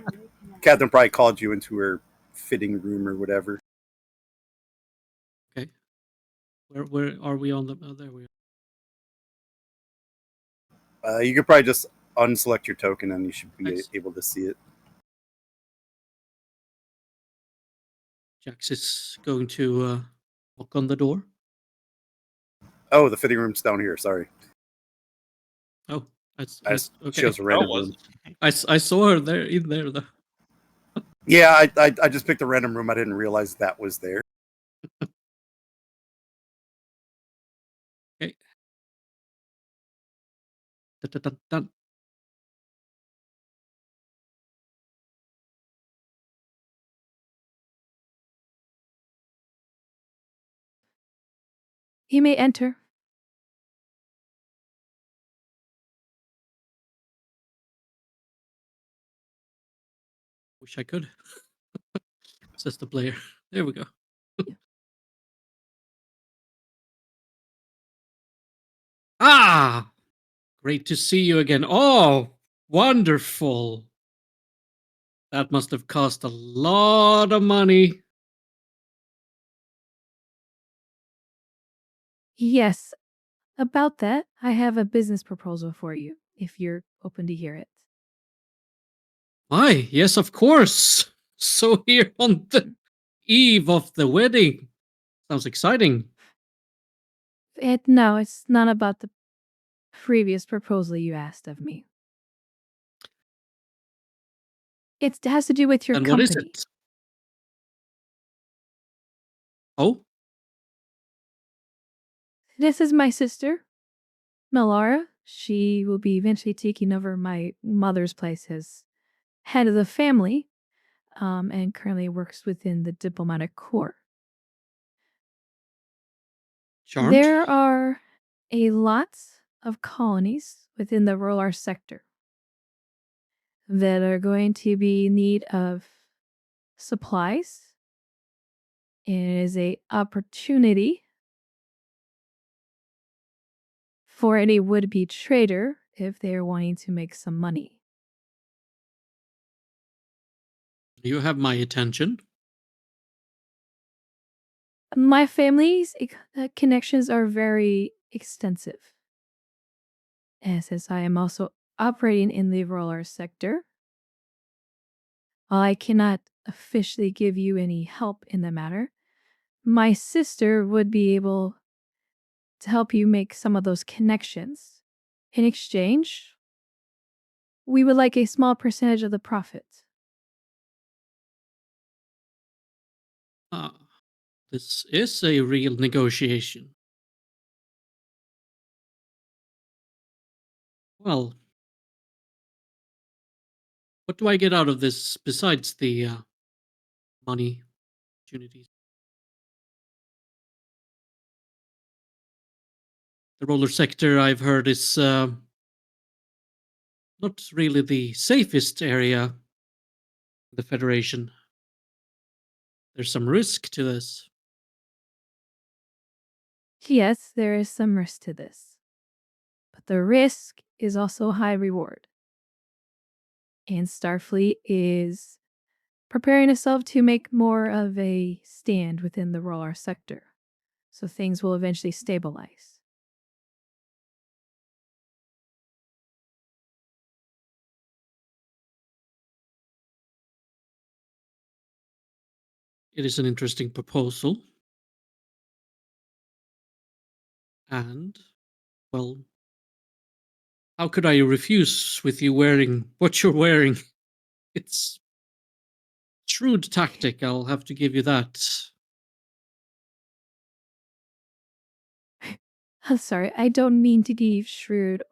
Catherine probably called you into her fitting room or whatever. Okay. Where are we on the? Oh, there we are. You could probably just unselect your token and you should be Nice. able to see it. Jax is going to knock on the door. Oh, the fitting room's down here. Sorry. Oh, I okay. chose a Oh, random was room. I saw her there in there though. Yeah, I just picked a random room. I didn't realize that was there. Okay. Dun, dun, dun, dun. You may enter. Wish I could. Says the player. There we go. Ah, great to see you again. Oh, wonderful. That must have cost a lot of money. Yes, about that, I have a business proposal for you, if you're open to hear it. Why, yes, of course. So here on the eve of the wedding. Sounds exciting. No, it's not about the previous proposal you asked of me. It has to do with your And what is company. it? Oh, This is my sister, Melara. She will be eventually taking over my mother's place as head of the family, and currently works within the diplomatic corps. charmed. There are a lot of colonies within the Rolar sector that are going to be in need of supplies. It is a opportunity for any would-be trader if they are wanting to make some money. You have my attention. My family's connections are very extensive. And since I am also operating in the roller sector, while I cannot officially give you any help in the matter, my sister would be able to help you make some of those connections. In exchange, we would like a small percentage of the profit. Ah, this is a real negotiation. Well, what do I get out of this besides the money opportunities? The roller sector, I've heard, is not really the safest area in the Federation. There's some risk to this. Yes, there is some risk to this, but the risk is also high reward. And Starfleet is preparing itself to make more of a stand within the Rolar sector, so things will eventually stabilize. It is an interesting proposal. And, well, how could I refuse with you wearing what you're wearing? It's shrewd tactic, I'll have to give you that. I'm sorry, I don't mean to be shrewd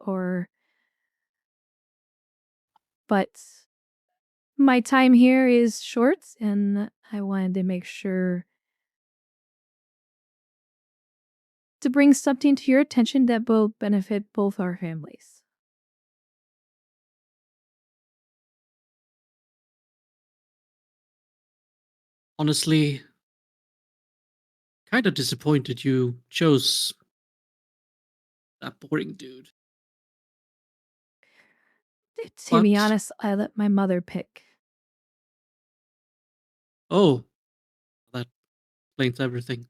but my time here is short and I wanted to make sure to bring something to your attention that will benefit both our families. Honestly, kind of disappointed you chose that boring dude. To be But- honest, I let my mother pick. Oh, that explains everything.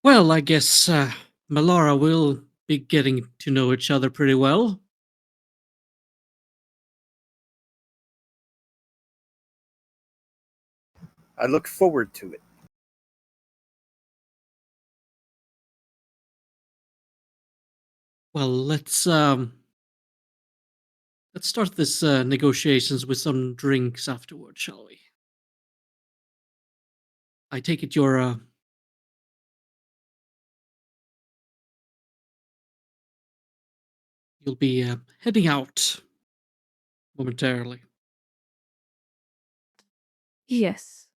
Well, I guess Melara will be getting to know each other pretty well. I look forward to it. Well, let's start this negotiations with some drinks afterward, shall we? I take it you'll be heading out momentarily. Yes.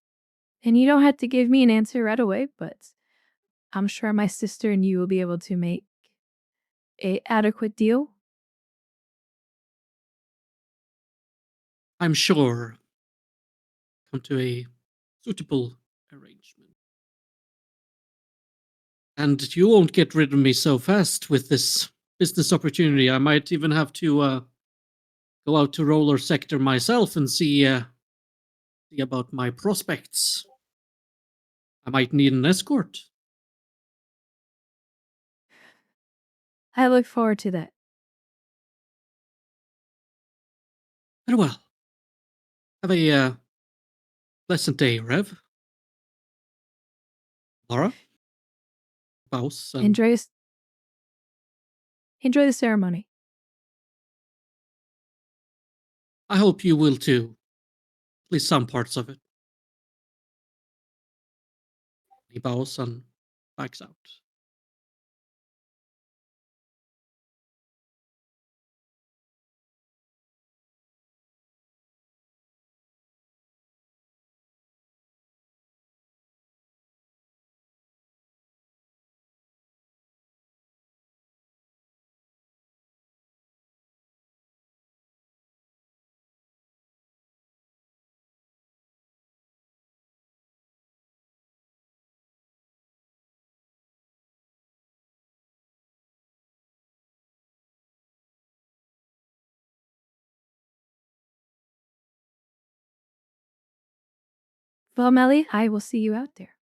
And you don't have to give me an answer right away, but I'm sure my sister and you will be able to make a adequate deal. I'm sure come to a suitable arrangement. And you won't get rid of me so fast with this business opportunity. I might even have to go out to roller sector myself and see about my prospects. I might need an escort. I look forward to that. Very well. Have a pleasant day, Rev. Laura? Bows and Enjoy the ceremony. I hope you will too. At least some parts of it. He bows and backs out. Well, Melly, I will see you out there.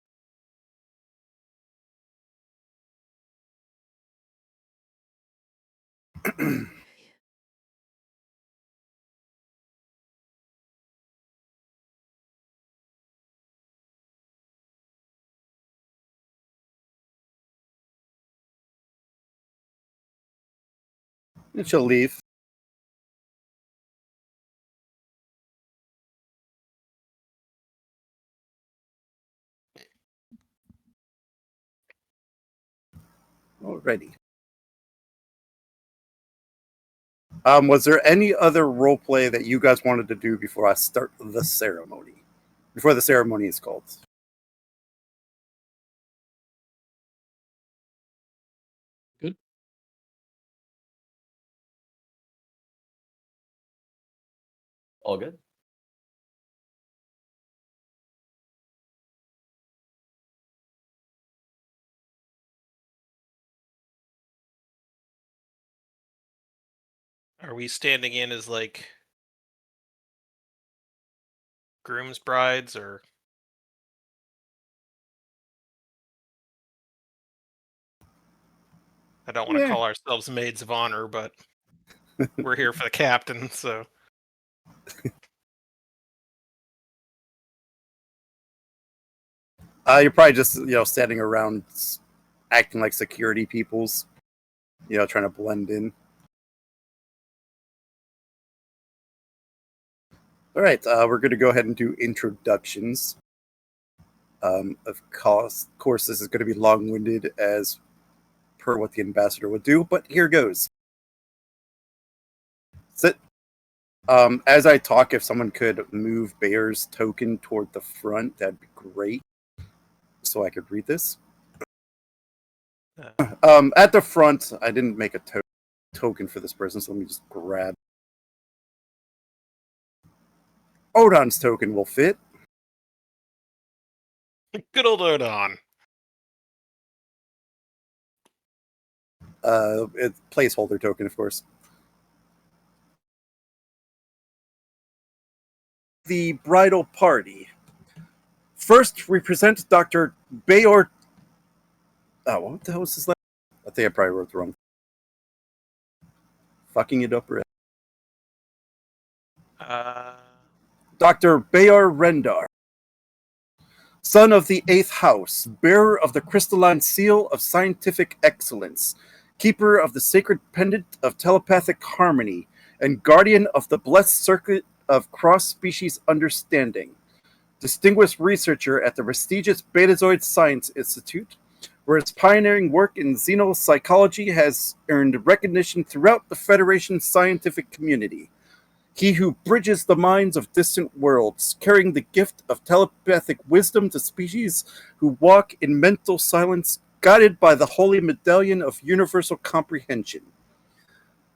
And she'll leave. Alrighty. Was there any other role play that you guys wanted to do before I start the ceremony? Before the ceremony is called. Good. All good. Are we standing in as like groom's brides or I don't want to Yeah. call ourselves maids of honor, but we're here for the captain, so You're probably just standing around, acting like security peoples. Trying to blend in. All right, we're going to go ahead and do introductions. Of course, this is going to be long-winded as per what the ambassador would do, but here goes. Sit. As I talk, if someone could move Bear's token toward the front, that'd be great. So I could read this. At the front, I didn't make a token for this person, so let me just grab. Odon's token will fit. good old Odon. Placeholder token, of course. The bridal party. First, we present Dr. Bayor. Oh, what the hell was his last? I think I probably wrote the wrong. Fucking it up. Dr. Bayor Rendar, son of the 8th house, bearer of the crystalline seal of scientific excellence, keeper of the sacred pendant of telepathic harmony, and guardian of the blessed circuit of cross-species understanding. Distinguished researcher at the prestigious Betazoid Science Institute, where his pioneering work in xenopsychology has earned recognition throughout the Federation's scientific community. He who bridges the minds of distant worlds, carrying the gift of telepathic wisdom to species who walk in mental silence, guided by the holy medallion of universal comprehension.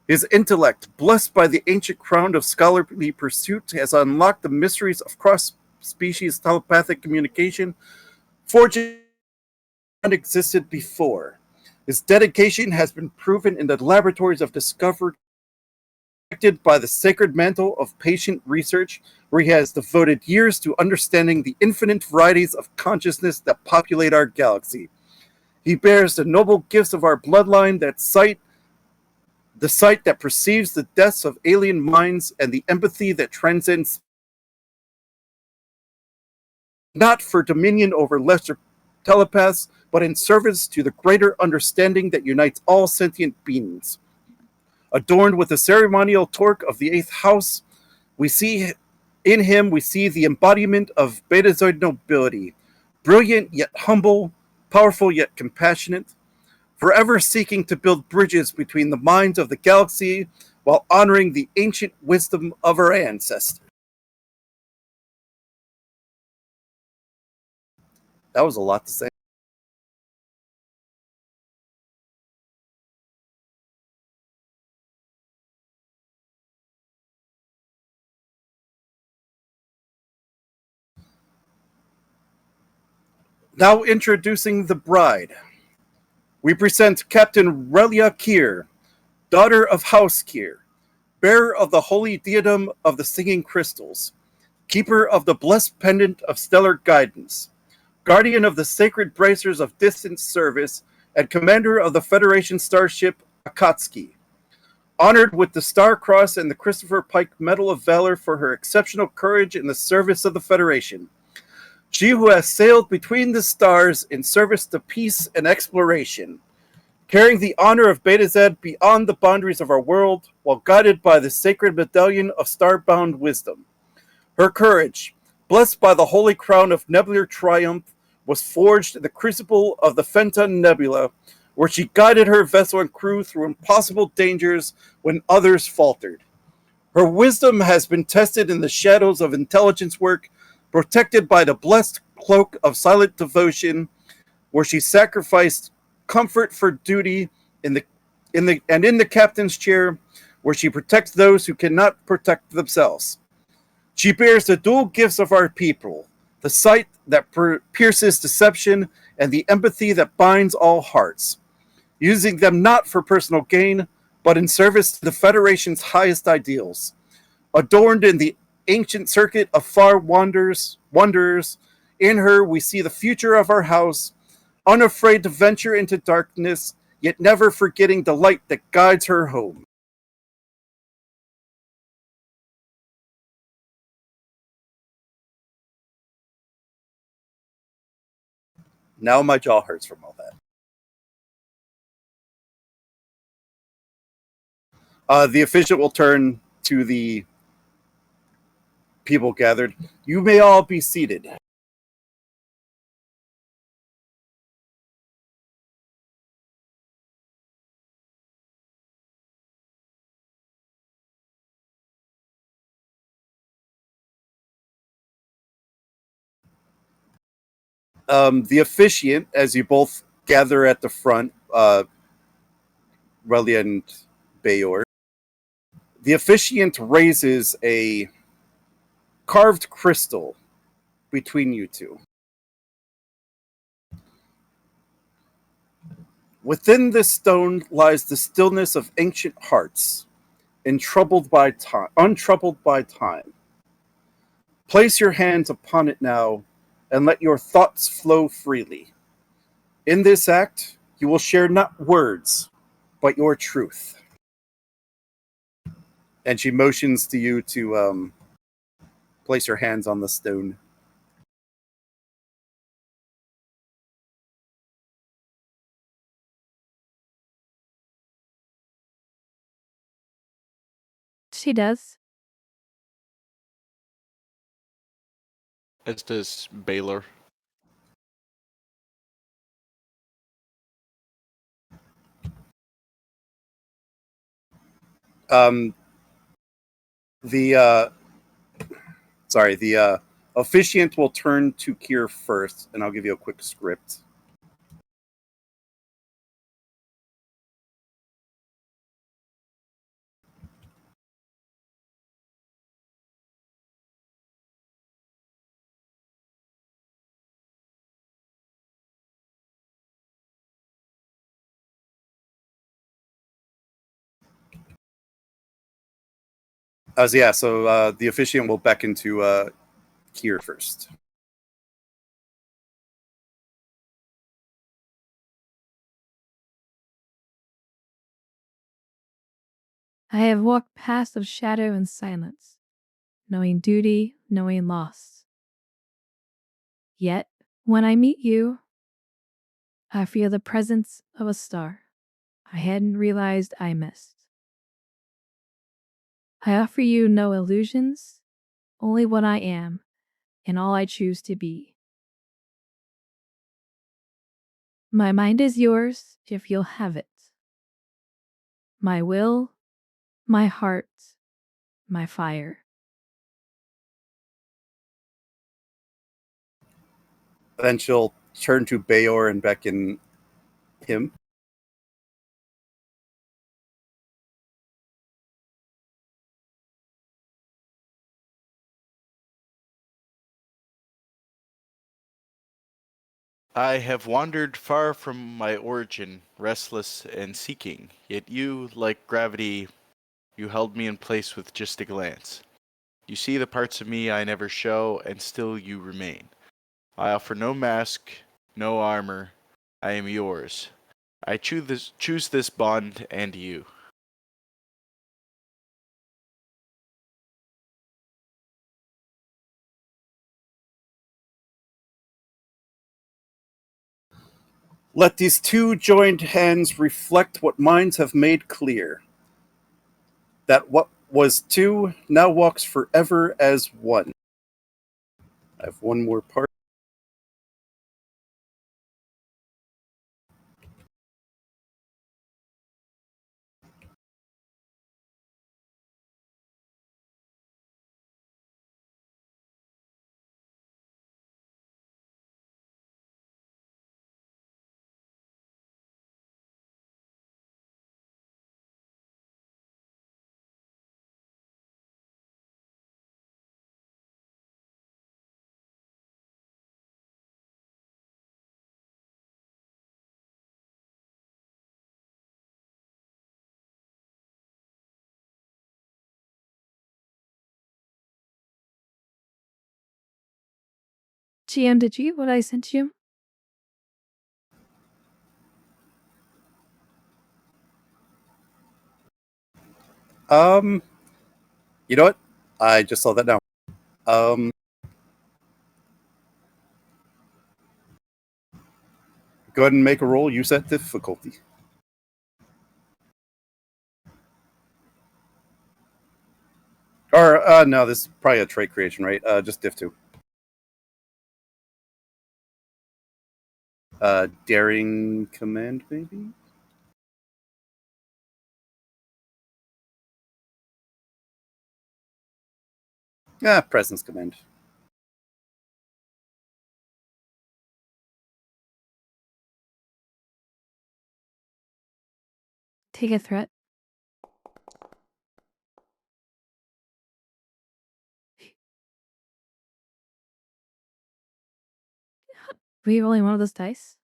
His intellect, blessed by the ancient crown of scholarly pursuit, has unlocked the mysteries of cross-species telepathic communication, forging what existed before. His dedication has been proven in the laboratories of discovery by the sacred mantle of patient research, where he has devoted years to understanding the infinite varieties of consciousness that populate our galaxy. He bears the noble gifts of our bloodline, the sight that perceives the depths of alien minds, and the empathy that transcends, not for dominion over lesser telepaths, but in service to the greater understanding that unites all sentient beings. Adorned with the ceremonial torque of the 8th house, we see the embodiment of Betazoid nobility, brilliant yet humble, powerful yet compassionate, forever seeking to build bridges between the minds of the galaxy while honoring the ancient wisdom of our ancestors. That was a lot to say. Now introducing the bride. We present Captain Relia Keir, daughter of House Keir, bearer of the holy diadem of the singing crystals, keeper of the blessed pendant of stellar guidance, guardian of the sacred bracers of distant service, and commander of the Federation starship Akatsuki. Honored with the Star Cross and the Christopher Pike Medal of Valor for her exceptional courage in the service of the Federation. She who has sailed between the stars in service to peace and exploration, carrying the honor of Beta Z beyond the boundaries of our world, while guided by the sacred medallion of starbound wisdom. Her courage, blessed by the holy crown of nebular triumph, was forged in the crucible of the Fenton Nebula, where she guided her vessel and crew through impossible dangers when others faltered. Her wisdom has been tested in the shadows of intelligence work, protected by the blessed cloak of silent devotion, where she sacrificed comfort for duty in the captain's chair, where she protects those who cannot protect themselves. She bears the dual gifts of our people, the sight that pierces deception and the empathy that binds all hearts, using them not for personal gain, but in service to the Federation's highest ideals. Adorned in the ancient circuit of far wanderers, in her we see the future of our house, unafraid to venture into darkness, yet never forgetting the light that guides her home. Now my jaw hurts from all that. The official will turn to the people gathered. You may all be seated. The officiant, as you both gather at the front, Relia and Bayor, the officiant raises a carved crystal between you two. Within this stone lies the stillness of ancient hearts, untroubled by time. Place your hands upon it now, and let your thoughts flow freely. In this act, you will share not words, but your truth. And she motions to you to place your hands on the stone. She does. As does Baylor. Um, the officiant will turn to Keir first, and I'll give you a quick script. So the officiant will beckon to Keir first. I have walked past of shadow and silence, knowing duty, knowing loss. Yet, when I meet you, I feel the presence of a star I hadn't realized I missed. I offer you no illusions, only what I am and all I choose to be. My mind is yours if you'll have it. My will, my heart, my fire. Then she'll turn to Bayor and beckon him. I have wandered far from my origin, restless and seeking, yet you, like gravity, you held me in place with just a glance. You see the parts of me I never show, and still you remain. I offer no mask, no armor. I am yours. I choose this bond and you. Let these two joined hands reflect what minds have made clear. That what was two now walks forever as one. I have one more part. GM, did you get what I sent you? You know what? I just saw that now. Go ahead and make a roll. You set difficulty. Or no, this is probably a trait creation, right? Just diff 2. Daring command, maybe? Yeah, presence command. Take a threat. Were you rolling one of those dice?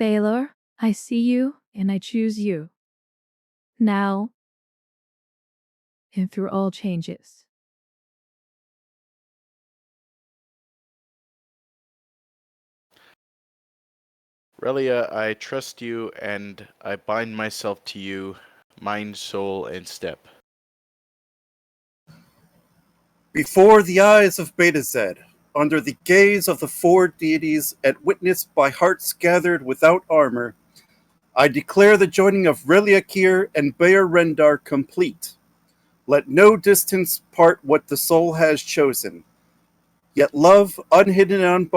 Baylor, I see you and I choose you. Now and through all changes. Relia, I trust you and I bind myself to you, mind, soul, and step. Before the eyes of Beta Z, under the gaze of the four deities and witnessed by hearts gathered without armor, I declare the joining of Relia Keir and Bayer Rendar complete. Let no distance part what the soul has chosen. Yet love, unhidden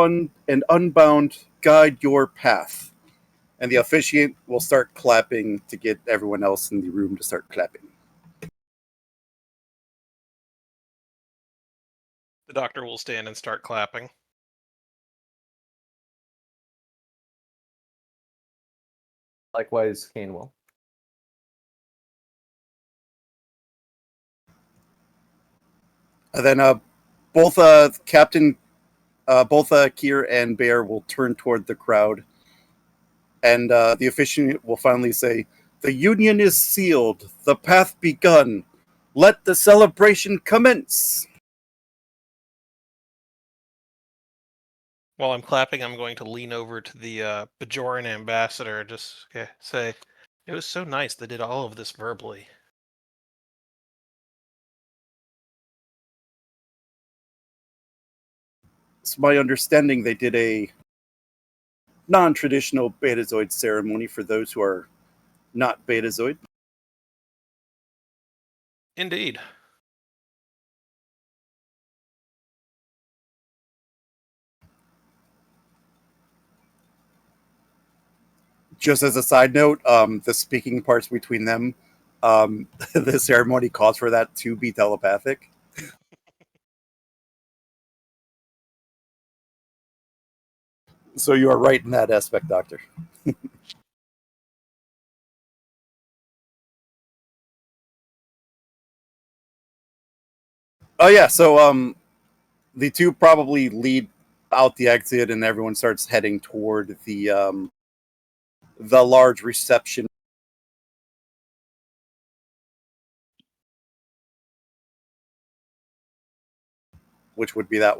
and unbound, guide your path. And the officiant will start clapping to get everyone else in the room to start clapping. The doctor will stand and start clapping. Likewise, Kane will. And then both Kier and Bear will turn toward the crowd, and the officiant will finally say, "The union is sealed, the path begun. Let the celebration commence." While I'm clapping, I'm going to lean over to the Bajoran ambassador and just say, "It was so nice they did all of this verbally." It's my understanding they did a non-traditional Betazoid ceremony for those who are not Betazoid. Indeed. Just as a side note, the speaking parts between them, the ceremony calls for that to be telepathic. So you are right in that aspect, Doctor. Oh yeah, so the two probably lead out the exit, and everyone starts heading toward the large reception, which would be that.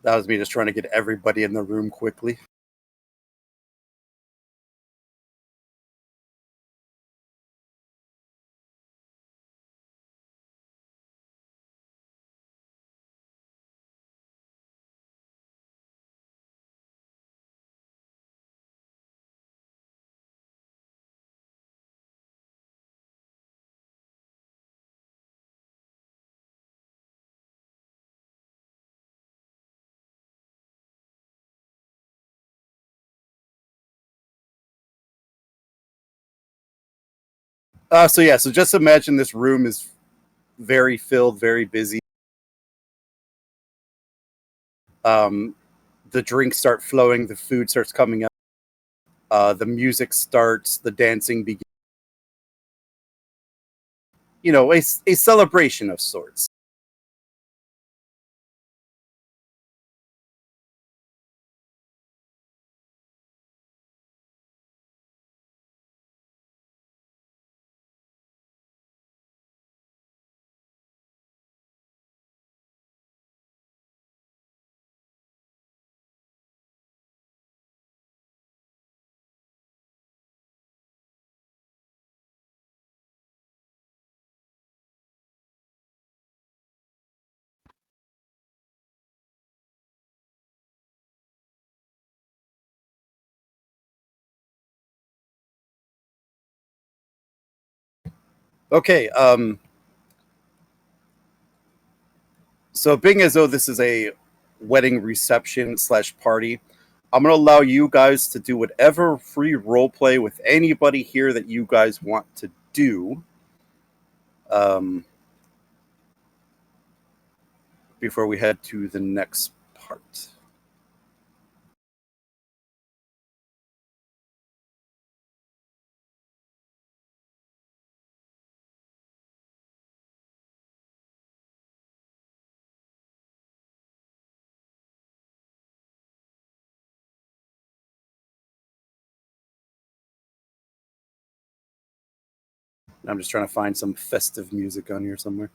That was me just trying to get everybody in the room quickly. So just imagine this room is very filled, very busy. Um, the drinks start flowing, the food starts coming up, the music starts, the dancing begins. You know, a celebration of sorts. Okay. So being as though this is a wedding reception / party, I'm gonna allow you guys to do whatever free role play with anybody here that you guys want to do. Um, before we head to the next part. I'm just trying to find some festive music on here somewhere.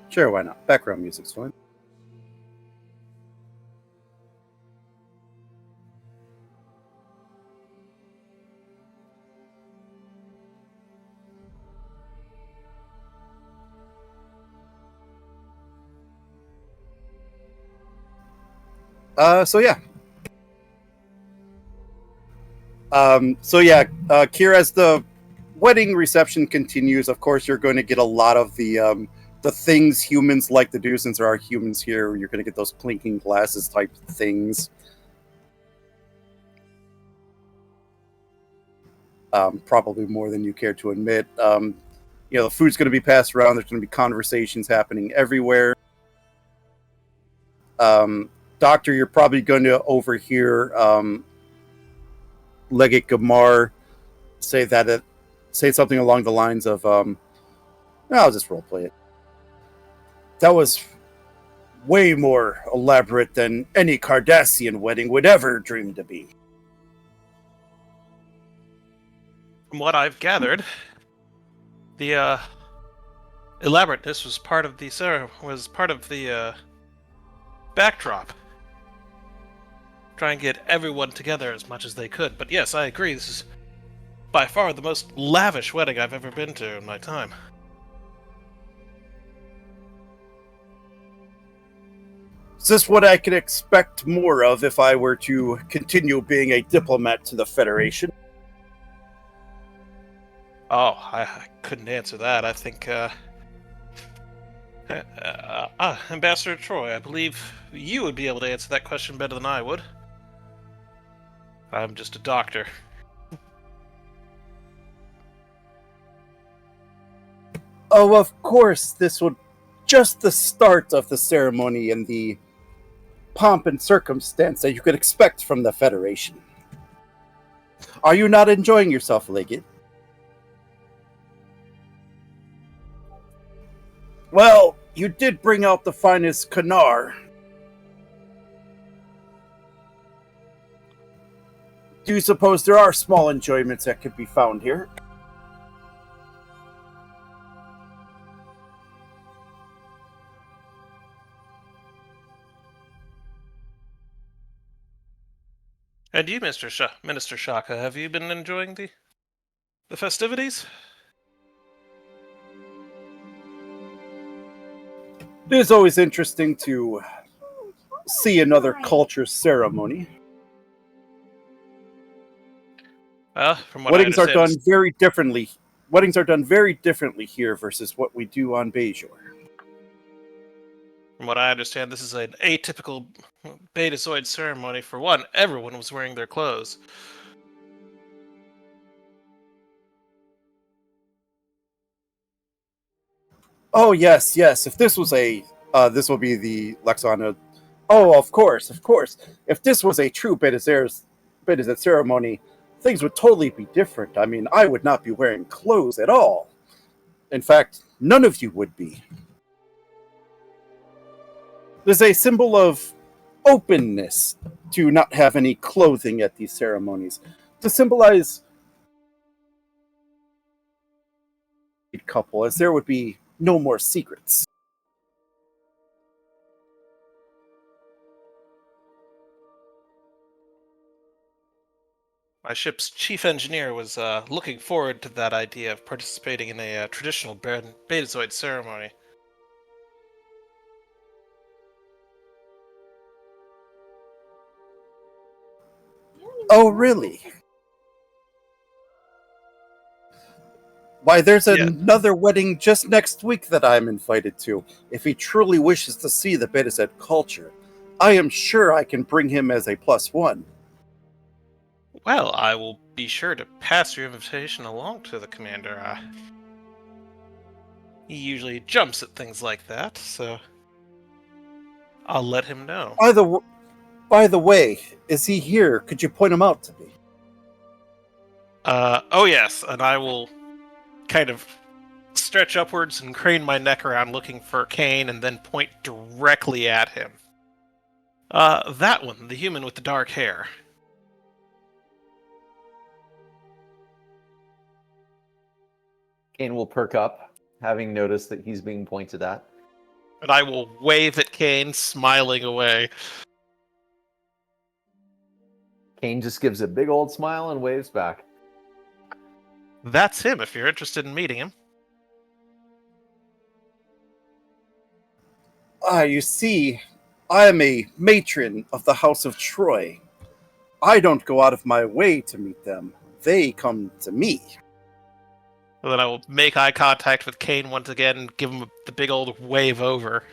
Sure, why not? Background music's fine. So yeah. Keir, as the wedding reception continues, of course, you're going to get a lot of the things humans like to do, since there are humans here. You're going to get those clinking glasses type things. Probably more than you care to admit. The food's going to be passed around. There's going to be conversations happening everywhere. Doctor, you're probably going to overhear Legate Gamar say something along the lines of, I'll just roleplay it. That was way more elaborate than any Cardassian wedding would ever dream to be. From what I've gathered, the elaborateness was part of the backdrop. Try and get everyone together as much as they could. But yes, I agree. This is by far the most lavish wedding I've ever been to in my time. Is this what I could expect more of if I were to continue being a diplomat to the Federation? Oh, I couldn't answer that. I think, Ambassador Troy, I believe you would be able to answer that question better than I would. I'm just a doctor. Oh, of course, this would just the start of the ceremony and the pomp and circumstance that you could expect from the Federation. Are you not enjoying yourself, Legate? Well, you did bring out the finest Kanar. Do you suppose there are small enjoyments that could be found here? And you, Minister Shaka, have you been enjoying the festivities? It is always interesting to see another culture's ceremony. From what Weddings I are understand, done very differently. Weddings are done very differently here versus what we do on Bajor. From what I understand, this is an atypical Betazoid ceremony. For one, everyone was wearing their clothes. Oh yes, yes. If this was this will be the Lexana. Oh, of course, of course. If this was a true Betazet ceremony, things would totally be different. I mean, I would not be wearing clothes at all. In fact, none of you would be. There's a symbol of openness to not have any clothing at these ceremonies, to symbolize a couple, as there would be no more secrets. My ship's chief engineer was looking forward to that idea of participating in a traditional Betazoid ceremony. Oh, really? Why, there's Yeah. another wedding just next week that I'm invited to. If he truly wishes to see the Betazed culture, I am sure I can bring him as a +1. Well, I will be sure to pass your invitation along to the commander. He usually jumps at things like that, so I'll let him know. By the way, is he here? Could you point him out to me? Oh yes, and I will kind of stretch upwards and crane my neck around looking for Kane and then point directly at him. That one, the human with the dark hair. Kane will perk up, having noticed that he's being pointed at. And I will wave at Kane, smiling away. Kane just gives a big old smile and waves back. That's him, if you're interested in meeting him. You see, I am a matron of the House of Troy. I don't go out of my way to meet them. They come to me. And then I will make eye contact with Kane once again and give him the big old wave over.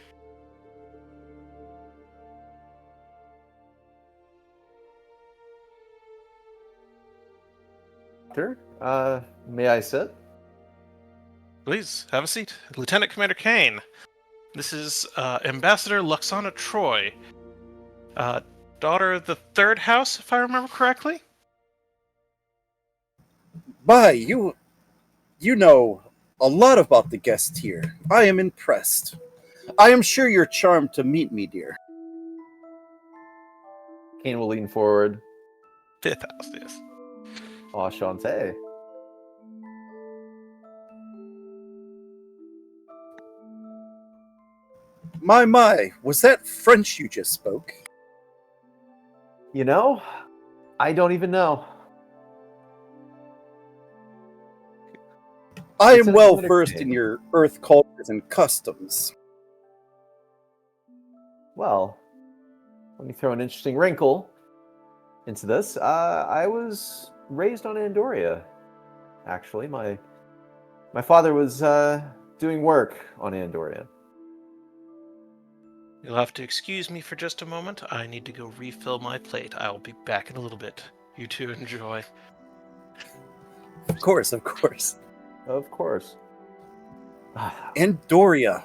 Sure. May I sit? Please, have a seat. Lieutenant Commander Kane. This is Ambassador Luxana Troy. Daughter of the third house, if I remember correctly? By you know a lot about the guest here. I am impressed. I am sure you're charmed to meet me, dear. Kane will lean forward. Fifth house, yes. Enchanté. My, was that French you just spoke? You know, I don't even know. I am Lieutenant well Commander versed Kane. in your Earth cultures and customs. Well, let me throw an interesting wrinkle into this. I was raised on Andoria, actually. My father was doing work on Andoria. You'll have to excuse me for just a moment. I need to go refill my plate. I'll be back in a little bit. You two enjoy. Of course. Of course. Andoria,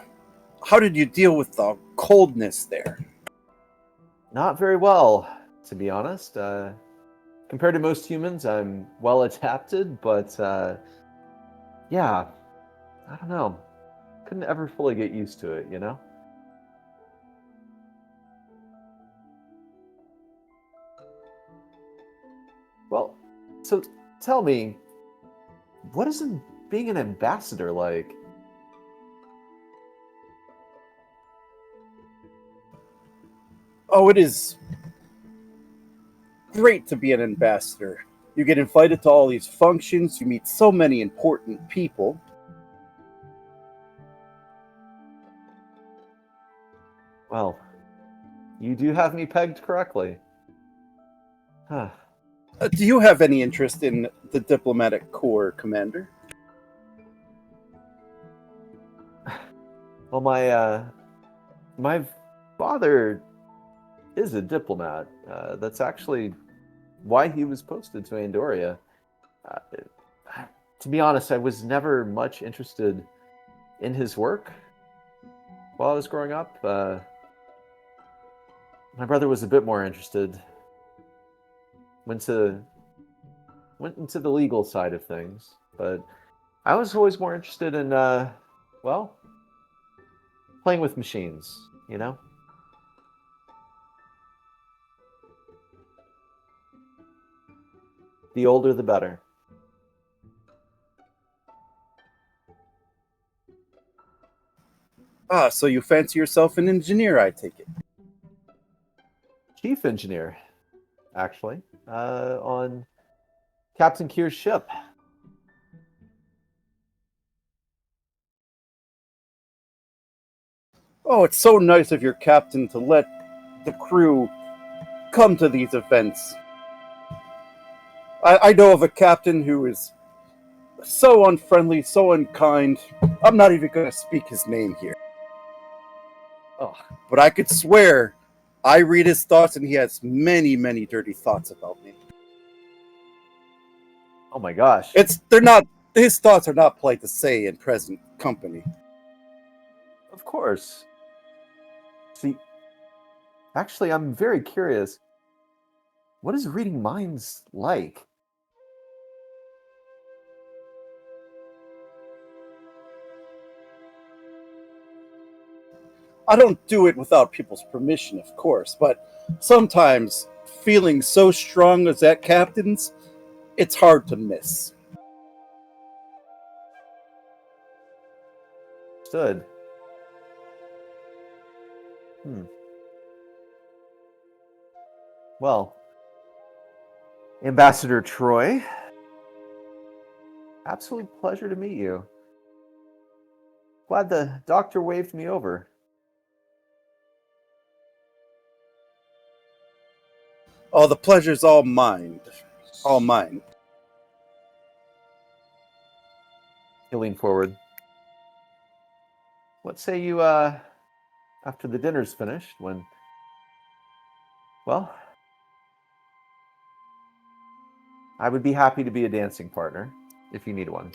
how did you deal with the coldness there? Not very well, to be honest. Compared to most humans, I'm well adapted, but yeah, I don't know. Couldn't ever fully get used to it, you know? Well, so tell me, what is being an ambassador like? Oh, it is great to be an ambassador. You get invited to all these functions, you meet so many important people. Well, you do have me pegged correctly. Huh. Do you have any interest in the diplomatic corps, Commander? Well, my father is a diplomat. That's actually why he was posted to Andoria. Uh, to be honest, I was never much interested in his work while I was growing up. My brother was a bit more interested. Went into the legal side of things, but I was always more interested in well, playing with machines, you know? The older the better. Ah, so you fancy yourself an engineer, I take it. Chief engineer, actually, on Captain Keir's ship. Oh, it's so nice of your captain to let the crew come to these events. I know of a captain who is so unfriendly, so unkind. I'm not even going to speak his name here. Oh, But I could swear I read his thoughts and he has many, many dirty thoughts about me. oh my gosh. His thoughts are not polite to say in present company. Of course. See, actually, I'm very curious. What is reading minds like? I don't do it without people's permission, of course, but sometimes feeling so strong as that captain's, it's hard to miss. Stood. Hmm. Well, Ambassador Troy, absolute pleasure to meet you. Glad the doctor waved me over. Oh, the pleasure's all mine. All mine. You lean forward. What say you, after the dinner's finished, well, I would be happy to be a dancing partner, if you need one.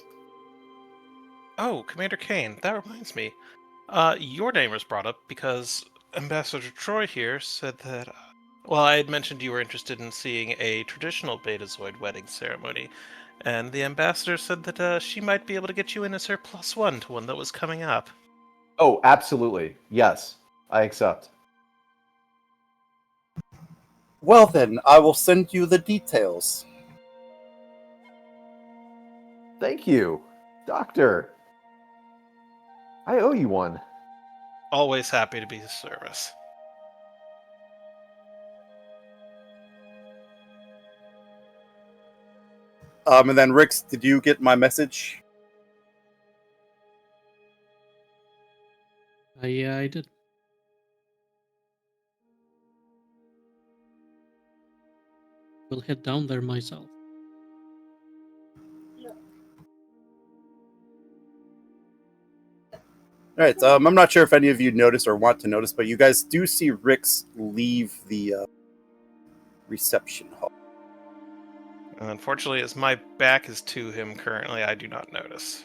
Oh, Commander Kane, that reminds me. Your name was brought up because Ambassador Troy here said that. Well, I had mentioned you were interested in seeing a traditional Betazoid wedding ceremony, and the ambassador said that she might be able to get you in as her +1 to one that was coming up. Oh, absolutely. Yes, I accept. Well then, I will send you the details. Thank you, Doctor. I owe you one. Always happy to be of service. And then, Rix, did you get my message? Yeah, I did. Will head down there myself. All right. I'm not sure if any of you noticed or want to notice, but you guys do see Rix leave the reception hall. Unfortunately, as my back is to him currently, I do not notice.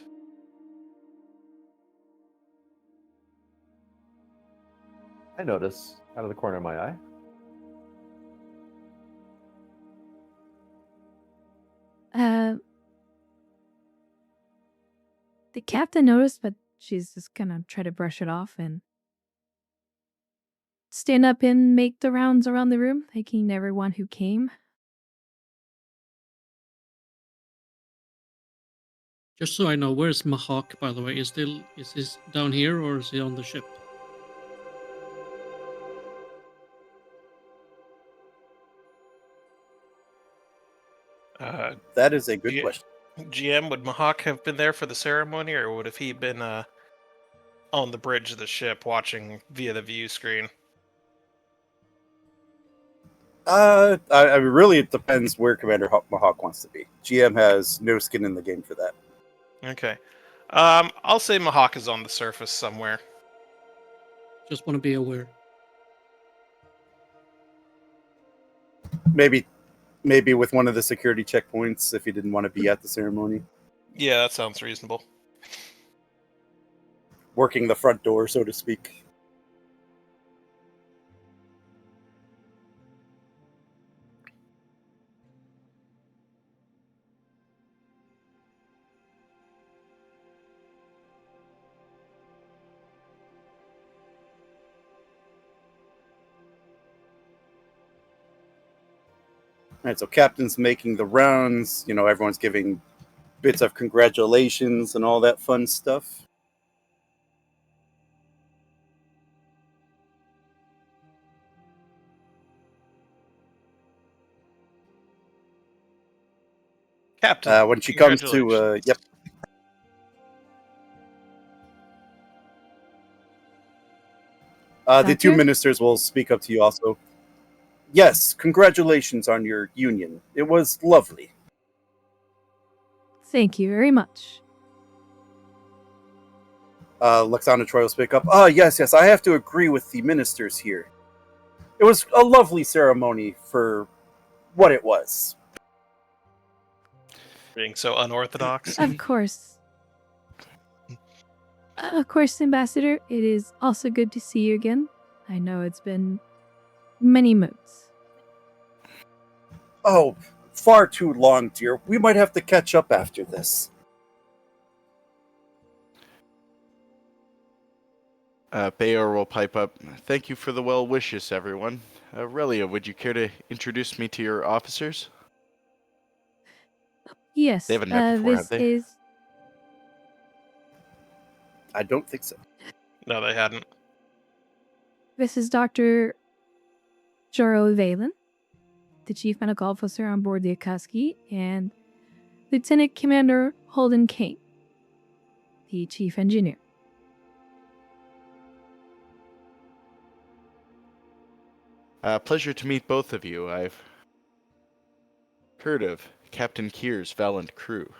I notice out of the corner of my eye. The captain noticed, but she's just gonna try to brush it off and stand up and make the rounds around the room, thanking everyone who came. Just so I know, where's Mahawk, by the way? Is this down here or is he on the ship? That is a good G- question. GM, would Mahawk have been there for the ceremony, or would have he been on the bridge of the ship watching via the view screen? Really, it depends where Commander Mahawk wants to be. GM has no skin in the game for that. Okay. I'll say Mahawk is on the surface somewhere. Just want to be aware. Maybe with one of the security checkpoints if he didn't want to be at the ceremony. Yeah, that sounds reasonable. Working the front door, so to speak. All right, so Captain's making the rounds. Everyone's giving bits of congratulations and all that fun stuff. Captain, When she comes to, congratulations. yep. The two Doctor? ministers will speak up to you also. Yes, congratulations on your union. It was lovely. Thank you very much. Lexana Troy will speak up. Yes, I have to agree with the ministers here. It was a lovely ceremony for what it was. Being so unorthodox. Of course. Of course, Ambassador, it is also good to see you again. I know it's been many moons. Oh, far too long, dear. We might have to catch up after this. Bayor will pipe up. Thank you for the well wishes, everyone. Relia, would you care to introduce me to your officers? Yes, They haven't met before, have this they? is I don't think so. No, they hadn't. Dr. Joro Valen, the Chief Medical Officer on board the Akatsuki, and Lieutenant Commander Holden Kane, the Chief Engineer. Pleasure to meet both of you. I've heard of Captain Keir's valiant crew.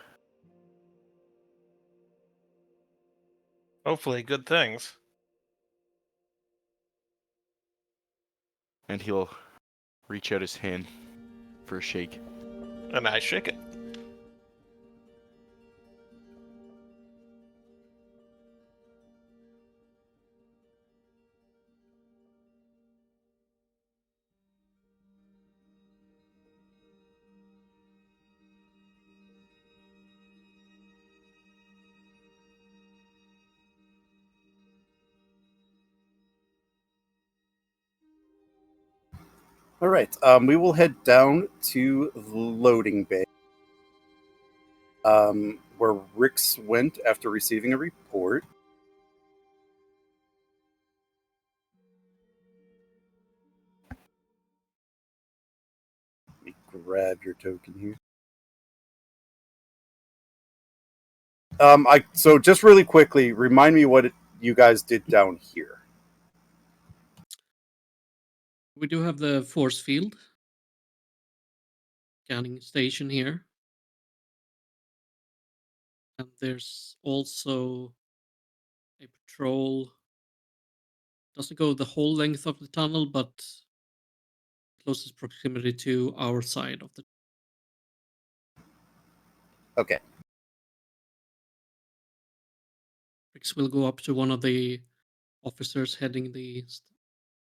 Hopefully, good things. And he'll reach out his hand for a shake. And I shake it. All right, we will head down to the loading bay, where Rix went after receiving a report. Let me grab your token here. So just really quickly, remind me what you guys did down here. We do have the force field scanning station here. And there's also a patrol. Doesn't go the whole length of the tunnel, but closest proximity to our side of the. Okay. Rix will go up to one of the officers heading the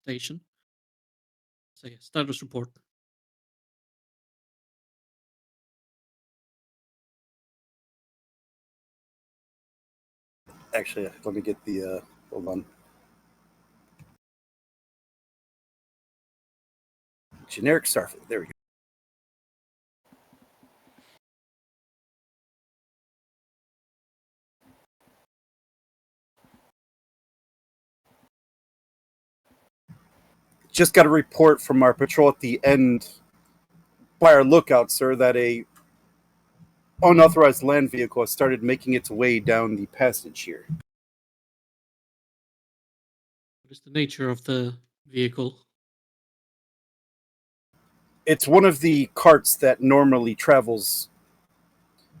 station. Say status report. Actually, let me get the. Hold on. Generic Starfleet. There we go. Just got a report from our patrol at the end by our lookout, sir, that a unauthorized land vehicle has started making its way down the passage here. What is the nature of the vehicle? It's one of the carts that normally travels,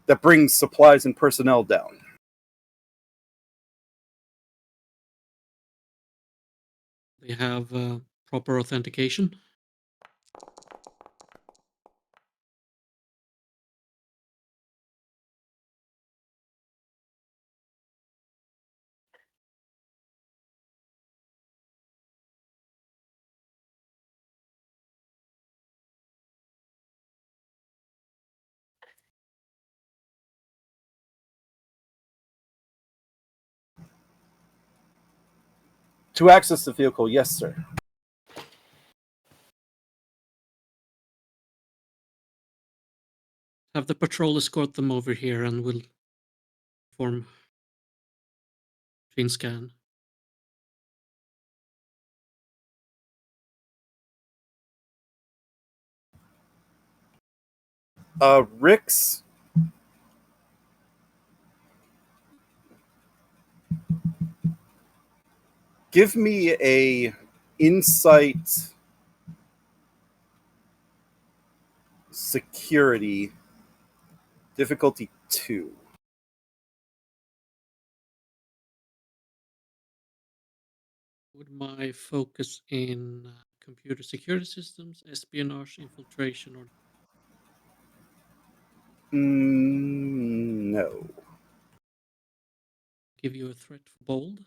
that brings supplies and personnel down. They have proper authentication. To access the vehicle, yes, sir. Have the patrol escort them over here and we'll perform machine scan. Rix Give me a insight security difficulty 2. Would my focus in computer security systems, espionage, infiltration, or No. give you a threat for bold?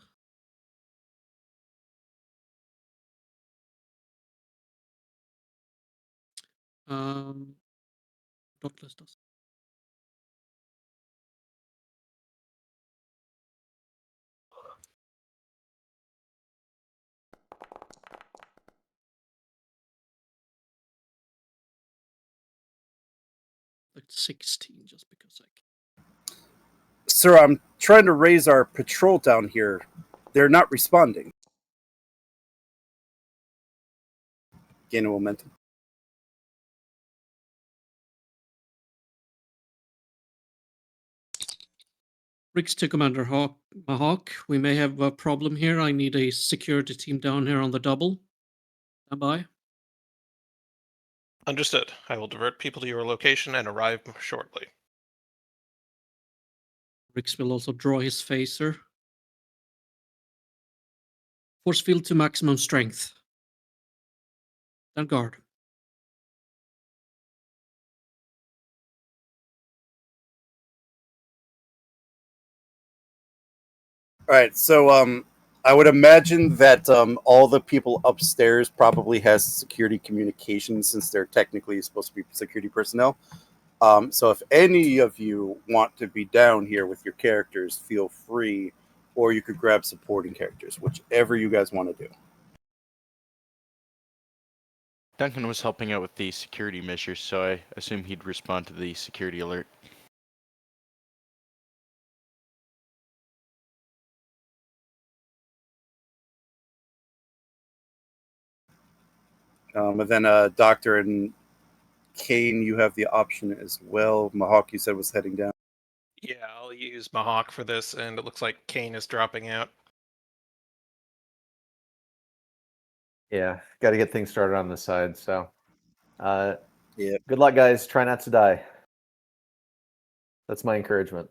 Douglas does. Like 16, just because I can. Sir, I'm trying to raise our patrol down here. They're not responding. Gain a momentum. Rix to Commander Mahawk. We may have a problem here. I need a security team down here on the double. Stand by. Understood. I will divert people to your location and arrive shortly. Rix will also draw his phaser. Force field to maximum strength. Stand guard. All right, so I would imagine that all the people upstairs probably has security communications since they're technically supposed to be security personnel. So if any of you want to be down here with your characters, feel free, or you could grab supporting characters, whichever you guys want to do. Duncan was helping out with the security measures, so I assume he'd respond to the security alert. And then Doctor and Kane, you have the option as well. Mahawk, you said, was heading down. Yeah, I'll use Mahawk for this, and it looks like Kane is dropping out. Yeah, got to get things started on this side. So, Yeah. good luck, guys. Try not to die. That's my encouragement.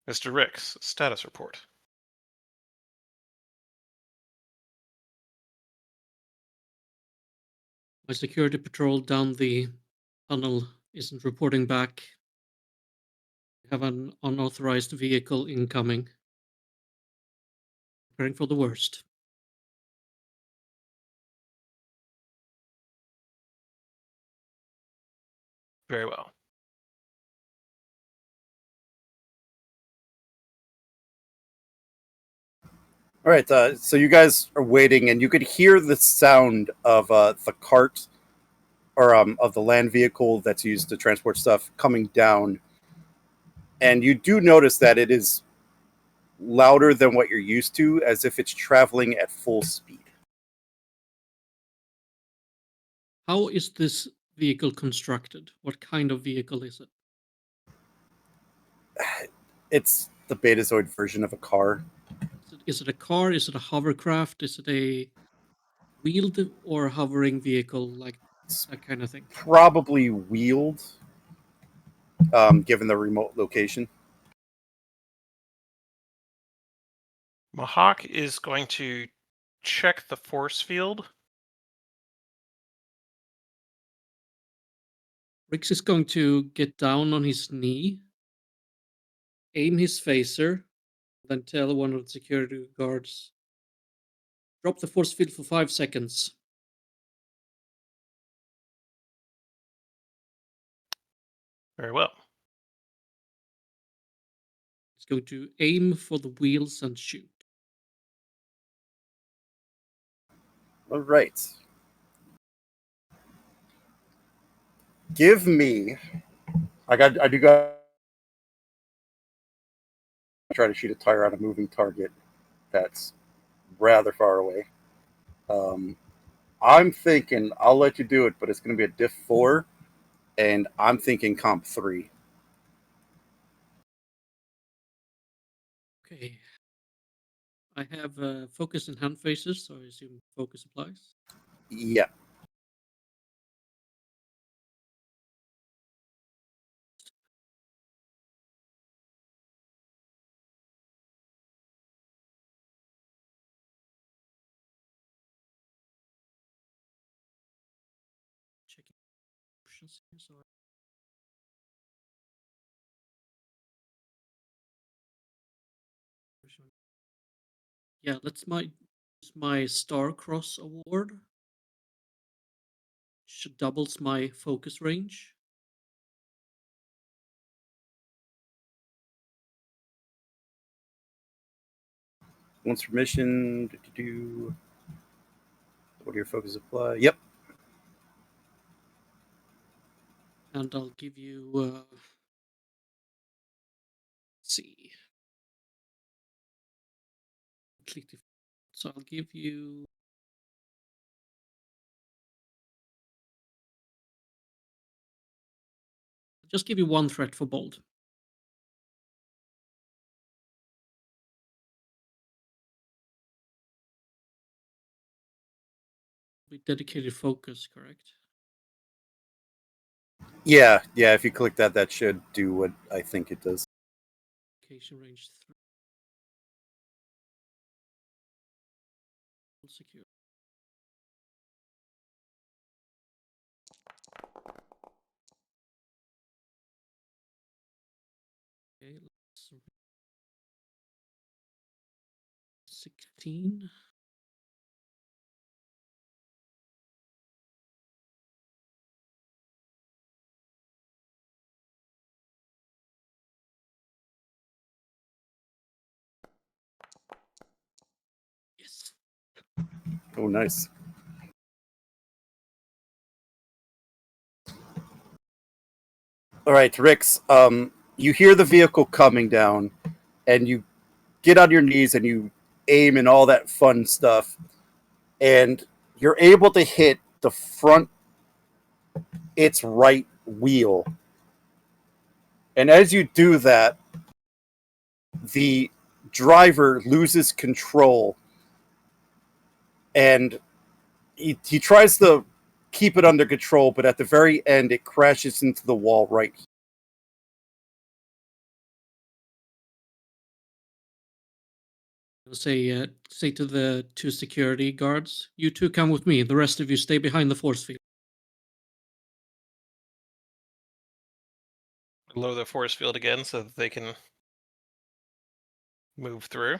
Mr. Ricks, status report. My security patrol down the tunnel isn't reporting back. We have an unauthorized vehicle incoming. Preparing for the worst. Very well. All right, so you guys are waiting, and you could hear the sound of the cart or of the land vehicle that's used to transport stuff coming down. And you do notice that it is louder than what you're used to, as if it's traveling at full speed. How is this vehicle constructed? What kind of vehicle is it? It's the Betazoid version of a car. Is it a car? Is it a hovercraft? Is it a wheeled or hovering vehicle, like that kind of thing? Probably wheeled, given the remote location. Mahawk is going to check the force field. Rix is going to get down on his knee, aim his phaser, then tell one of the security guards, drop the force field for 5 seconds. Very well. He's going to aim for the wheels and shoot. All right. Give me. I do got. Try to shoot a tire on a moving target that's rather far away. I'm thinking I'll let you do it, but it's going to be a diff 4, and I'm thinking comp 3. Okay. I have focus and hand faces, so I assume focus applies. Yeah. Checking options here, so yeah, let's use my Star Cross award. Which doubles my focus range. Once permission. What do your focus apply? Yep. And I'll give you, let's see. So I'll give you. Just give you 1 threat for bold. With dedicated focus, correct? Yeah. If you click that, that should do what I think it does. Location range 3. Secure. Okay, let's 16. Yes. Oh, nice. All right, Rix. You hear the vehicle coming down, and you get on your knees and you aim and all that fun stuff, and you're able to hit the front, its right wheel. And as you do that, the driver loses control, and he tries to keep it under control, but at the very end, it crashes into the wall right here. I'll say to the 2 security guards, you 2 come with me. The rest of you stay behind the force field. Lower the force field again so that they can move through.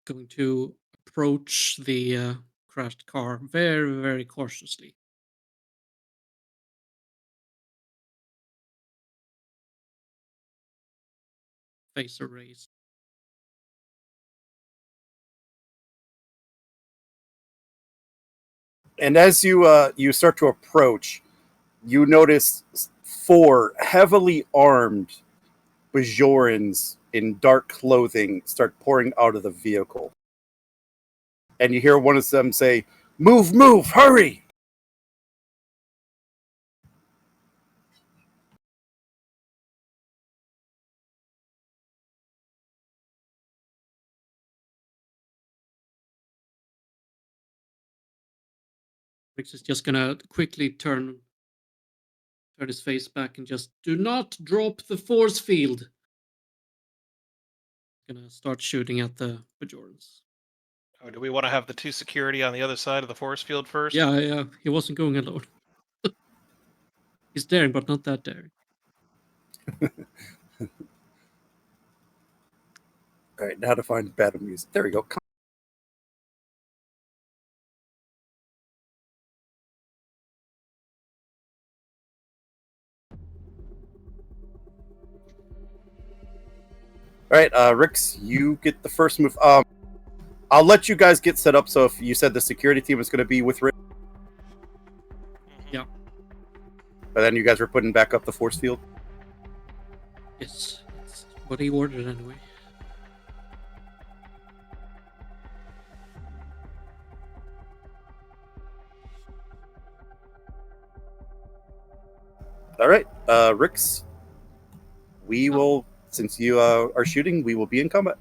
Going to approach the crashed car very, very cautiously. Face raised. And as you start to approach, you notice 4 heavily armed Bajorans in dark clothing start pouring out of the vehicle. And you hear one of them say, "Move, move, hurry!" Rix is just gonna quickly turn his face back and just do not drop the force field. Gonna start shooting at the Bajorans. Oh, do we want to have the 2 security on the other side of the force field first? Yeah, he wasn't going alone. He's daring, but not that daring. All right, now to find battle music. There we go. All right, Rix, you get the first move. I'll let you guys get set up. So if you said the security team is going to be with Rix, Yeah. but then you guys were putting back up the force field. Yes, that's what he ordered anyway. All right, Rix. We will, since you are shooting, we will be in combat.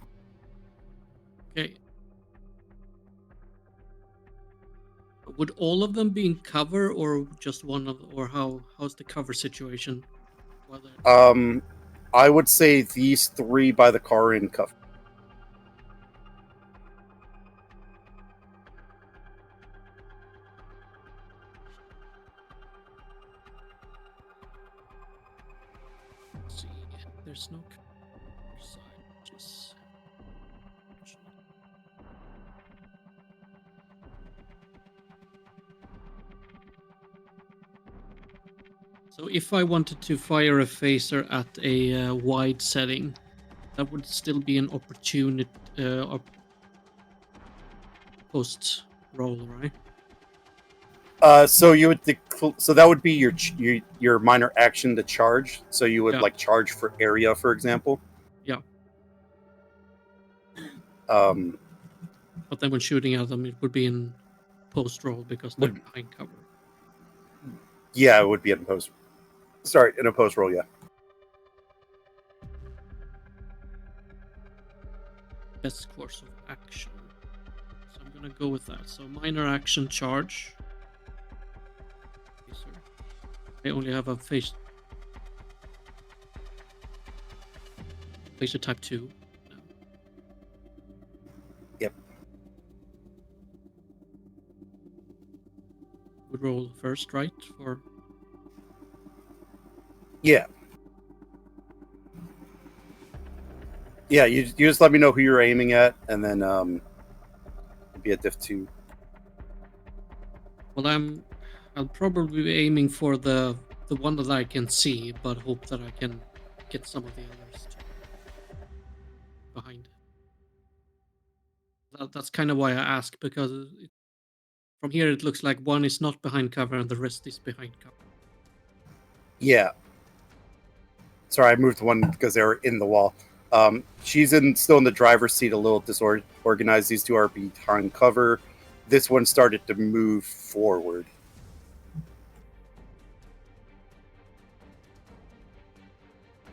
Okay. Would all of them be in cover, or just one of, or how's the cover situation? I would say these three by the car are in cover. Let's see, there's no cover side, which is unfortunate. So if I wanted to fire a phaser at a wide setting, that would still be an opportunity post roll, right? So you would so that would be your minor action to charge. So you would Yeah. like charge for area, for example. Yeah. But then when shooting at them, it would be in post roll because they're behind cover. Yeah, it would be in post. Sorry, in a post roll, yeah. Best course of action. So I'm gonna go with that. So minor action charge. Yes, sir. I only have a phaser type 2. No. Yep. Would roll first, right? For Yeah. Yeah, you just let me know who you're aiming at, and then it'd be a diff 2. well, I'll probably be aiming for the one that I can see, but hope that I can get some of the others behind. That's kind of why I ask, because from here it looks like one is not behind cover and the rest is behind cover. Yeah. Sorry, I moved one because they were in the wall. She's still in the driver's seat, a little disorganized. These two are behind cover. This one started to move forward.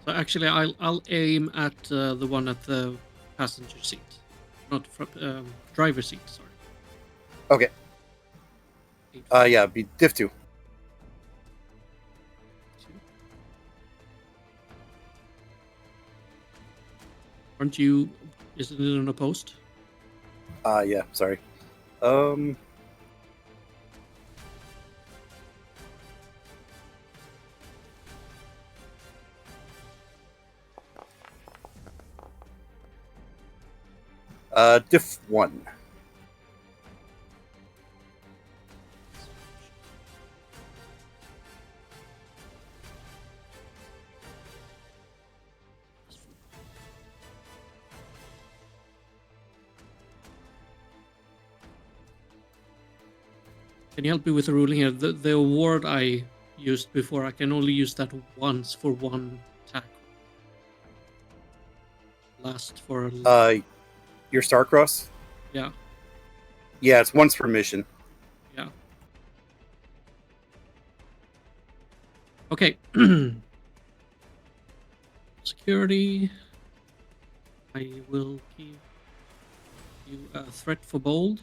So actually, I'll aim at the one at the passenger seat, not driver's seat. Sorry. Okay. Yeah, it'd be diff 2. Aren't you? Isn't it on a post? Yeah, sorry. Diff 1. Can you help me with the ruling here? The award I used before, I can only use that once for one attack. Last for Your Starcross? yeah. Yeah, it's once per mission. Yeah. Okay. Security. I will give you a threat for bold.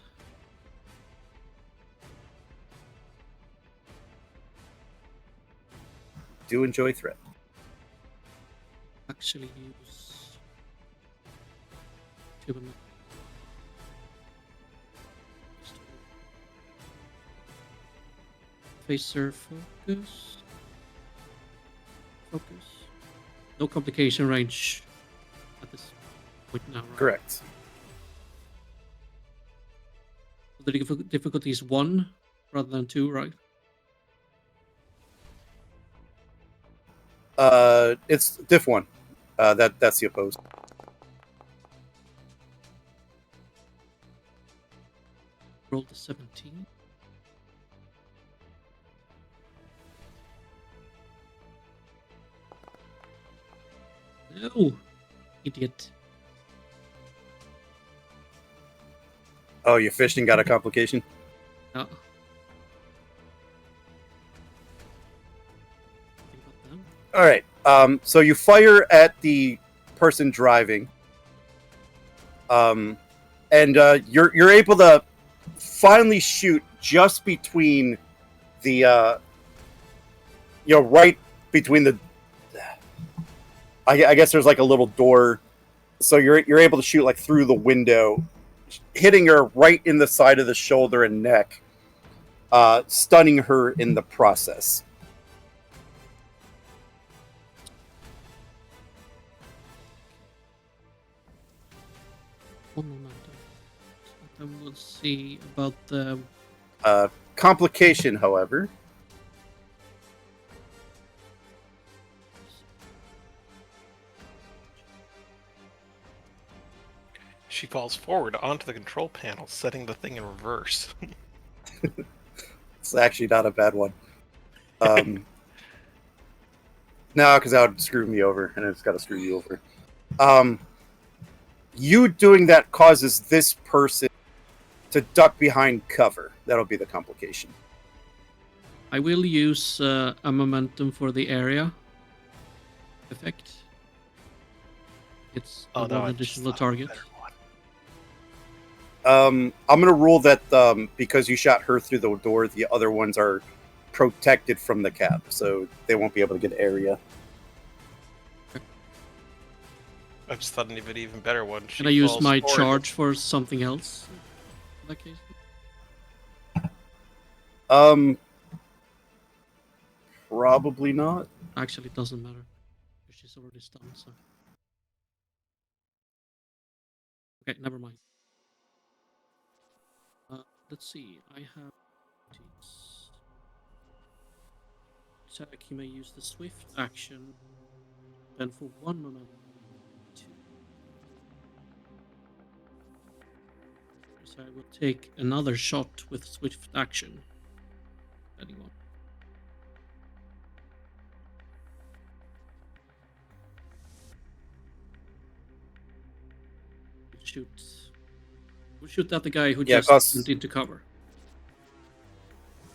Do enjoy threat. Actually use phaser focus. No complication range at this point now, right? Correct. The difficulty is 1 rather than 2, right? It's diff 1. That's the opposed. Roll the 17. No, idiot. Oh, your fishing got a complication? Yeah. All right. So you fire at the person driving, and you're able to finally shoot just between the right between the. I guess there's like a little door, so you're able to shoot like through the window, hitting her right in the side of the shoulder and neck, stunning her in the process. One moment. Then we'll see about the. Complication, however. She falls forward onto the control panel, setting the thing in reverse. It's actually not a bad one. No, because that would screw me over, and it's got to screw you over. You doing that causes this person to duck behind cover. That'll be the complication. I will use a momentum for the area effect. It's Oh, no, one I just additional thought target. better one. I'm going to rule that because you shot her through the door, the other ones are protected from the cab, so they won't be able to get area. I just thought of an even better one. Can I use my charge for something else? In that case? Probably not. Actually, it doesn't matter. She's already stunned, so. Okay, never mind. Let's see. I have. Attack, he may use the swift action. Then for one moment. So I will take another shot with swift action. Anyone? We'll shoot at the guy who just went into cover.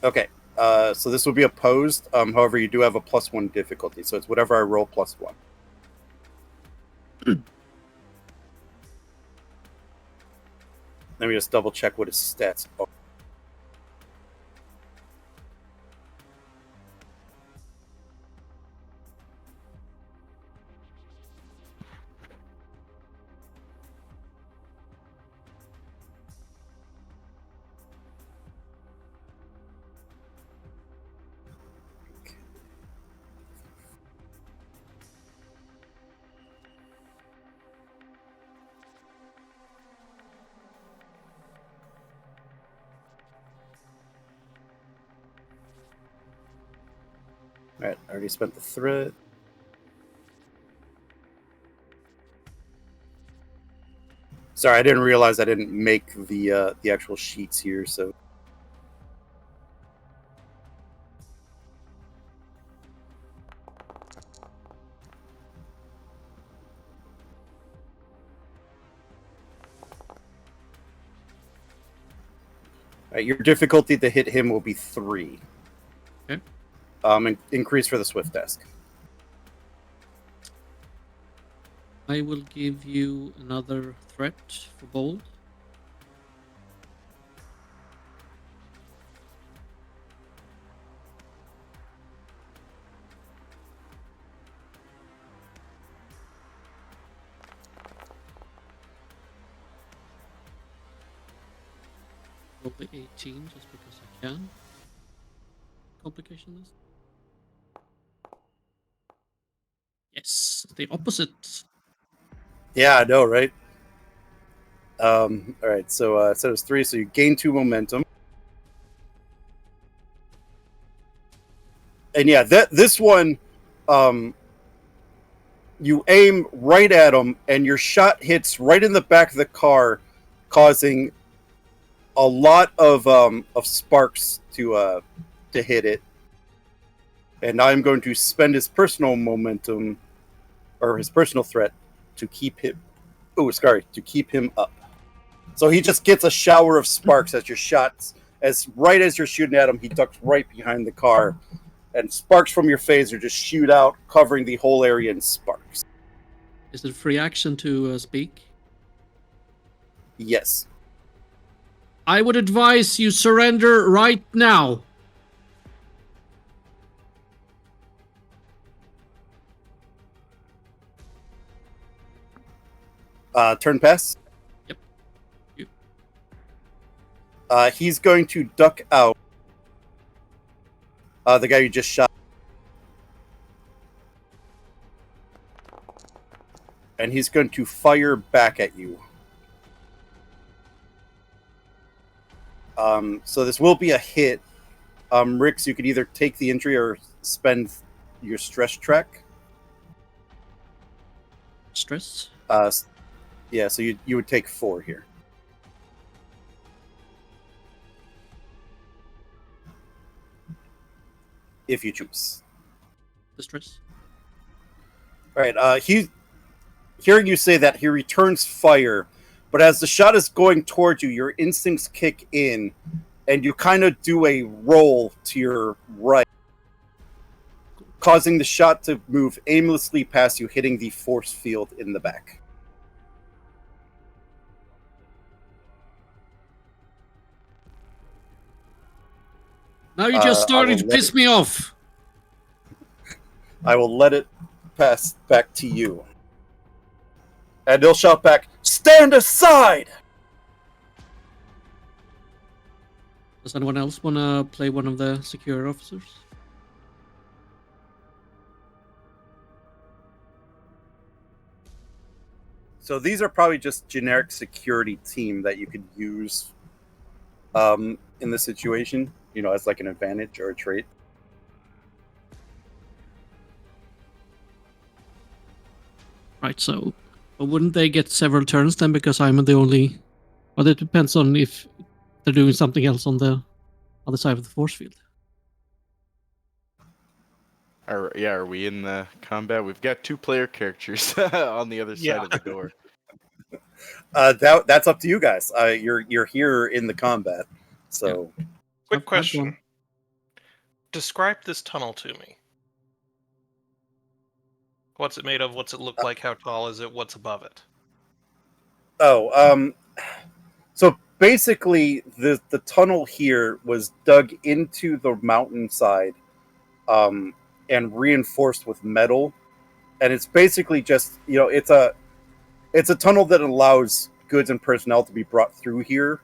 Okay. So this will be opposed. However, you do have a +1 difficulty, so it's whatever I roll +1. Let me just double check what his stats are. Alright, I already spent the threat. Sorry, I didn't realize I didn't make the actual sheets here, so. Alright, your difficulty to hit him will be 3. Okay. Increase for the swift desk. I will give you another threat for bold. Roll the 18 just because I can. Complication list. Yes, the opposite. Yeah, I know, right? Alright, so it was 3, so you gain 2 momentum. And yeah, this one, you aim right at him, and your shot hits right in the back of the car, causing a lot of sparks to hit it. And now I'm going to spend his personal momentum, or his personal threat, to keep him. To keep him up. So he just gets a shower of sparks as your shots. Right as you're shooting at him, he ducks right behind the car, and sparks from your phaser just shoot out, covering the whole area in sparks. Is it free action to speak? Yes. I would advise you surrender right now. Turn pass. Yep. You. He's going to duck out. The guy you just shot. And he's going to fire back at you. So this will be a hit. Rix, you could either take the injury or spend your stress track. Stress? Yeah, so you would take 4 here. If you choose. The stress? Alright, hearing you say that, he returns fire, but as the shot is going towards you, your instincts kick in, and you kind of do a roll to your right, causing the shot to move aimlessly past you, hitting the force field in the back. Now you just started to piss me off. I will let it pass back to you. And they'll shout back, "Stand aside!" Does anyone else want to play one of the security officers? So these are probably just generic security team that you could use in this situation, as like an advantage or a trait. Right, so but wouldn't they get several turns then because I'm the only... Well, it depends on if they're doing something else on the other side of the force field. Are we in the combat? We've got 2 player characters on the other side of the door. That's up to you guys. You're here in the combat, so. Yeah. Quick I've question. gone. Describe this tunnel to me. What's it made of? What's it look like? How tall is it? What's above it? So basically, the tunnel here was dug into the mountainside, and reinforced with metal, and it's basically just it's a tunnel that allows goods and personnel to be brought through here,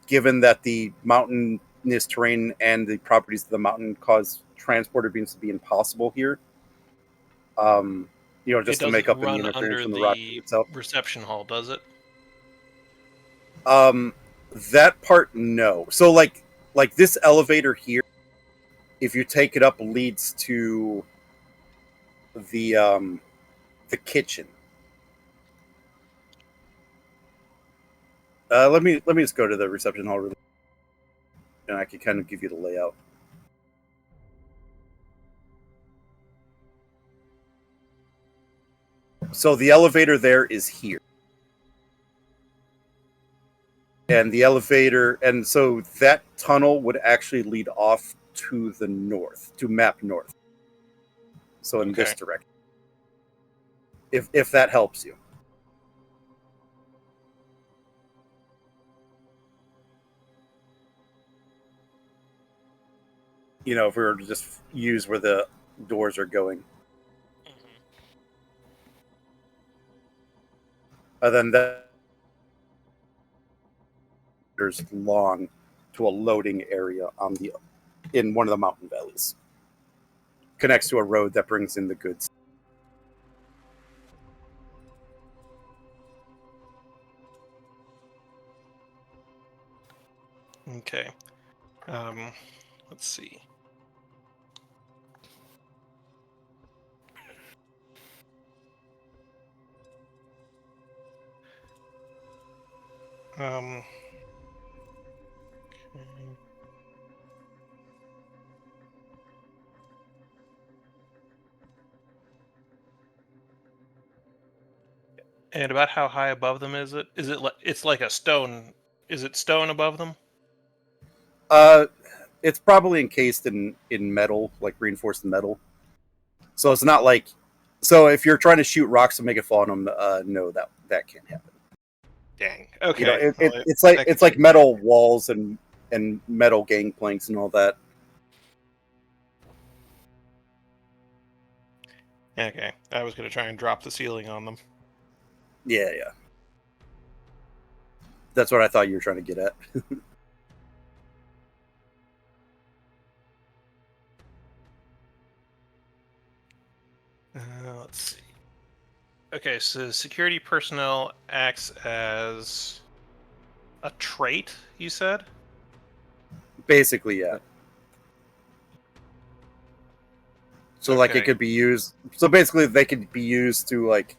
given that the mountainous terrain and the properties of the mountain cause transport of beings to be impossible here. Just to make up any interference from the rock itself. Reception hall, does it? That part, no. So like this elevator here, if you take it up, leads to the kitchen. Let me just go to the reception hall really, and I can kind of give you the layout. So the elevator there is here. And the elevator, and so that tunnel would actually lead off to the north, to map north. So in this direction. If that helps you. If we were to just use where the doors are going. And then that there's long to a loading area in one of the mountain valleys. Connects to a road that brings in the goods. Okay. Let's see. Okay. And about how high above them is it? It's like a stone? Is it stone above them? it's probably encased in metal, like reinforced metal. So it's not like, so if you're trying to shoot rocks to make it fall on them, no, that can't happen. Dang. Okay. You know, Well, it's like metal walls and metal gangplanks and all that. Okay. I was going to try and drop the ceiling on them. Yeah. That's what I thought you were trying to get at. Let's see. Okay, so security personnel acts as a trait, you said? Basically, yeah. So like it Okay. could be used. So basically, they could be used to like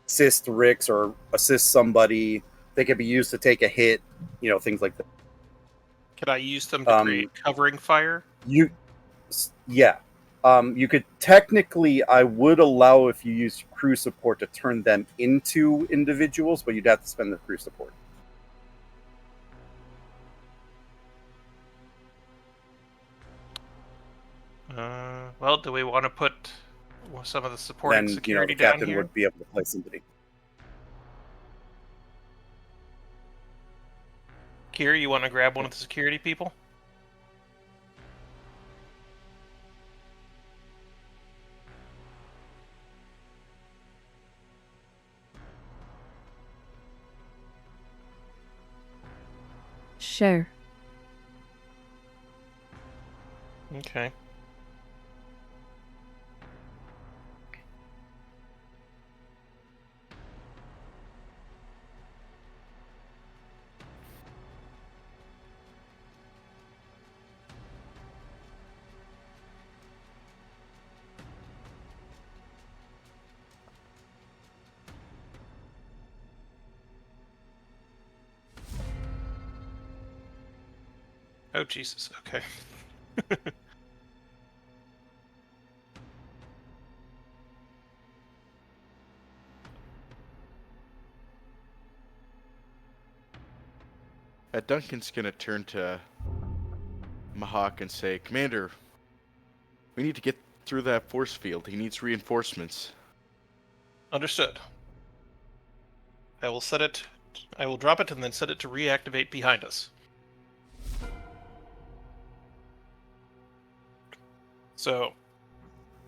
assist Ricks or assist somebody. They could be used to take a hit. You know, things like that. Could I use them to create covering fire? Yeah. You could technically, I would allow if you use crew support to turn them into individuals, but you'd have to spend the crew support. Well, do we want to put some of the supporting Then security the down captain here? would be able to play somebody. Keir, you want to grab one of the security people? Sure. Okay. Oh, Jesus. Okay. Duncan's gonna turn to Mahawk and say, Commander, we need to get through that force field. He needs reinforcements. Understood. I will set it. I will drop it and then set it to reactivate behind us. So,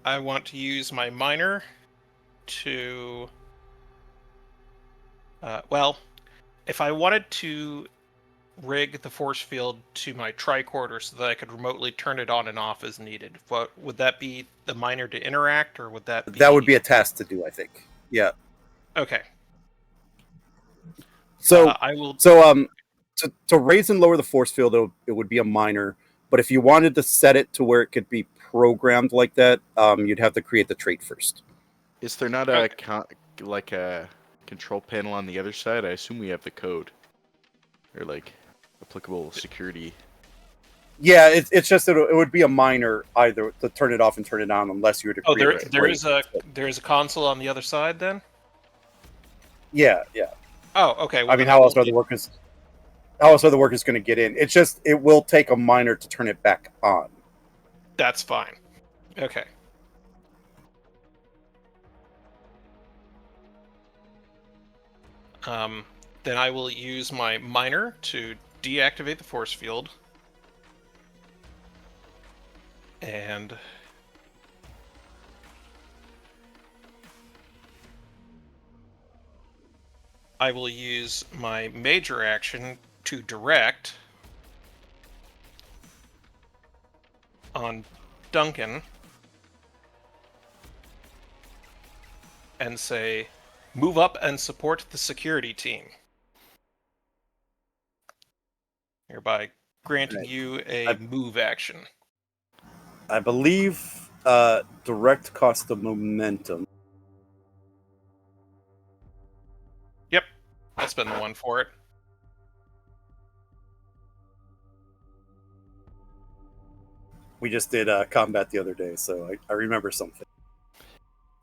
I want to use my miner to... well, if I wanted to rig the force field to my tricorder so that I could remotely turn it on and off as needed, what would that be, the miner to interact, or would that be... That would be a task to do, I think. Yeah. Okay. So I will... to raise and lower the force field, it would be a minor. But if you wanted to set it to where it could be programmed like that, you'd have to create the trait first. Is there not a a control panel on the other side? I assume we have the code or like applicable security. Yeah, it's just that it would be a minor either to turn it off and turn it on unless you were to Oh, create there is a console on the other side then? Yeah. Oh, okay. Well, I mean, then how else are the workers going to get in? It's just it will take a minor to turn it back on. That's fine. Okay. Then I will use my miner to deactivate the force field. And I will use my major action to direct on Duncan and say, move up and support the security team. Hereby granting you a move action. I believe direct cost of momentum. Yep, that's been the one for it. We just did combat the other day, so I remember something.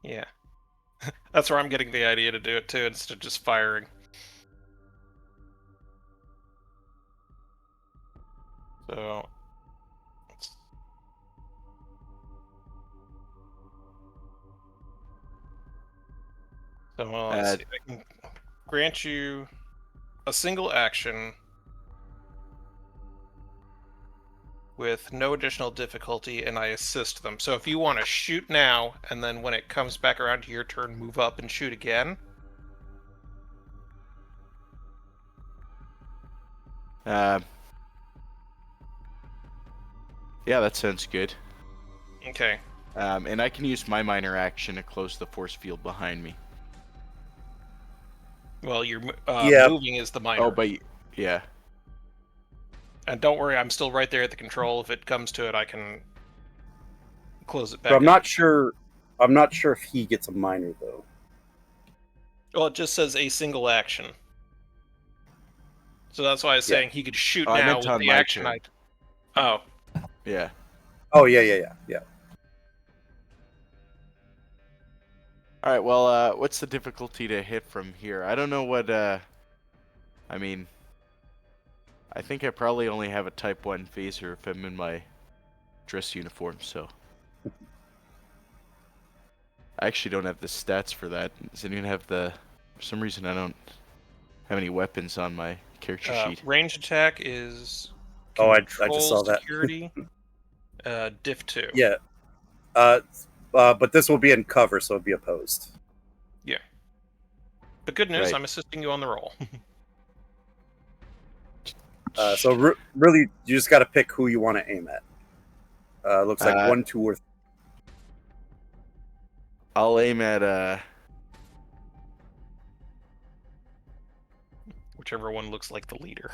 Yeah. That's where I'm getting the idea to do it too, instead of just firing. So, So let's see. I can grant you a single action with no additional difficulty, and I assist them. So if you want to shoot now, and then when it comes back around to your turn, move up and shoot again. Yeah, that sounds good. Okay. And I can use my minor action to close the force field behind me. Well, your Yeah. moving is the minor. Oh, but yeah. And don't worry, I'm still right there at the control. If it comes to it, I can close it back But I'm up. not sure. I'm not sure if he gets a minor though. Well, it just says a single action. So that's why I was Yeah. saying he could shoot Oh, I now meant with on the my action. turn. Oh, Yeah. Oh yeah. All right. Well, what's the difficulty to hit from here? I don't know what. I mean, I think I probably only have a Type 1 phaser if I'm in my dress uniform. So I actually don't have the stats for that. Does anyone have the? For some reason, I don't have any weapons on my character sheet. range attack is Oh, I control just saw that. security. Diff 2. Yeah. But this will be in cover, so it'll be opposed. Yeah. But good news, Right. I'm assisting you on the roll. So really, you just got to pick who you want to aim at. Looks like 1, 2, or 3. I'll aim at Whichever one looks like the leader.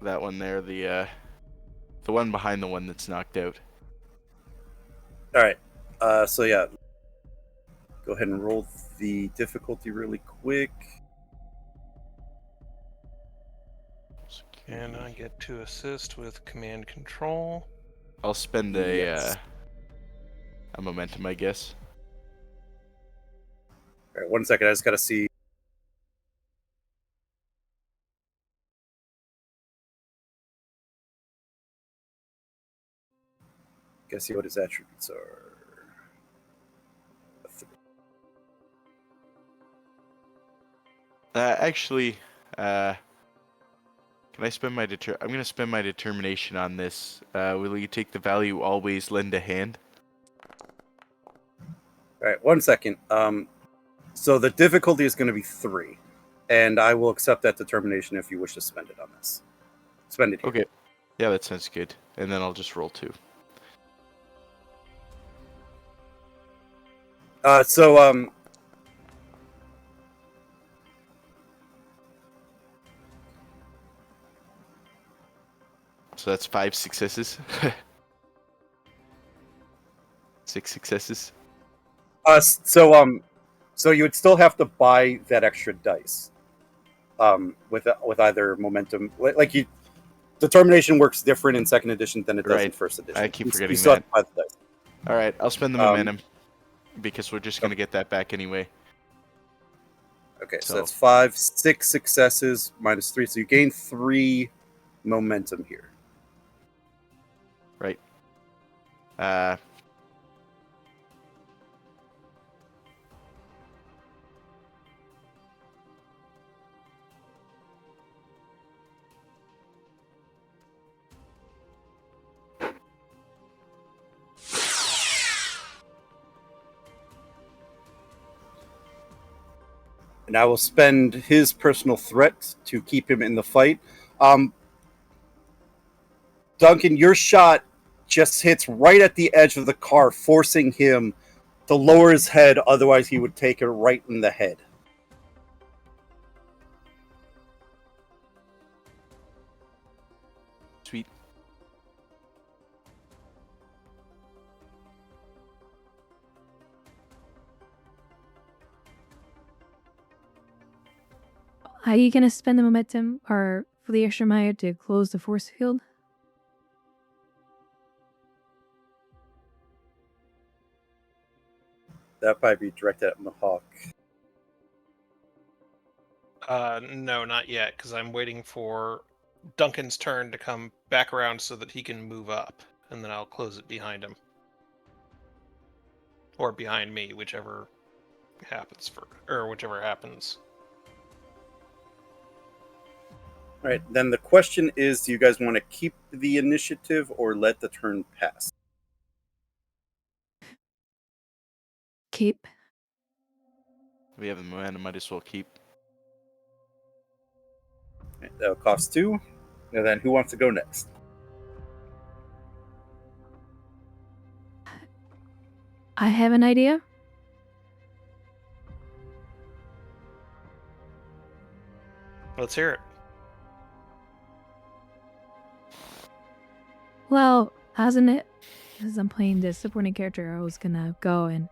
that one there, the one behind the one that's knocked out. All right. So yeah, go ahead and roll the difficulty really quick. And I get to assist with command control. I'll spend Yes. a momentum, I guess. All right, 1 second. I just got to see. Gotta see what his attributes are. Actually, can I spend my I'm gonna spend my determination on this. Will you take the value always lend a hand? All right, 1 second. So the difficulty is going to be 3, and I will accept that determination if you wish to spend it on this. Spend it here. Okay. Yeah, that sounds good. And then I'll just roll 2. So that's 5 successes. 6 successes. So you would still have to buy that extra dice. With either momentum, determination works different in second edition than it does in Right. first edition. I keep You forgetting still have that. to buy the dice. All right, I'll spend the momentum because we're just gonna get that back anyway. Okay, so So- that's 5, 6 successes minus 3, so you gain 3 momentum here. Right. And I will spend his personal threat to keep him in the fight. Duncan, your shot just hits right at the edge of the car, forcing him to lower his head. Otherwise, he would take it right in the head. Sweet. Are you gonna spend the momentum or for the extra Maya to close the force field? That'd probably be directed at Mahawk. No, not yet, because I'm waiting for Duncan's turn to come back around so that he can move up, and then I'll close it behind him. or behind me, whichever happens whichever happens. All right, then the question is, do you guys want to keep the initiative or let the turn pass? Keep. We have the momentum, might as well keep. Right, that'll cost 2. And then who wants to go next? I have an idea. Let's hear it. Well, hasn't it? As I'm playing the supporting character, I was gonna go and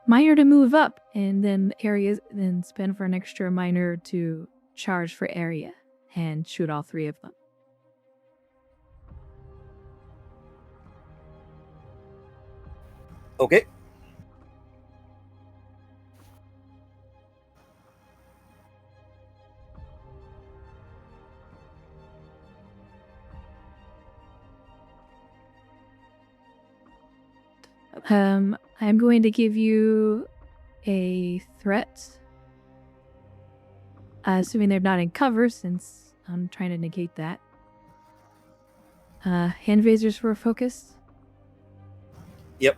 minor to move up, and then areas, then spend for an extra minor to charge for area and shoot all 3 of them. Okay. I'm going to give you a threat, assuming they're not in cover, since I'm trying to negate that. Hand raisers for a focus. Yep.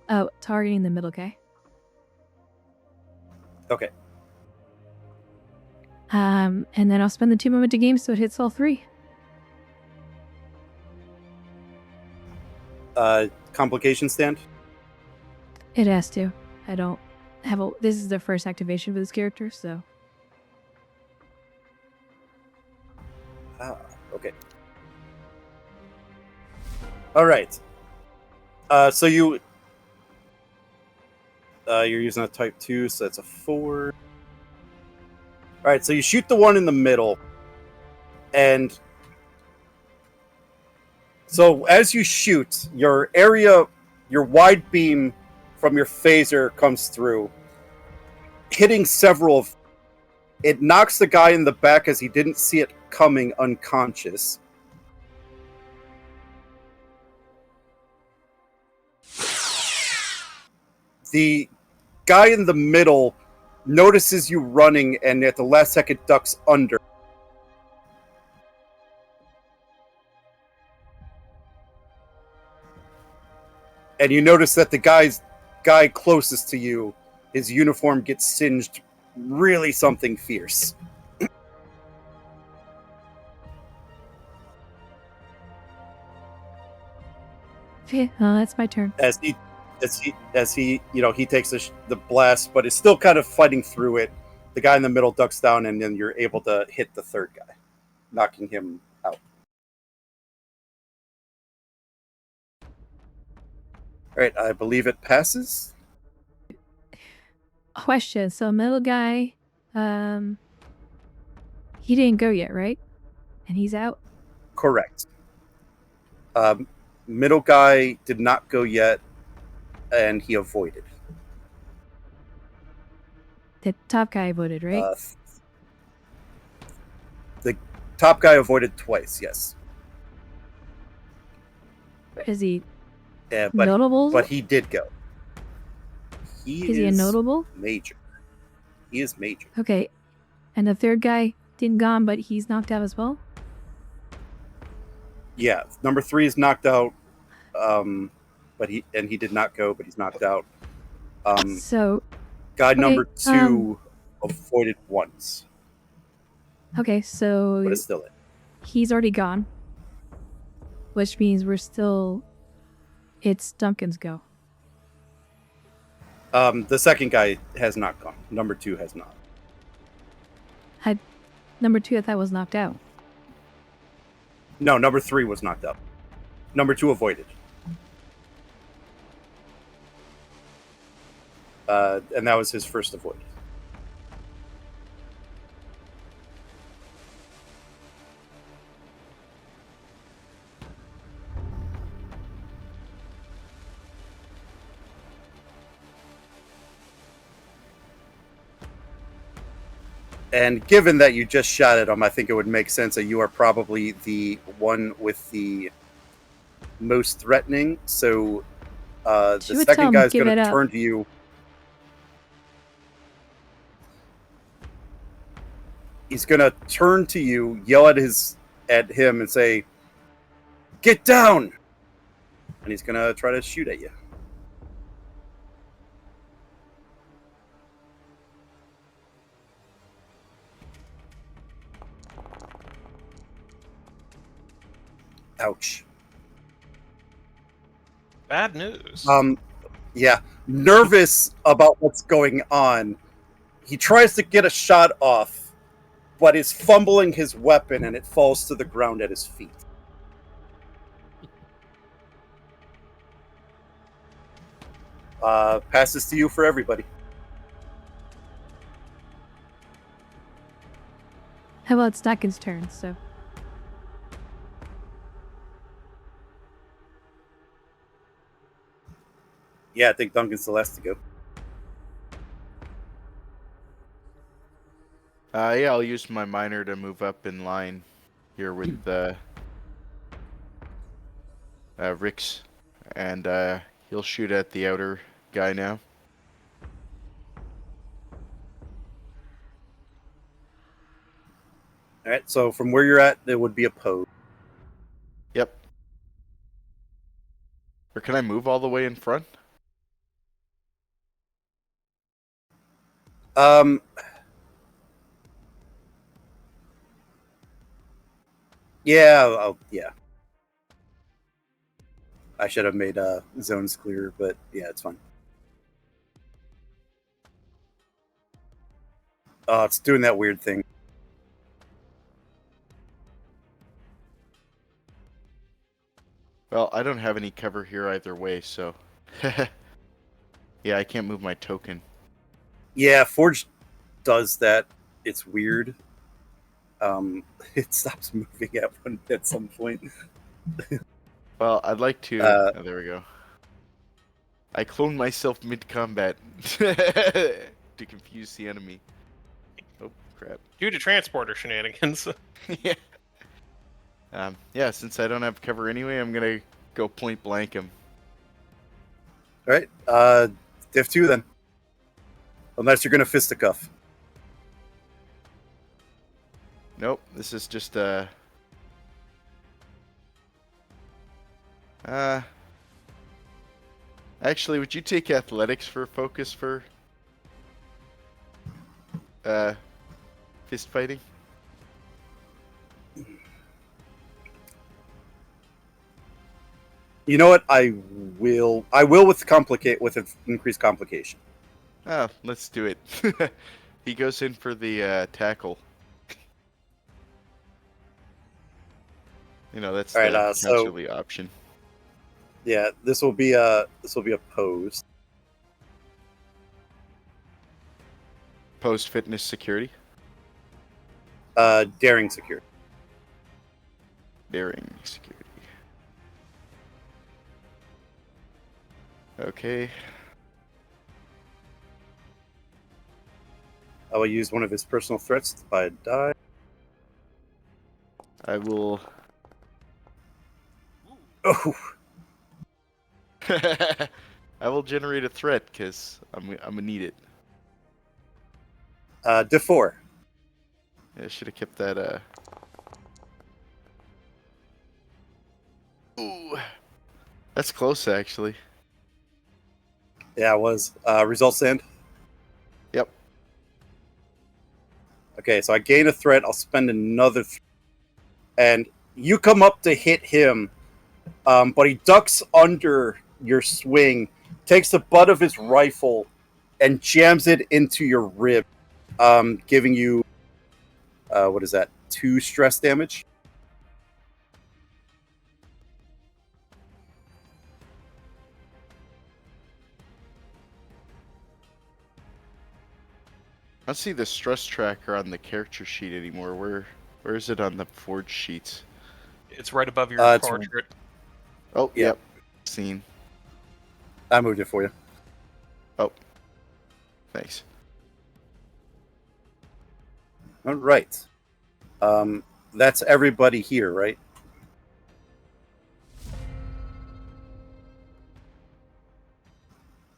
Oh, targeting the middle guy. Okay. And then I'll spend the 2 moment to game so it hits all 3. Complication stand? It has to. I don't have a. This is the first activation for this character, so. Okay. All right. So you're using a type 2, so that's a 4. All right, so you shoot the one in the middle, and so as you shoot, your wide beam from your phaser comes through, hitting several of. It knocks the guy in the back as he didn't see it coming unconscious. The guy in the middle notices you running and at the last second ducks under. And you notice that the guy closest to you, his uniform gets singed really something fierce. Okay, that's my turn. As he he takes the blast, but is still kind of fighting through it. The guy in the middle ducks down, and then you're able to hit the third guy, knocking him out. All right, I believe it passes. Question. So middle guy, he didn't go yet, right? And he's out. Correct. Middle guy did not go yet, and he avoided. The top guy voted, right? The top guy avoided twice, yes. Is he Yeah, but notable? But he did go. Is he a notable? Major. He is major. Okay. And the third guy didn't gone, but he's knocked out as well? Yeah, number 3 is knocked out. But he did not go, but he's knocked out. So Guy number 2 avoided once, okay, so but it's still it. he's already gone, which means it's Duncan's go. The second guy has not gone. Number 2 has not. Number 2 I thought was knocked out. No, number 3 was knocked out. Number 2 avoided. And that was his first avoid. And given that you just shot at him, I think it would make sense that you are probably the one with the most threatening. So the She would tell second him, guy's "Give going it to up." turn to you. He's going to turn to you, yell at him, and say, "Get down!" And he's going to try to shoot at you. Ouch. Bad news. Yeah, nervous about what's going on. He tries to get a shot off, but is fumbling his weapon and it falls to the ground at his feet. Passes to you for everybody. How about Stacken's turn? So Yeah, I think Duncan's the last to go. Yeah, I'll use my miner to move up in line here with Rix, and he'll shoot at the outer guy now. All right, so from where you're at, there would be a pose. Yep. Or can I move all the way in front? Yeah. I should have made zones clear, but yeah, it's fine. Oh, it's doing that weird thing. Well, I don't have any cover here either way, so... Yeah, I can't move my token. Yeah, Forge does that. It's weird. It stops moving at some point. Well, I'd like to... oh, there we go. I cloned myself mid-combat to confuse the enemy. Oh, crap. Due to transporter shenanigans. Yeah. Yeah, since I don't have cover anyway, I'm gonna go point blank him. All right, Div 2 then. Unless you're going to fisticuff. Nope, this is just actually, would you take athletics for focus for fist fighting? You know what? I will with increased complication. Ah, let's do it. He goes in for the tackle. You know, that's All right, the so- naturally option. Yeah, this will be a pose. Post fitness security. Daring security. Daring security. Okay. I will use one of his personal threats to buy a die. I will. Oh, I will generate a threat because I'm gonna need it. Div 4. Yeah, I should have kept that. Ooh, that's close actually. Yeah, it was. Result sand. Yep. Okay, so I gain a threat. I'll spend another. And you come up to hit him, but he ducks under your swing, takes the butt of his rifle, and jams it into your rib, giving you, what is that, 2 stress damage? I don't see the stress tracker on the character sheet anymore. Where is it on the Forge sheets? It's right above your It's- portrait. Oh, Yeah. yep. Seen. I moved it for you. Oh. Thanks. All right. That's everybody here, right?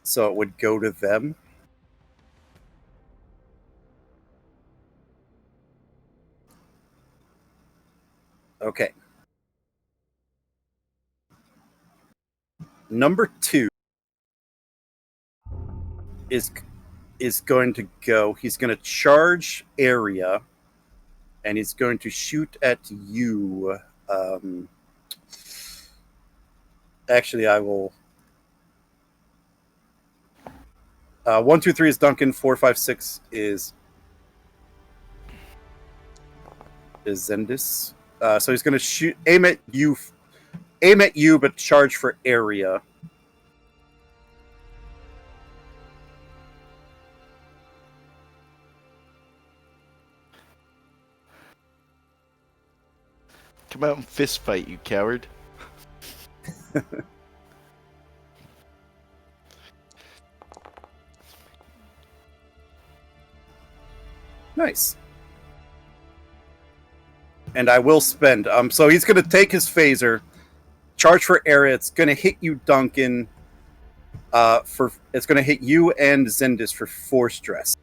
So it would go to them. Okay. Number 2 is going to go. He's going to charge area, and he's going to shoot at you. Actually, I will. 1, 2, 3 is Duncan. 4, 5, 6 is Zendis. So he's going to aim at you, but charge for area. Come out and fist fight, you coward. Nice. And I will spend. So he's going to take his phaser, charge for area. It's going to hit you, Duncan. It's going to hit you and Zendis for 4 stress.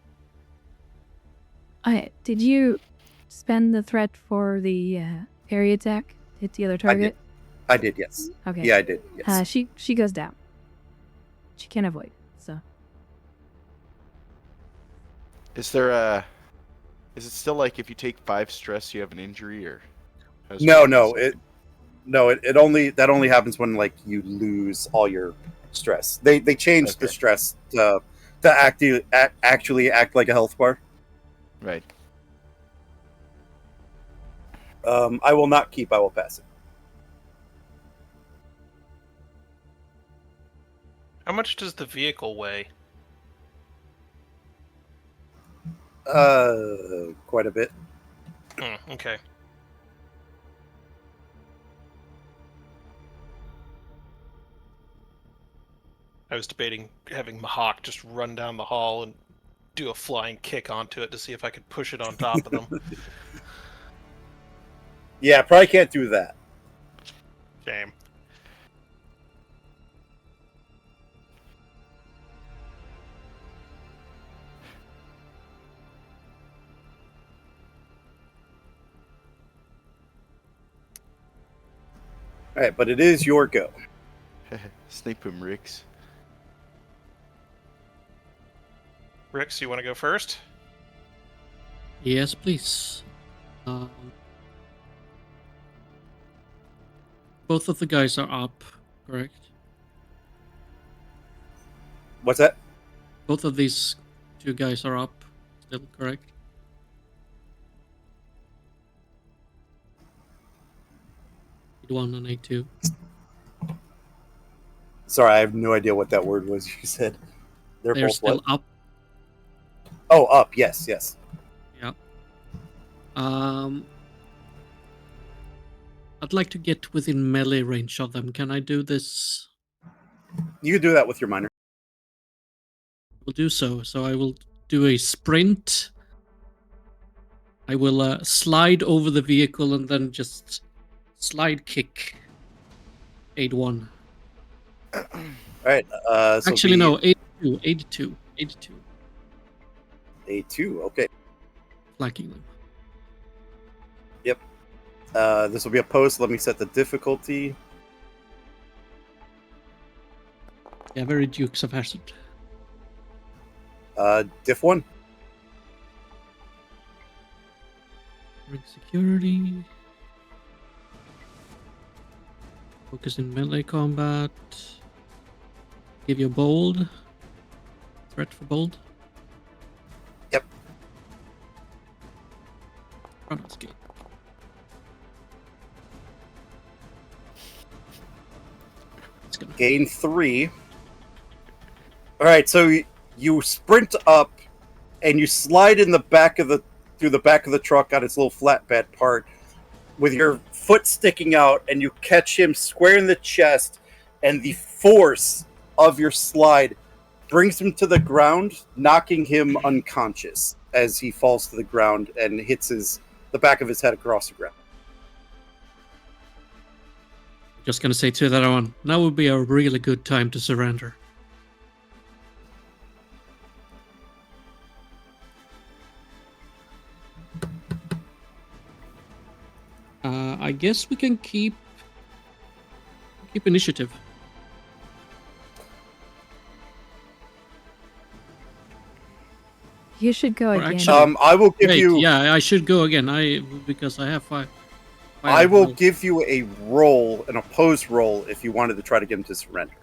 Did you spend the threat for the area attack? Hit the other target? I did, yes. Okay. Yeah, I did, yes. She goes down. She can't avoid. So. Is it still like if you take 5 stress, you have an injury, or? No. It only happens when like you lose all your stress. They changed the stress to actually act like a health bar. Right. I will not keep. I will pass it. How much does the vehicle weigh? Quite a bit. Okay. I was debating having Mahawk just run down the hall and do a flying kick onto it to see if I could push it on top of them. Yeah, probably can't do that. Shame. All right, but it is your go. Snipe him, Rix. Rix, you want to go first? Yes, please. Both of the guys are up, correct? What's that? Both of these 2 guys are up, still correct? A1 and A2. Sorry, I have no idea what that word was you said. They're both still what? up. Oh, up. Yes. Yeah. I'd like to get within melee range of them. Can I do this? You can do that with your minor. I will do so. So I will do a sprint. I will slide over the vehicle and then just slide kick 8-1. All right. So Actually, no, 82. A2. Okay. Flanking them. Yep. This will be a post. Let me set the difficulty. Yeah, very Dukes of Hazzard. Diff 1. Bring security. Focus in melee combat. Give you bold. Threat for bold. Yep. Chronos Gate. Gain 3. All right, so you sprint up and you slide in the back of through the back of the truck on its little flatbed part with your foot sticking out, and you catch him square in the chest, and the force of your slide brings him to the ground, knocking him unconscious. as he falls to the ground and hits the back of his head across the ground. Just gonna say to that one, now would be a really good time to surrender. I guess we can keep initiative. You should go Or again. actually- I will give Wait, you. yeah, I should go again. Because I have five. I will rolls. give you a roll, an opposed roll, if you wanted to try to get him to surrender.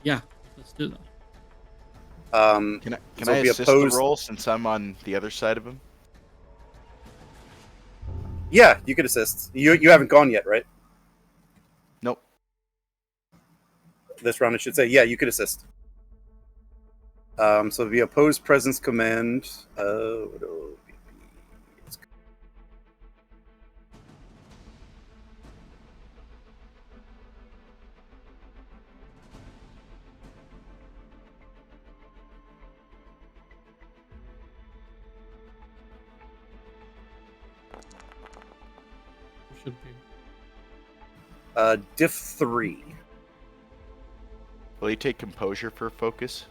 Yeah, let's do that. Can So I be assist opposed- the roll since I'm on the other side of him? Yeah, you could assist. You haven't gone yet, right? Nope. This round, I should say. Yeah, you could assist. So the opposed presence command. Should be. Diff 3. Will he take composure for focus?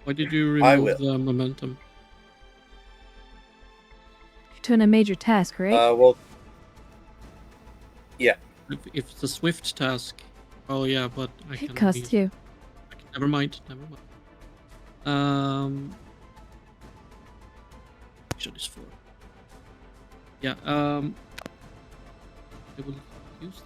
Why did you I remove will. the momentum? You're doing a major task, right? Well, yeah. If it's a swift task, oh yeah, but I it can costs use- you. Never mind. Action is 4. Yeah. I will use that.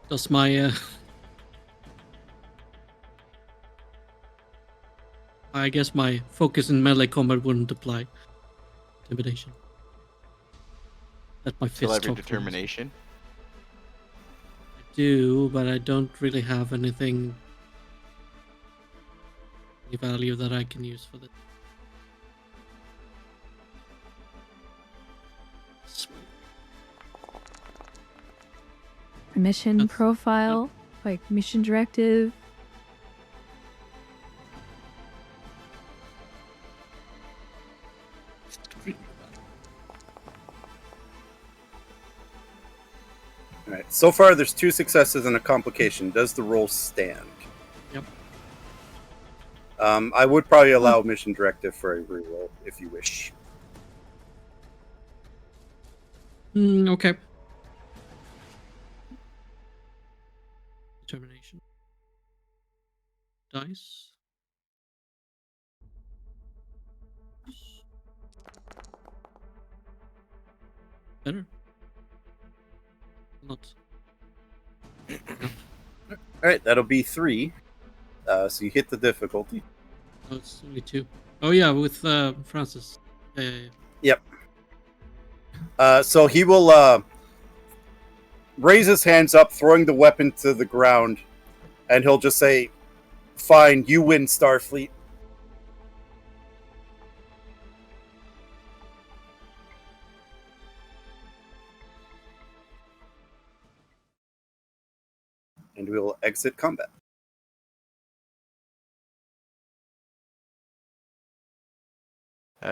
Does my I guess my focus in melee combat wouldn't apply. Intimidation. That my Still fist have your top determination? I do, but I don't really have any value that I can use for that. Mission That's- profile, like mission directive. All right. So far, there's 2 successes and a complication. Does the roll stand? Yep. I would probably allow mission directive for a reroll if you wish. Okay. Determination. Dice. Better. Not. All right, that'll be 3. So you hit the difficulty. Oh, it's only 2. Oh yeah, with Francis. Yeah. So he will raise his hands up, throwing the weapon to the ground, and he'll just say, "Fine, you win, Starfleet." And we will exit combat.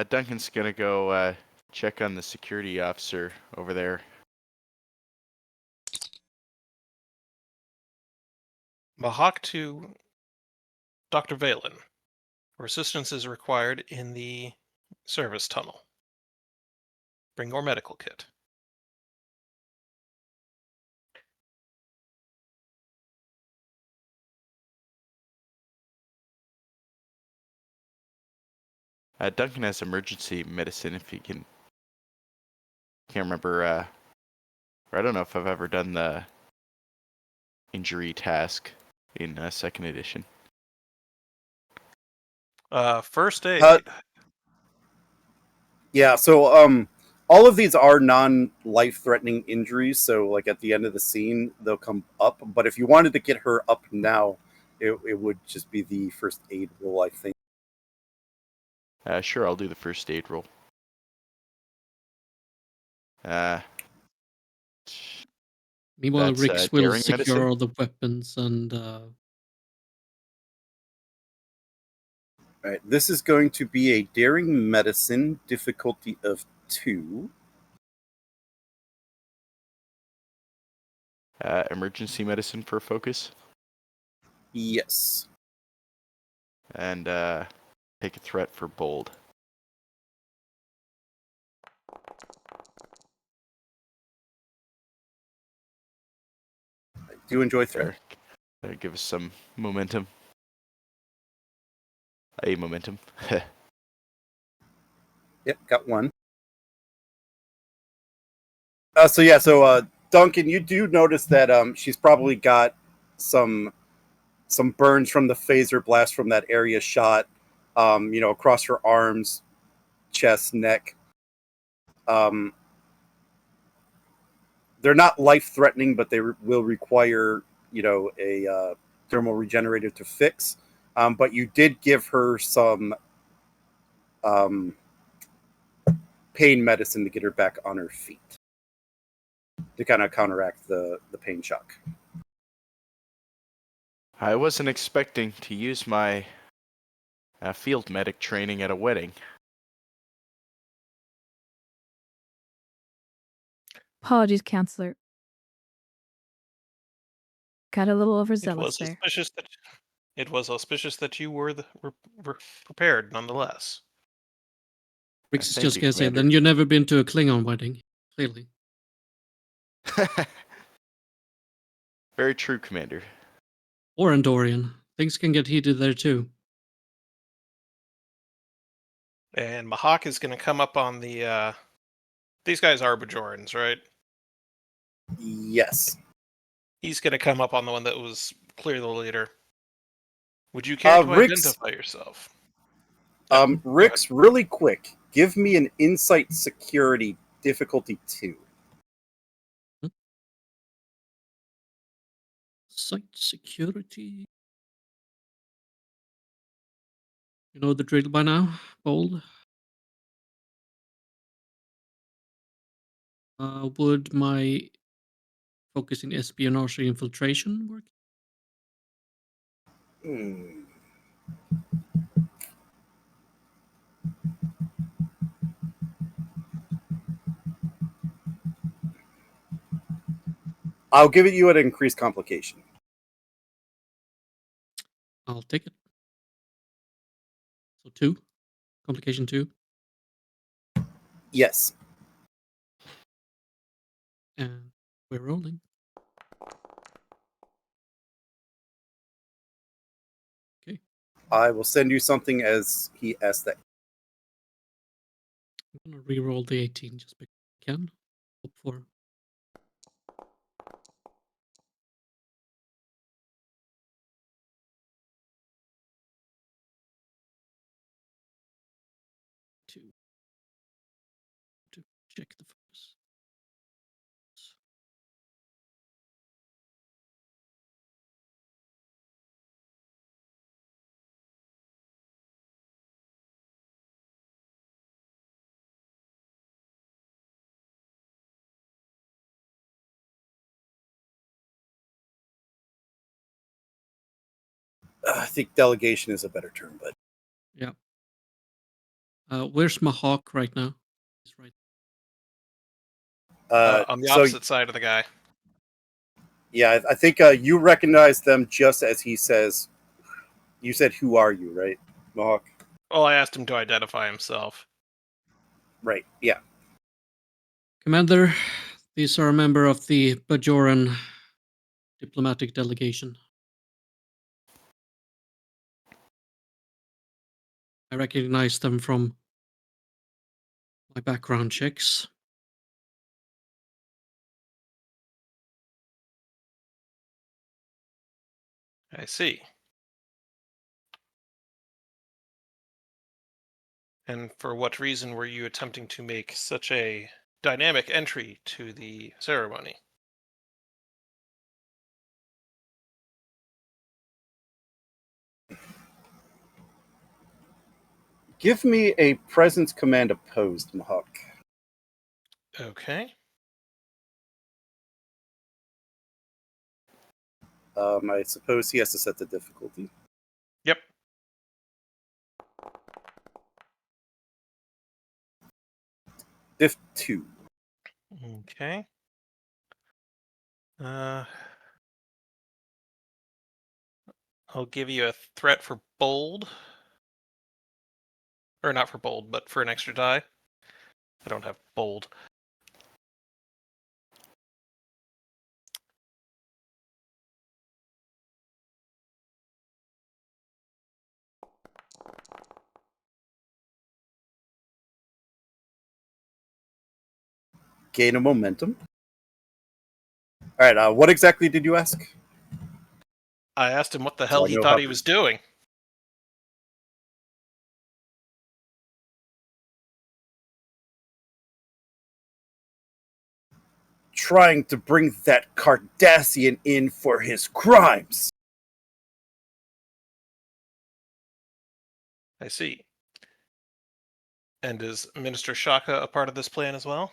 Duncan's gonna go check on the security officer over there. Mahawk to Dr. Valen, where assistance is required in the service tunnel. Bring your medical kit. Duncan has emergency medicine if he can. Can't remember. Or I don't know if I've ever done the injury task in second edition. First aid. Yeah, so all of these are non-life-threatening injuries, so like at the end of the scene, they'll come up. But if you wanted to get her up now, it would just be the first aid roll, I think. Sure, I'll do the first aid roll. Meanwhile, That's, Rix will daring secure medicine? all the weapons and All right, this is going to be a daring medicine, difficulty of 2. Emergency medicine for focus. Yes. And take a threat for bold. I do enjoy threat. There. Give us some momentum. A momentum. Yep, got 1. So Duncan, you do notice that she's probably got some burns from the phaser blast from that area shot, across her arms, chest, neck. They're not life-threatening, but they will require, a thermal regenerator to fix. But you did give her some pain medicine to get her back on her feet to kind of counteract the pain shock. I wasn't expecting to use my field medic training at a wedding. Apologies, Counselor. Got a little It overzealous was there. auspicious that you were prepared, nonetheless. Rix is Thank just you, gonna say, Commander. then you've never been to a Klingon wedding, clearly. Very true, Commander. Or Andorian. Things can get heated there too. And Mahawk is going to come up on the. These guys are Bajorans, right? Yes. He's going to come up on the one that was clearly the leader. Would you care to Rix, identify yourself? Rix, really quick, give me an insight security difficulty 2. Site security. You know the drill by now, Bold? Would my focus in espionage or infiltration work? I'll give it you at increased complication. I'll take it. So 2. Complication 2. Yes. And we're rolling. Okay. I will send you something as he asked that. I'm gonna re-roll the 18 just because I can. Hope for 2 to check the focus. I think delegation is a better term, but Yeah. Where's Mahawk right now? He's right. On the so opposite side of the guy. yeah, I think you recognize them just as he says. You said, "Who are you?" Right, Mohawk? Well, I asked him to identify himself. Right. Yeah. Commander, these are a member of the Bajoran diplomatic delegation. I recognize them from my background checks. I see. And for what reason were you attempting to make such a dynamic entry to the ceremony? Give me a presence command opposed, Mohawk. Okay. I suppose he has to set the difficulty. Yep. Diff 2. Okay. I'll give you a threat for bold. Or not for bold, but for an extra die. I don't have bold. Gain a momentum. All right. What exactly did you ask? I asked him what the So hell I he know thought how he to- was doing. Trying to bring that Cardassian in for his crimes. I see. And is Minister Shaka a part of this plan as well?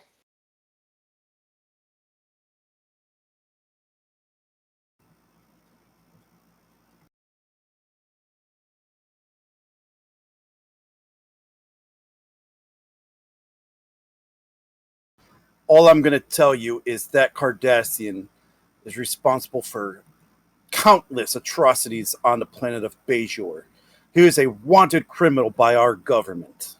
All I'm going to tell you is that Cardassian is responsible for countless atrocities on the planet of Bajor. He is a wanted criminal by our government.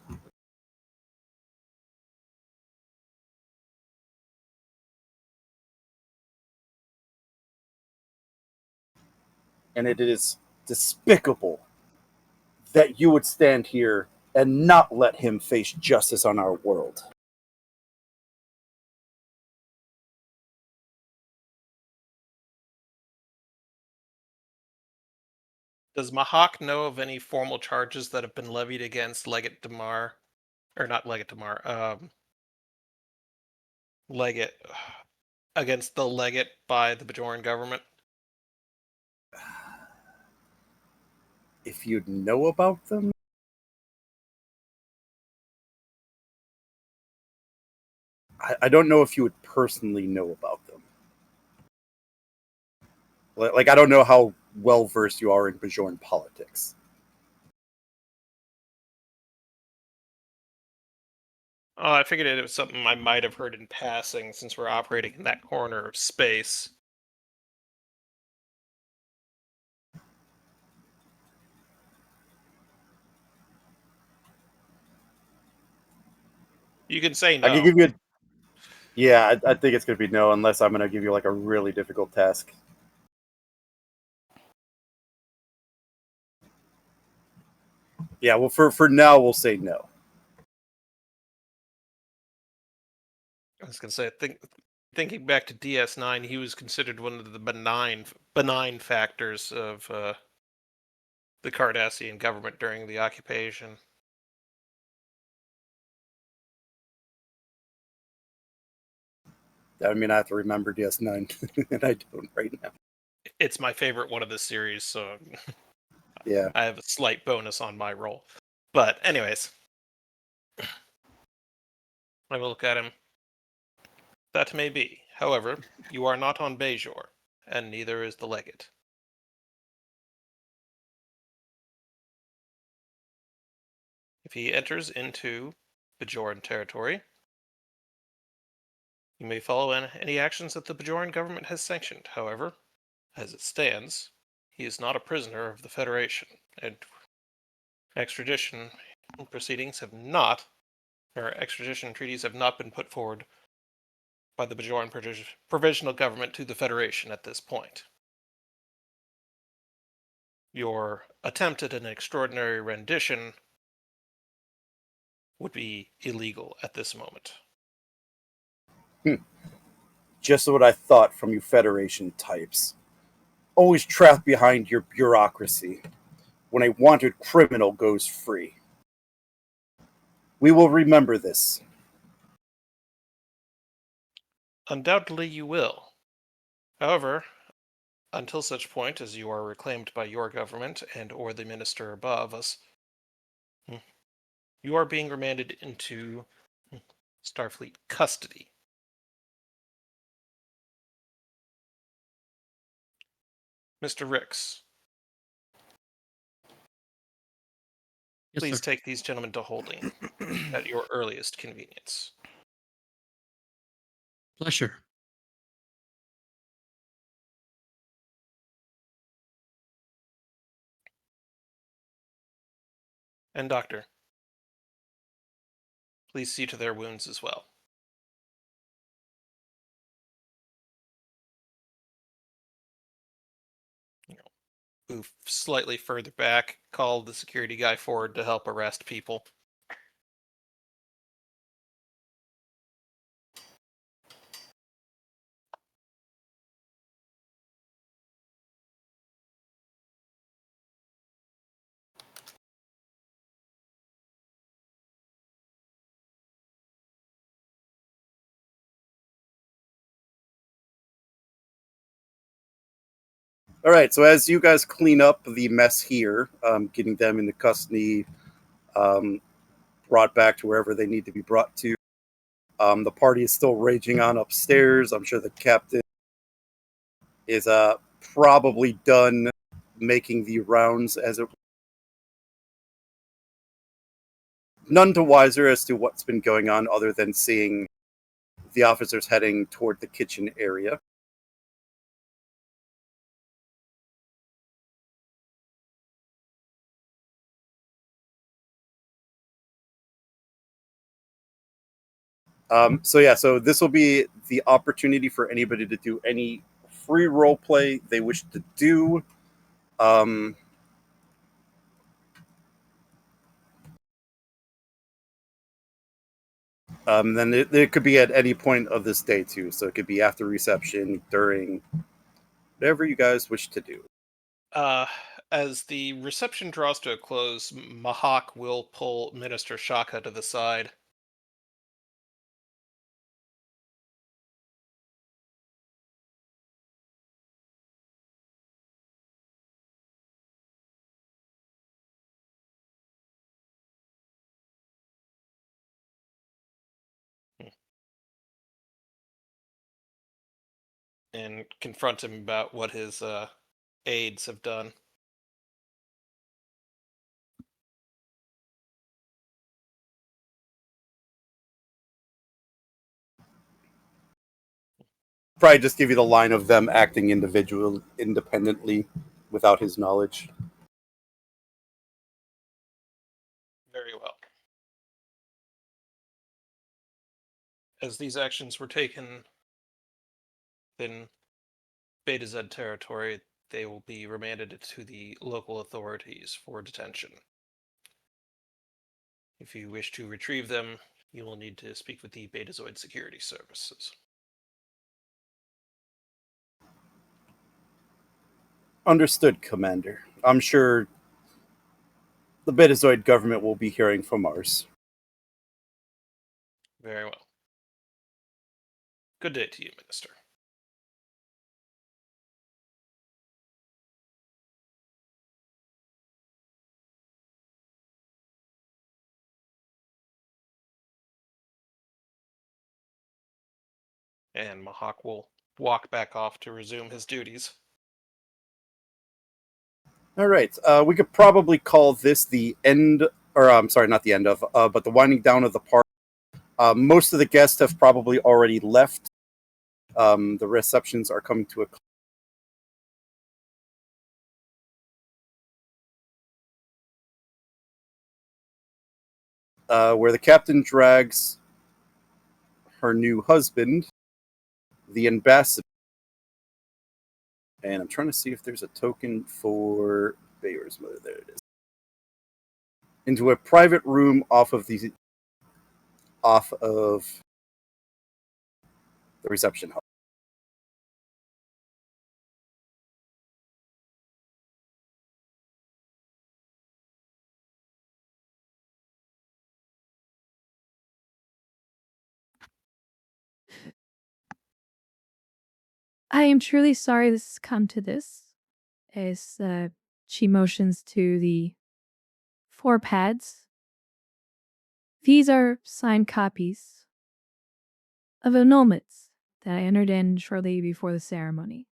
And it is despicable that you would stand here and not let him face justice on our world. Does Mahak know of any formal charges that have been levied against Legate Damar? Or not Legate Damar, Legate. Against the Legate by the Bajoran government? If you'd know about them, I don't know if you would personally know about them. Like, I don't know how well versed you are in Bajoran politics. Oh, I figured it was something I might have heard in passing since we're operating in that corner of space. You can say I no. can give you yeah, I think it's going to be no, unless I'm going to give you like a really difficult task. Yeah, well, for now, we'll say no. I was gonna say, thinking back to DS9, he was considered one of the benign factors of the Cardassian government during the occupation. I mean, I have to remember DS9, and I don't right now. It's my favorite one of the series, so Yeah. I have a slight bonus on my roll. But anyways, I will look at him. That may be. However, you are not on Bajor, and neither is the Legate. If he enters into Bajoran territory, you may follow any actions that the Bajoran government has sanctioned. However, as it stands, he is not a prisoner of the Federation, and extradition proceedings have not, or extradition treaties have not been put forward by the Bajoran provisional government to the Federation at this point. Your attempt at an extraordinary rendition would be illegal at this moment. Just what I thought from you Federation types. Always trapped behind your bureaucracy when a wanted criminal goes free. We will remember this. Undoubtedly you will. However, until such point as you are reclaimed by your government and or the minister above us, you are being remanded into Starfleet custody. Mr. Ricks, Yes, please sir. take these gentlemen to holding at your earliest convenience. Pleasure. And doctor, please see to their wounds as well. Move slightly further back, call the security guy forward to help arrest people. All right, so as you guys clean up the mess here, getting them into custody, brought back to wherever they need to be brought to, the party is still raging on upstairs. I'm sure the captain is probably done making the rounds as it. None to wiser as to what's been going on, other than seeing the officers heading toward the kitchen area. So this will be the opportunity for anybody to do any free role play they wish to do. Then it could be at any point of this day too. So it could be after reception, during, whatever you guys wish to do. As the reception draws to a close, Mahak will pull Minister Shaka to the side. And confront him about what his aides have done. Probably just give you the line of them acting independently without his knowledge. Very well. As these actions were taken in Beta Z territory, they will be remanded to the local authorities for detention. If you wish to retrieve them, you will need to speak with the Betazoid Security Services. Understood, Commander. I'm sure the Betazoid government will be hearing from ours. Very well. Good day to you, Minister. And Mahak will walk back off to resume his duties. All right. We could probably call this the end, or I'm sorry, not the end of, but the winding down of the party. Most of the guests have probably already left. The receptions are coming to a close. Where the captain drags her new husband, the ambassador. And I'm trying to see if there's a token for Bayer's mother. There it is. Into a private room off of the reception hall. I am truly sorry this has come to this. As she motions to the 4 pads. These are signed copies of annulments that I entered in shortly before the ceremony.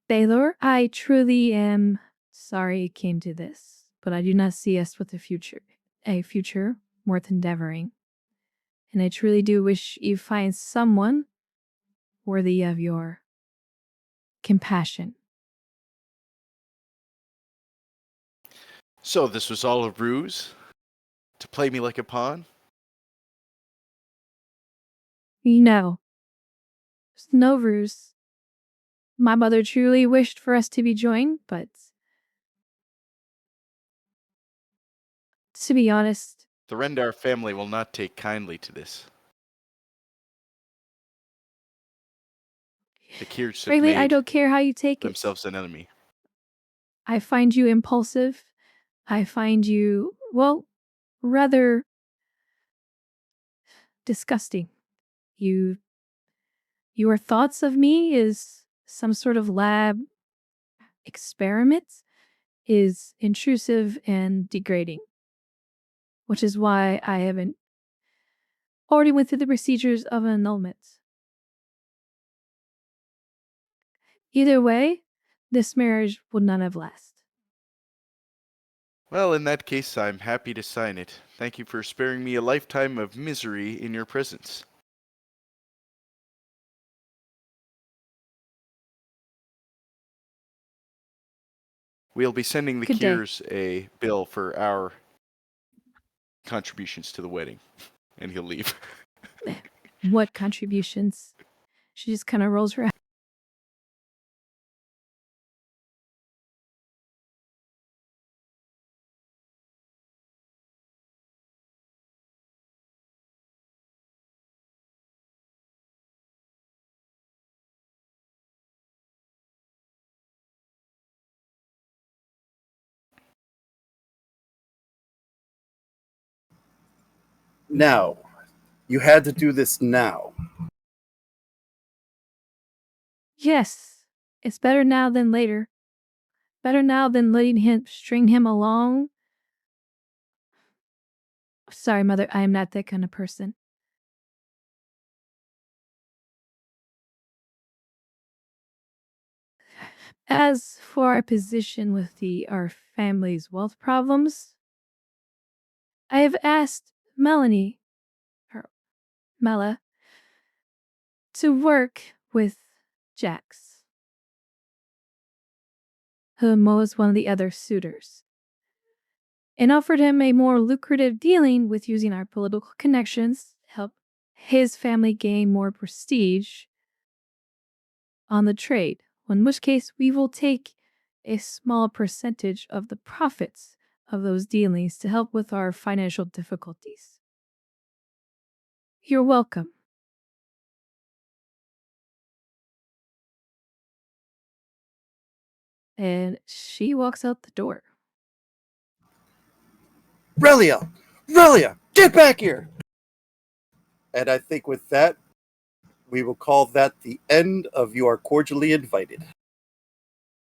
Taylor, I truly am sorry it came to this, but I do not see us with a future worth endeavoring. And I truly do wish you find someone worthy of your compassion. So this was all a ruse? To play me like a pawn? No, there's no ruse. My mother truly wished for us to be joined, but to be honest, The Rendar family will not take kindly to this. The Keirs have frankly, I made don't care how you take it. themselves an enemy. I find you impulsive. I find you, well, rather disgusting. Your thoughts of me is some sort of lab experiment is intrusive and degrading, which is why I haven't already went through the procedures of annulment. Either way, this marriage would not have lasted. Well, in that case, I'm happy to sign it. Thank you for sparing me a lifetime of misery in your presence. We'll be sending the Good day. Keirs a bill for our contributions to the wedding, and he'll leave. What contributions? She just kind of rolls her eyes. Now, you had to do this now. Yes, it's better now than later. Better now than letting him string him along. Sorry, Mother, I am not that kind of person. As for our position with our family's wealth problems, I have asked Melanie, or Mela, to work with Jax, whom was one of the other suitors, and offered him a more lucrative dealing with using our political connections to help his family gain more prestige on the trade, in which case we will take a small percentage of the profits of those dealings to help with our financial difficulties. You're welcome. And she walks out the door. Relia! Relia! Get back here! And I think with that, we will call that the end of You Are Cordially Invited.